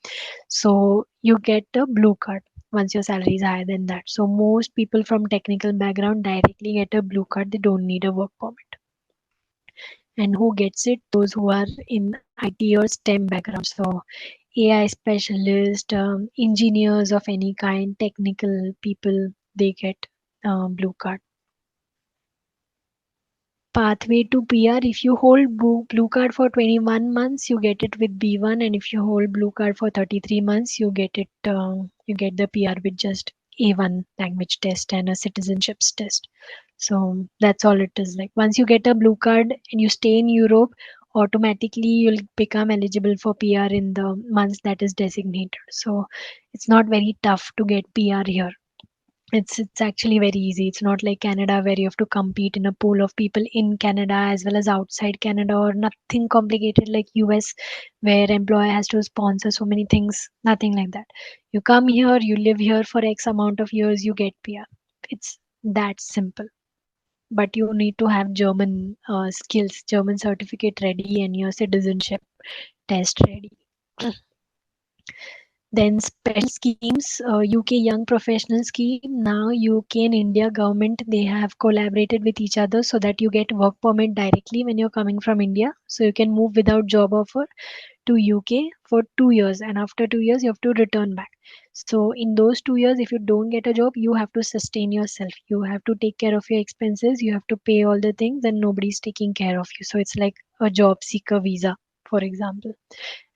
So you get a blue card once your salary is higher than that. So most people from technical background directly get a blue card. They don't need a work permit. And who gets it? Those who are in IT or STEM background. So AI specialist, engineers of any kind, technical people, they get blue card. Pathway to PR, if you hold blue card for 21 months, you get it with B1, and if you hold blue card for 33 months, you get the PR with just A1 language test and a citizenships test. So that's all it is. Like once you get a blue card and you stay in Europe, automatically you'll become eligible for PR in the months that is designated. So it's not very tough to get PR here. It's actually very easy. It's not like Canada where you have to compete in a pool of people in Canada as well as outside Canada, or nothing complicated like US where employer has to sponsor so many things. Nothing like that. You come here, you live here for X amount of years, you get PR. It's that simple. But you need to have German skills, German certificate ready, and your citizenship test ready. Then special schemes, UK Young Professional Scheme. Now UK and India government, they have collaborated with each other so that you get work permit directly when you're coming from India. So you can move without job offer to UK for 2 years, and after 2 years you have to return back. So in those 2 years, if you don't get a job, you have to sustain yourself. You have to take care of your expenses. You have to pay all the things, and nobody's taking care of you. So it's like a job seeker visa, for example.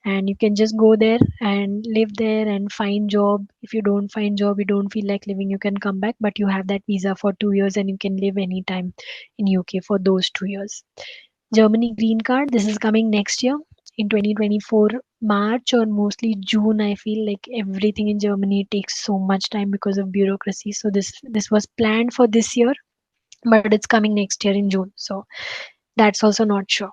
And you can just go there and live there and find job. If you don't find job, you don't feel like living, you can come back, but you have that visa for 2 years and you can live anytime in UK for those 2 years. Germany green card, this is coming next year in 2024 March or mostly June. I feel like everything in Germany takes so much time because of bureaucracy. So this was planned for this year, but it's coming next year in June. So that's also not sure.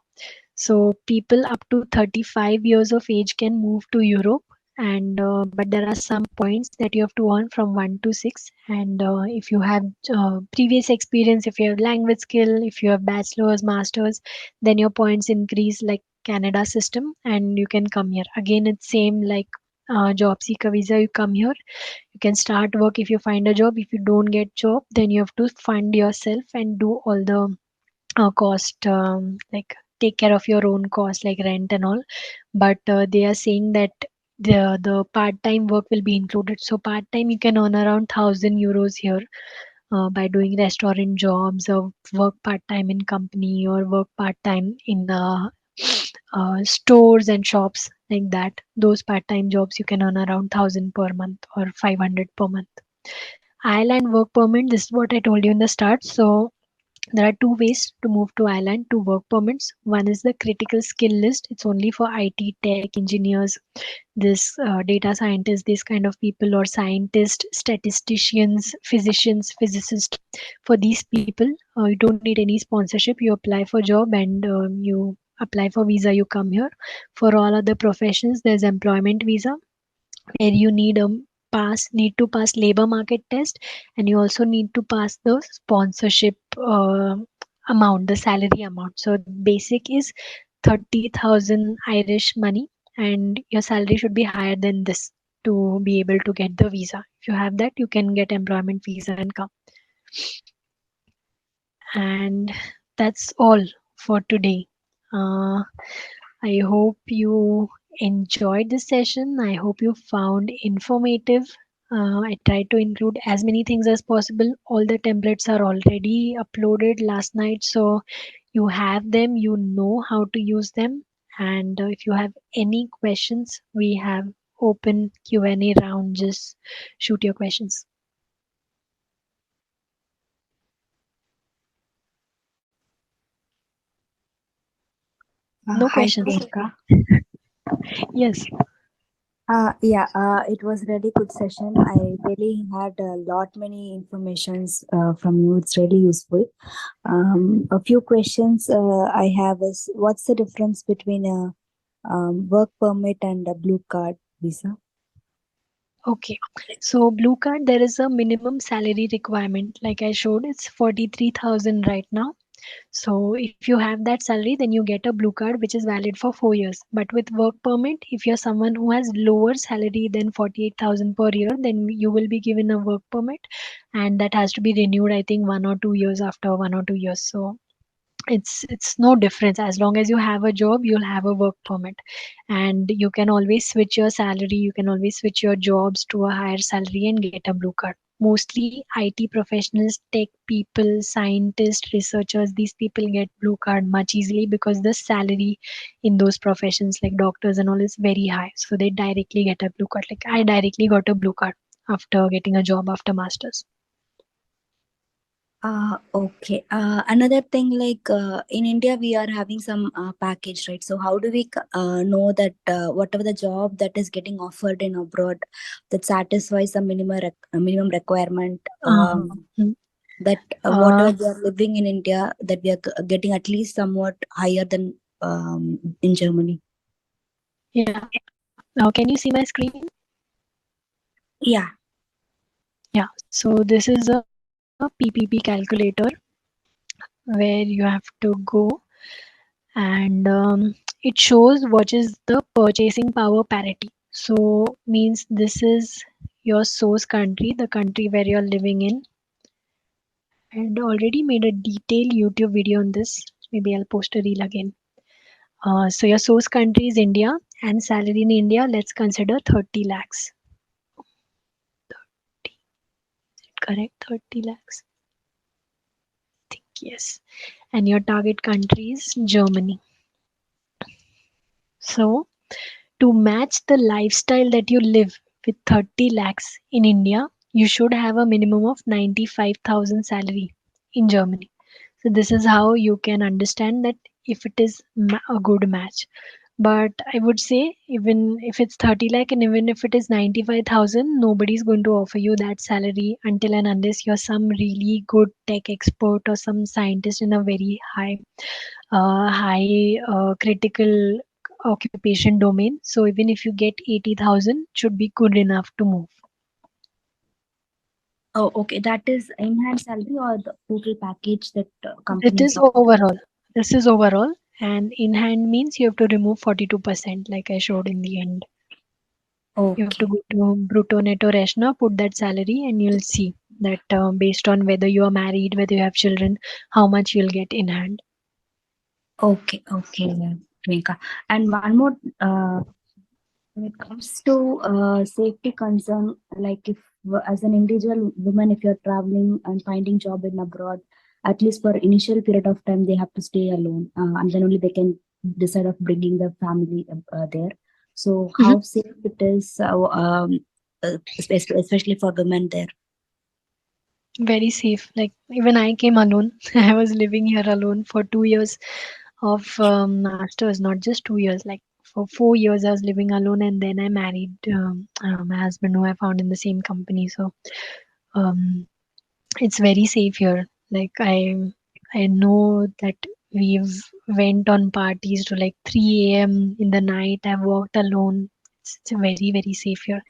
So people up to 35 years of age can move to Europe, and but there are some points that you have to earn from 1 to 6. And if you have previous experience, if you have language skill, if you have bachelor's, master's, then your points increase like Canada system, and you can come here. Again, it's same like job seeker visa. You come here, you can start work if you find a job. If you don't get job, then you have to fund yourself and do all the cost, like take care of your own cost like rent and all. But they are saying that the part-time work will be included. So part-time you can earn around 1,000 euros here by doing restaurant jobs or work part-time in company or work part-time in stores and shops like that. Those part-time jobs you can earn around 1,000 per month or 500 per month. Ireland work permit, this is what I told you in the start. So there are two ways to move to Ireland to work permits. One is the critical skill list. It's only for IT, tech, engineers, this data scientists, these kind of people, or scientists, statisticians, physicians, physicists. For these people, you don't need any sponsorship. You apply for job and you apply for visa. You come here. For all other professions, there's employment visa where you need to pass labor market test, and you also need to pass the sponsorship amount, the salary amount. So basic is 30,000 Irish money, and your salary should be higher than this to be able to get the visa. If you have that, you can get employment visa and come. And that's all for today. I hope you enjoyed this session. I hope you found informative. I tried to include as many things as possible. All the templates are already uploaded last night, so you have them, you know how to use them. And if you have any questions, we have open Q&A round. Just shoot your questions. No Hi, questions. Priyanka. Yes. It was really good session. I really had a lot many informations from you. It's really useful. A few questions I have is, what's the difference between a work permit and a blue card visa? Okay, so blue card, there is a minimum salary requirement. Like I showed, it's 43,000 right now. So if you have that salary, then you get a blue card, which is valid for 4 years. But with work permit, if you're someone who has lower salary than 48,000 per year, then you will be given a work permit, and that has to be renewed, I think, 1 or 2 years after 1 or 2 years. So it's no difference. As long as you have a job, you'll have a work permit, and you can always switch your salary, you can always switch your jobs to a higher salary and get a blue card. Mostly IT professionals, tech people, scientists, researchers, these people get blue card much easily because the salary in those professions like doctors and all is very high, so they directly get a blue card. Like I directly got a blue card after getting a job after masters. Okay. Another thing, like in India, we are having some package, right? So how do we know that whatever the job that is getting offered in abroad that satisfies the minimum requirement, Mm. that whatever we are living in India, that we are getting at least somewhat higher than in Germany? Yeah. Now, can you see my screen? Yeah. Yeah. So this is a PPP calculator where you have to go, and it shows what is the purchasing power parity. So means this is your source country, the country where you're living in. I had already made a detailed YouTube video on this. Maybe I'll post a reel again. So your source country is India, and salary in India, let's consider 30 lakhs. 30, correct? 30 lakhs. I think yes. And your target country is Germany. So to match the lifestyle that you live with 30 lakhs in India, you should have a minimum of 95,000 salary in Germany. So this is how you can understand that if it is a good match. But I would say even if it's 30 lakh and even if it is 95,000, nobody's going to offer you that salary until and unless you're some really good tech expert or some scientist in a very high critical occupation domain. So even if you get 80,000, should be good enough to move. Oh, okay. That is enhanced salary or the total package that It companies is offer? overall. This is overall, and in hand means you have to remove 42%, like I showed in the end. You have to Okay. go to Brutto Netto Reshna, put that salary, and you'll see that based on whether you are married, whether you have children, how much you'll get in hand. Okay. Okay, Priyanka. And one more, when it comes to safety concern, like if as an individual woman, if you're traveling and finding job in abroad, at least for initial period of time, they have to stay alone, and then only they can decide of bringing the family there. So Mhm. how safe it is, especially for women there? Very safe. Like even I came alone. I was living here alone for 2 years of masters, not just 2 years. Like for 4 years, I was living alone, and then I married my husband, who I found in the same company. So um, it's very safe here. Like I know that we've went on parties to like 3 a.m. in the night. I've walked alone. It's very very safe here.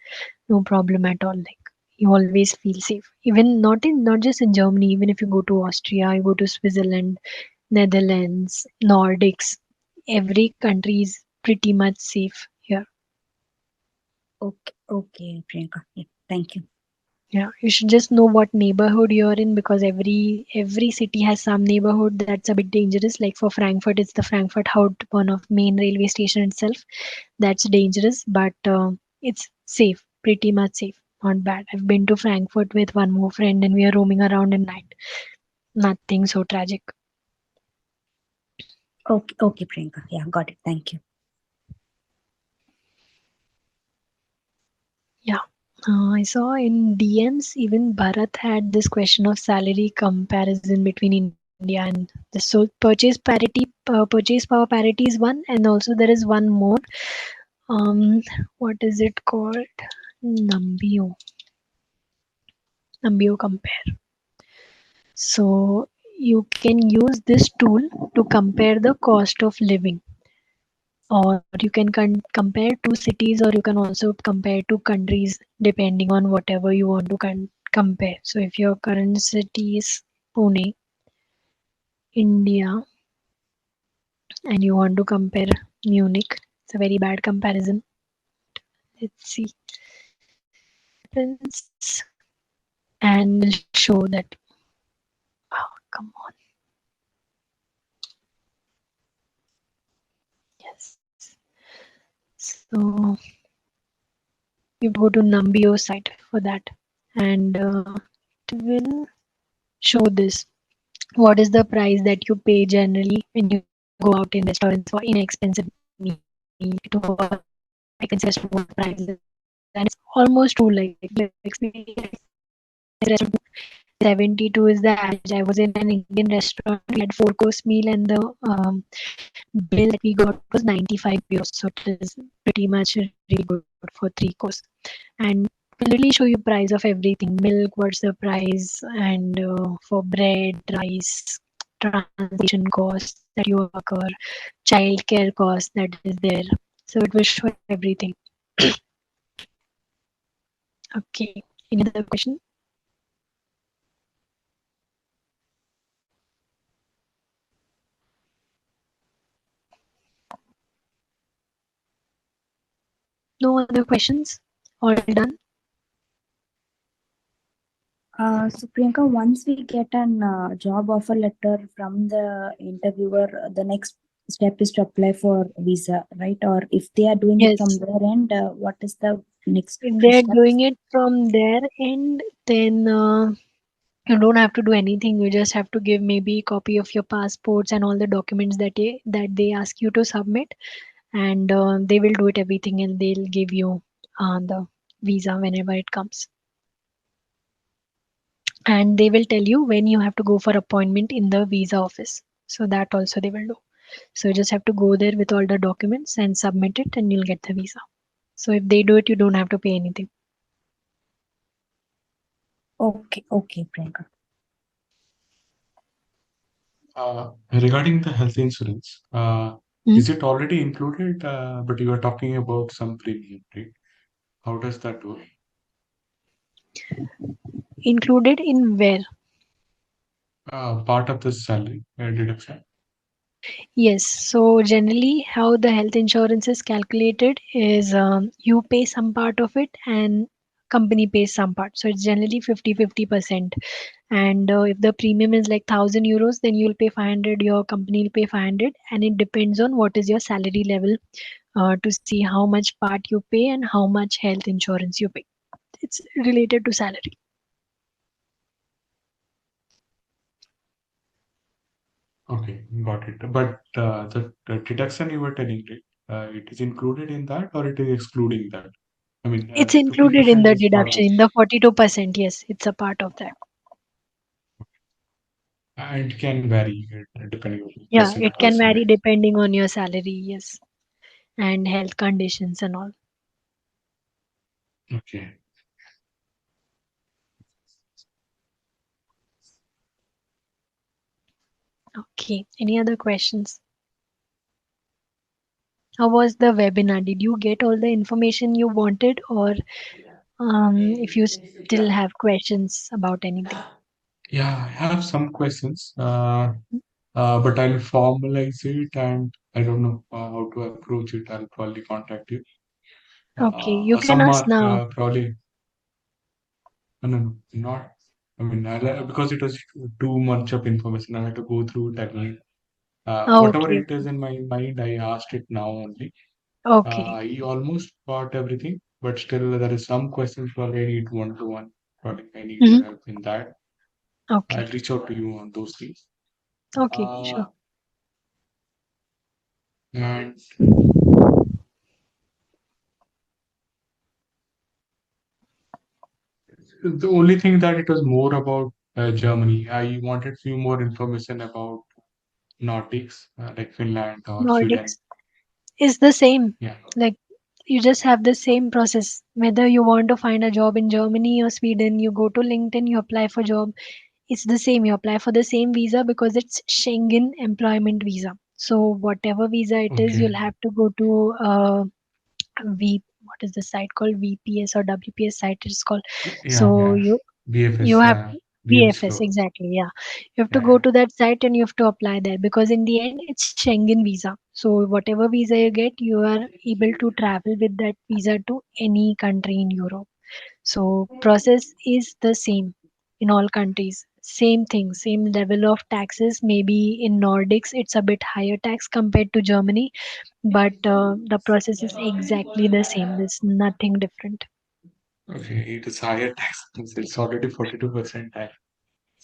No problem at all. Like you always feel safe. Even not just in Germany. Even if you go to Austria, you go to Switzerland, Netherlands, Nordics, every country is pretty much safe here. Okay. Okay, Priyanka. Yeah, thank you. Yeah, you should just know what neighborhood you're in, because every city has some neighborhood that's a bit dangerous. Like for Frankfurt, it's the Frankfurt Hauptbahnhof of main railway station itself. That's dangerous, but it's safe, pretty much safe, not bad. I've been to Frankfurt with one more friend, and we are roaming around at night. Nothing so tragic. Okay. Okay, Priyanka. Yeah, got it. Thank you. Yeah. I saw in DMs even Bharat had this question of salary comparison between India and the so purchase power parity is one, and also there is one more. Um, what is it called? Numbeo. Numbeo compare. So you can use this tool to compare the cost of living, or you can compare two cities, or you can also compare two countries depending on whatever you want to compare. So if your current city is Pune, India, and you want to compare Munich, it's a very bad comparison. Let's see. And we'll show that. Oh, come on. Yes. So you go to Numbeo site for that, and it will show this. What is the price that you pay generally when you go out in restaurants for inexpensive meat to expensive restaurant prices? And it's almost true. Like experience restaurant 72 is the average. I was in an Indian restaurant. We had 4 course meal, and the bill that we got was 95 euros. So it is pretty much really good for 3 course. And will really show you price of everything. Milk, what's the price, and for bread, rice, transportation costs that you occur, childcare cost that is there. So it will show everything. Okay. Any other question? No other questions? All done? So Priyanka, once we get an job offer letter from the interviewer, the next step is to apply for visa, right? Or if they are doing it from Yes. their end, what is the next If they're step? doing it from their end, then you don't have to do anything. You just have to give maybe a copy of your passports and all the documents that they ask you to submit, and they will do it everything, and they'll give you the visa whenever it comes. And they will tell you when you have to go for appointment in the visa office. So that also they will do. So you just have to go there with all the documents and submit it, and you'll get the visa. So if they do it, you don't have to pay anything. Okay, Priyanka. Regarding the health insurance, Hmm? is it already included? But you are talking about some premium, right? How does that work? Included in where? Part of the salary deduction. Yes, so generally, how the health insurance is calculated is you pay some part of it and company pays some part. So it's generally 50-50%. And if the premium is like 1,000 euros, then you'll pay 500, your company will pay 500, and it depends on what is your salary level to see how much part you pay and how much health insurance you pay. It's related to salary. Okay, got it. But the deduction you were telling, right? It is included in that, or it is excluding that? I mean, It's the included in 50% the is part of, deduction, in the 42%. Yes, it's a part of that. and can vary depending on the Yeah, person to it can person, vary right? depending on your salary, yes, and health conditions and all. Okay. Okay, any other questions? How was the webinar? Did you get all the information you wanted, or if you still have questions about anything? Yeah, I have some questions, but I'll formalize it and I don't know how to approach it. I'll probably contact you. Okay, you can Some ask are now. probably, no, not, I mean, because it was too much of information, I had to go through it again. Whatever Okay, it is in my mind, I asked it now only. okay. I almost got everything, but still there is some questions probably I need one-to-one. Probably I need your Hmm. help in that. I'll Okay, reach out to you on those things. okay, Uh, sure. and the only thing that it was more about Germany. I wanted few more information about Nordics, like Finland or Sweden. Nordics is the same. Yeah. Like you just have the same process. Whether you want to find a job in Germany or Sweden, you go to LinkedIn, you apply for job. It's the same. You apply for the same visa because it's Schengen employment visa. So whatever visa it is, Okay. you'll have to go to what is the site called, VPS or WPS site it's called. Yeah, So yeah. you BFS, have BFS BFS, Pro. exactly, yeah. You have to Yeah, go yeah. to that site and you have to apply there because in the end it's Schengen visa. So whatever visa you get, you are able to travel with that visa to any country in Europe. So process is the same in all countries. Same thing, same level of taxes. Maybe in Nordics it's a bit higher tax compared to Germany, but the process is exactly the same. There's nothing different. Okay, it is higher tax. It's already 42% tax.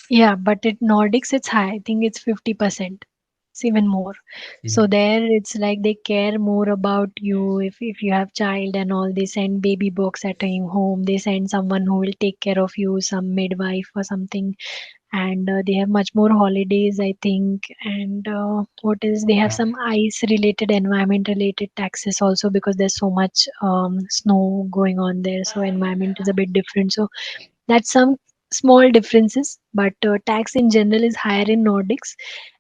Yeah, but in Nordics it's high. I think it's 50%. It's even more. So Mm. there it's like they care more about you. If you have child and all, they send baby box at your home. They send someone who will take care of you, some midwife or something. And they have much more holidays, I think. And what is, they have Yeah. some ice related, environment related taxes also because there's so much snow going on there. So environment is a bit different. So that's some small differences, but tax in general is higher in Nordics,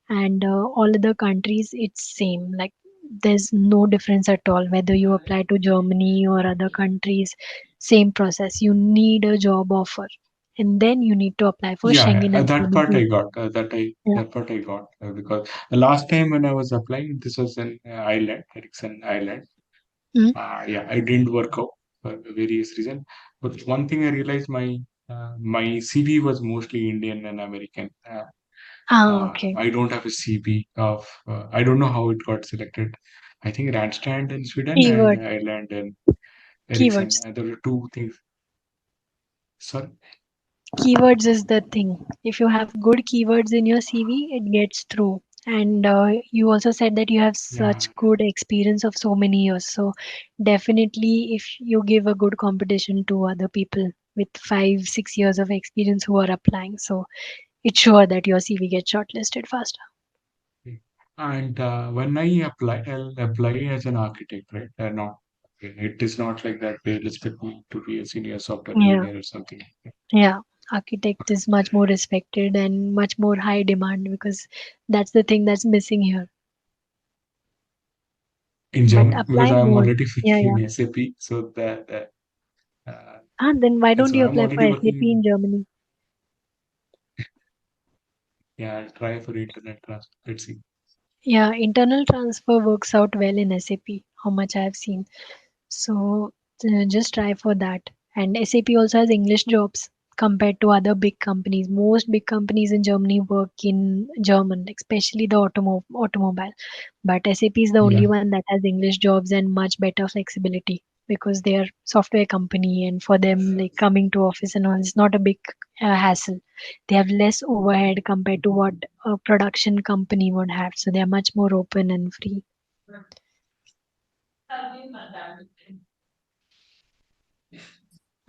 and all other countries it's same. Like there's no difference at all whether you apply to Germany or other countries. Same process. You need a job offer, and then you need to apply for Yeah, Schengen that employment part I visa. got. Yeah. That part I got because the last time when I was applying, this was in Ireland, Ericsson Ireland. Mm. Yeah, I didn't work out for various reasons. But one thing I realized, my CV was mostly Indian and American. Okay. I don't have a CV of. I don't know how it got selected. I think Randstad in Sweden and Keyword, Ireland and Ericsson. keywords. There were two things. Sorry. Keywords is the thing. If you have good keywords in your CV, it gets through. And you also said that you have Yeah. such good experience of so many years. So definitely, if you give a good competition to other people with 5, 6 years of experience who are applying, so it's sure that your CV gets shortlisted faster. And when I apply, I'll apply as an architect, right? Not. It is not like that they'll expect me to be a senior software Yeah, engineer or something. yeah. Architect is much more respected and much more high demand because that's the thing that's missing here. In But German, because apply I'm more. already Yeah, fixed yeah. in SAP, so Then why and don't so you I'm apply already for SAP working. in Germany? Yeah, I'll try for internet transfer. Let's see. Yeah, internal transfer works out well in SAP, how much I have seen. So just try for that. And SAP also has English jobs compared to other big companies. Most big companies in Germany work in German, especially the automobile. But SAP is the only Yeah. one that has English jobs and much better flexibility because they are software company and for them like coming to office and all is not a big hassle. They have less overhead compared to what a production company would have. So they are much more open and free.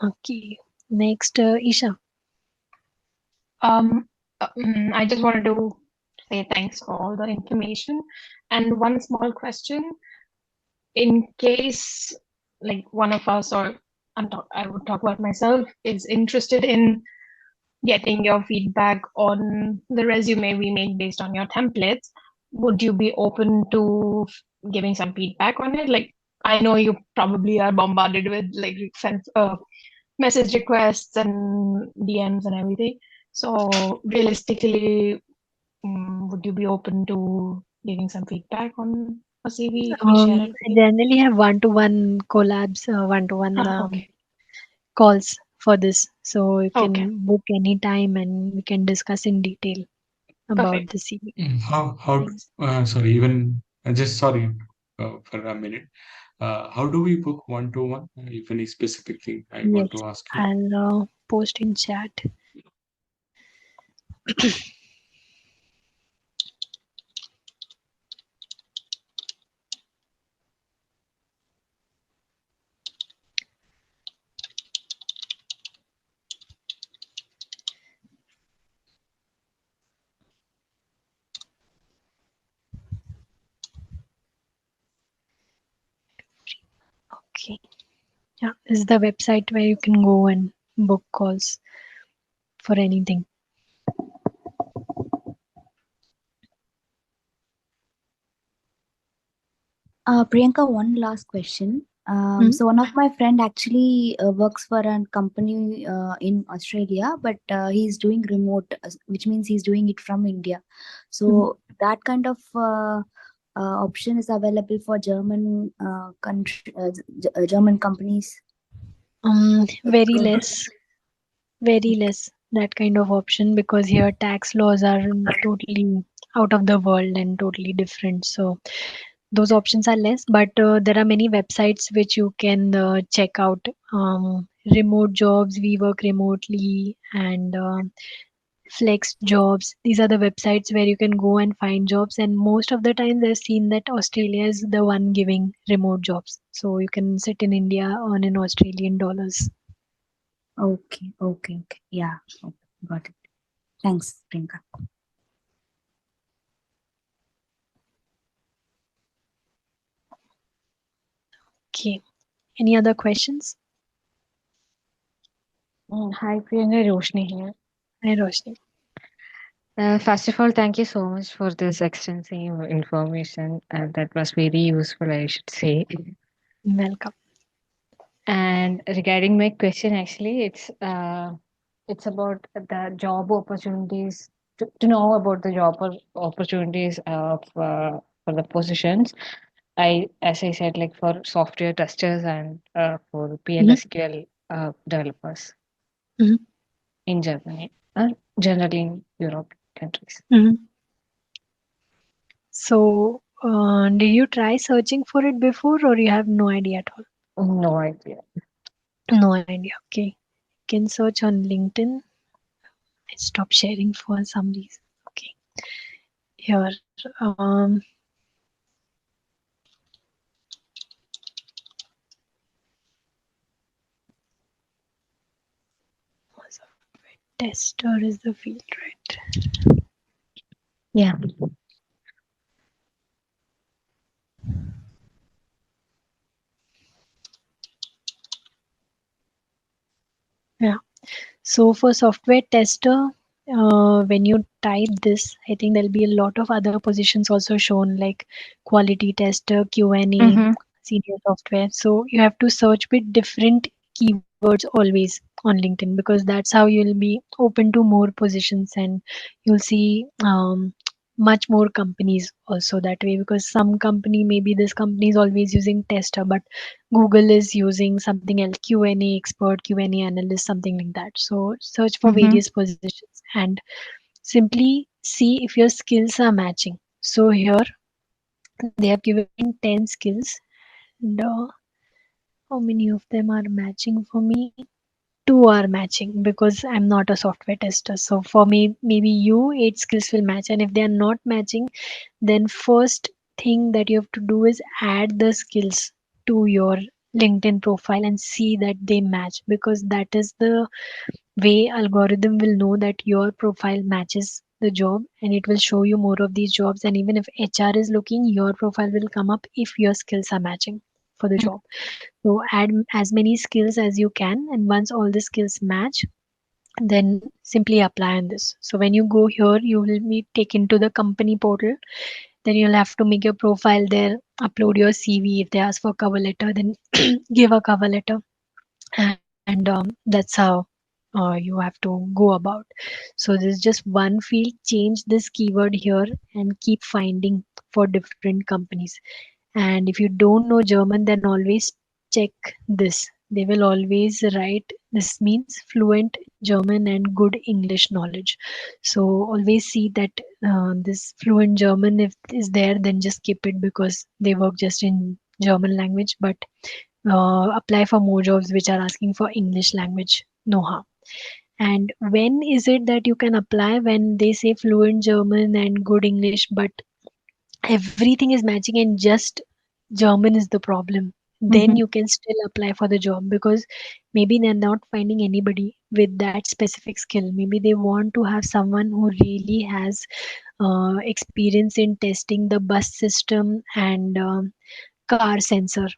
Okay. Next, Isha. Um, I just wanted to say thanks for all the information. And one small question, in case like one of us, or I would talk about myself, is interested in getting your feedback on the resume we made based on your templates, would you be open to giving some feedback on it? Like, I know you probably are bombarded with like message requests and DMs and everything. So realistically, would you be open to giving some feedback on a CV if we share it with I you? generally have one-to-one collabs, one-to-one Okay. calls for this. So you Okay. can book any time and we can discuss in detail about Perfect. the CV. How, Thanks. sorry, even just sorry for a minute. How do we book one-to-one? If any specific thing I want Yes, to ask you. I'll post in chat. Okay. Yeah, this is the website where you can go and book calls for anything. Priyanka, one last question. Hmm? So one of my friend actually works for a company in Australia, but he's doing remote, which means he's doing it from India. Hmm. So that kind of option is available for German German companies. Very less, very less that kind of option because here tax laws are totally out of the world and totally different. So those options are less, but there are many websites which you can check out. Remote jobs, we work remotely, and flex jobs. These are the websites where you can go and find jobs. And most of the times, I've seen that Australia is the one giving remote jobs. So you can sit in India, earn in Australian dollars. Okay, okay, okay. Yeah, okay, got it. Thanks, Priyanka. Okay. Any other questions? Hi, Priyanka, Roshni here. Hi, Roshni. First of all, thank you so much for this extensive information. That was very useful, I should say. Welcome. And regarding my question, actually, it's about the job opportunities. To know about the job opportunities of for the positions. as I said, like for software testers and for Mhm. PLSQL developers Mhm. in Germany and generally in Europe countries. Mhm. So, did you try searching for it before, or you have no idea at all? No idea. No idea. Okay, you can search on LinkedIn. I stopped sharing for some reason. Okay, here. Tester is the field, right? Yeah. Yeah. So for software tester, when you type this, I think there'll be a lot of other positions also shown, like quality tester, Q&A, Mm-hmm. senior software. So you have to search with different keywords always on LinkedIn, because that's how you'll be open to more positions, and you'll see much more companies also that way, because some company, maybe this company is always using tester, but Google is using something else, Q&A expert, Q&A analyst, something like that. So search for Mm-hmm. various positions and simply see if your skills are matching. So here they have given 10 skills, and how many of them are matching for me? Two are matching, because I'm not a software tester. So for me, maybe you, 8 skills will match. And if they are not matching, then first thing that you have to do is add the skills to your LinkedIn profile and see that they match, because that is the way algorithm will know that your profile matches the job, and it will show you more of these jobs. And even if HR is looking, your profile will come up if your skills are matching for the job. So add as many skills as you can, and once all the skills match, then simply apply on this. So when you go here, you will be taken to the company portal. Then you'll have to make your profile there, upload your CV. If they ask for cover letter, then give a cover letter, and that's how you have to go about. So there's just one field. Change this keyword here and keep finding for different companies. And if you don't know German, then always check this. They will always write this means fluent German and good English knowledge. So always see that this fluent German, if is there, then just keep it, because they work just in German language. But apply for more jobs which are asking for English language. No harm. And when is it that you can apply? When they say fluent German and good English, but everything is matching and just German is the problem, then Mm-hmm. you can still apply for the job, because maybe they're not finding anybody with that specific skill. Maybe they want to have someone who really has experience in testing the bus system and car sensor.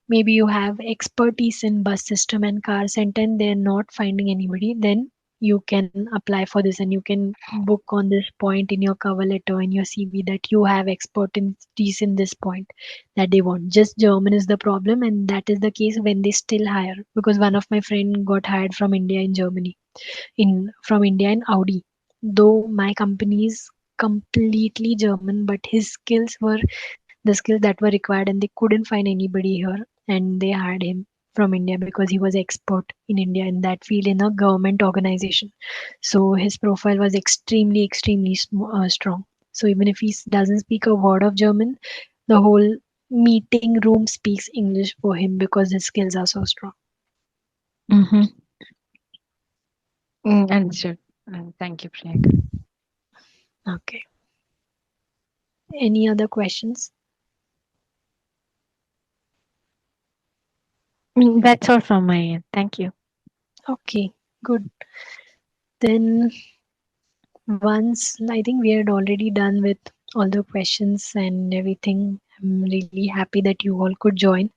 Maybe you have expertise in bus system and car center and they're not finding anybody, then you can apply for this, and you can book on this point in your cover letter in your CV that you have expertise in this point that they want. Just German is the problem, and that is the case when they still hire, because one of my friend got hired from India in Germany, in from India in Audi. Though my company is completely German, but his skills were the skills that were required, and they couldn't find anybody here, and they hired him from India because he was expert in India in that field in a government organization. So his profile was extremely strong. So even if he doesn't speak a word of German, the whole meeting room speaks English for him because his skills are so strong. Mm-hmm. Understood. Thank you, Priyanka. Okay. Any other questions? That's all from my end. Thank you. Okay, good. Then once I think we had already done with all the questions and everything, I'm really happy that you all could join.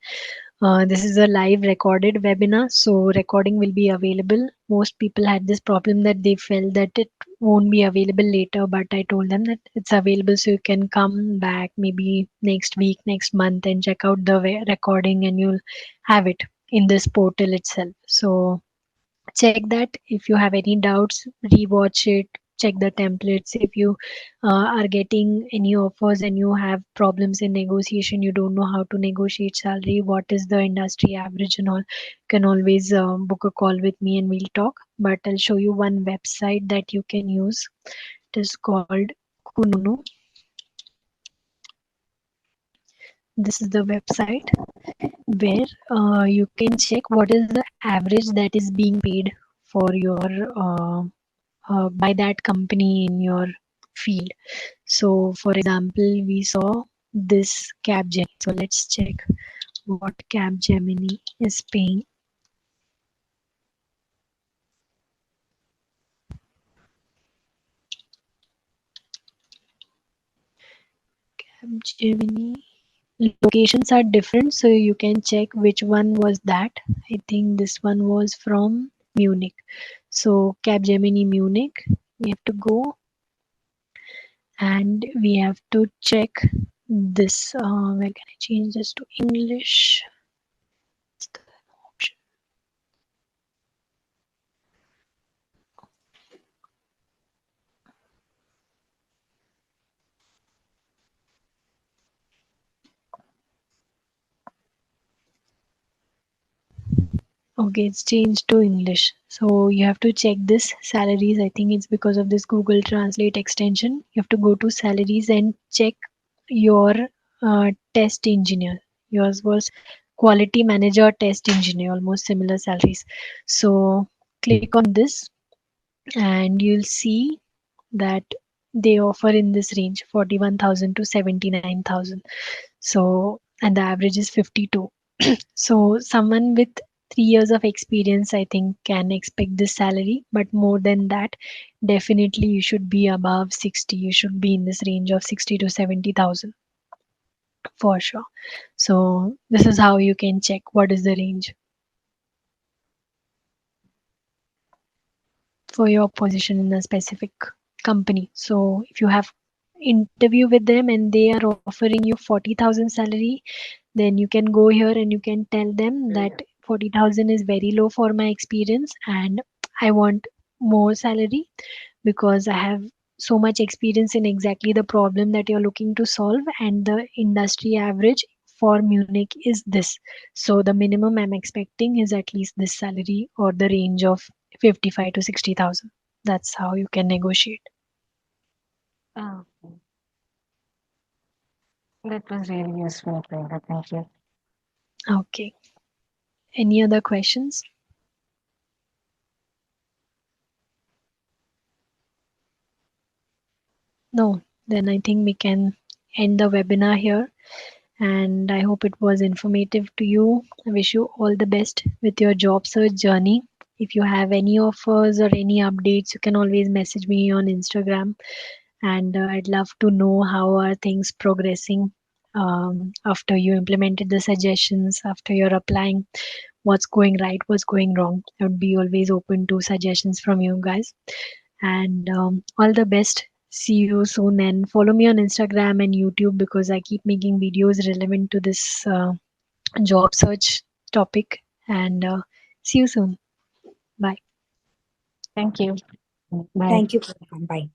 This is a live recorded webinar, so recording will be available. Most people had this problem that they felt that it won't be available later, but I told them that it's available, so you can come back maybe next week, next month, and check out the recording, and you'll have it in this portal itself. So check that. If you have any doubts, rewatch it, check the templates. If you are getting any offers and you have problems in negotiation, you don't know how to negotiate salary, what is the industry average and all, you can always book a call with me and we'll talk. But I'll show you one website that you can use. It is called Kununu. This is the website where you can check what is the average that is being paid for your by that company in your field. So for example, we saw this Capgemini. So let's check what Capgemini is paying. Capgemini locations are different, so you can check which one was that. I think this one was from Munich. So Capgemini Munich, we have to go and we have to check this. Where can I change this to English? What's the option? Okay, it's changed to English. So you have to check this salaries. I think it's because of this Google Translate extension. You have to go to salaries and check your test engineer. Yours was quality manager, test engineer, almost similar salaries. So click on this and you'll see that they offer in this range 41,000 to 79,000. So, and the average is 52. So someone with 3 years of experience, I think, can expect this salary, but more than that, definitely you should be above 60. You should be in this range of 60 to 70,000 for sure. So this is how you can check what is the range for your position in a specific company. So if you have interview with them and they are offering you 40,000 salary, then you can go here and you can tell them that 40,000 is very low for my experience and I want more salary because I have so much experience in exactly the problem that you're looking to solve, and the industry average for Munich is this. So the minimum I'm expecting is at least this salary or the range of 55 to 60,000. That's how you can negotiate. Oh, that was really useful, Priyanka. Thank you. Okay. Any other questions? No, then I think we can end the webinar here. And I hope it was informative to you. I wish you all the best with your job search journey. If you have any offers or any updates, you can always message me on Instagram. And I'd love to know how are things progressing after you implemented the suggestions, after you're applying, what's going right, what's going wrong. I would be always open to suggestions from you guys. And all the best. See you soon and follow me on Instagram and YouTube because I keep making videos relevant to this job search topic. And see you soon. Bye. Thank you. Bye. Thank you. Bye.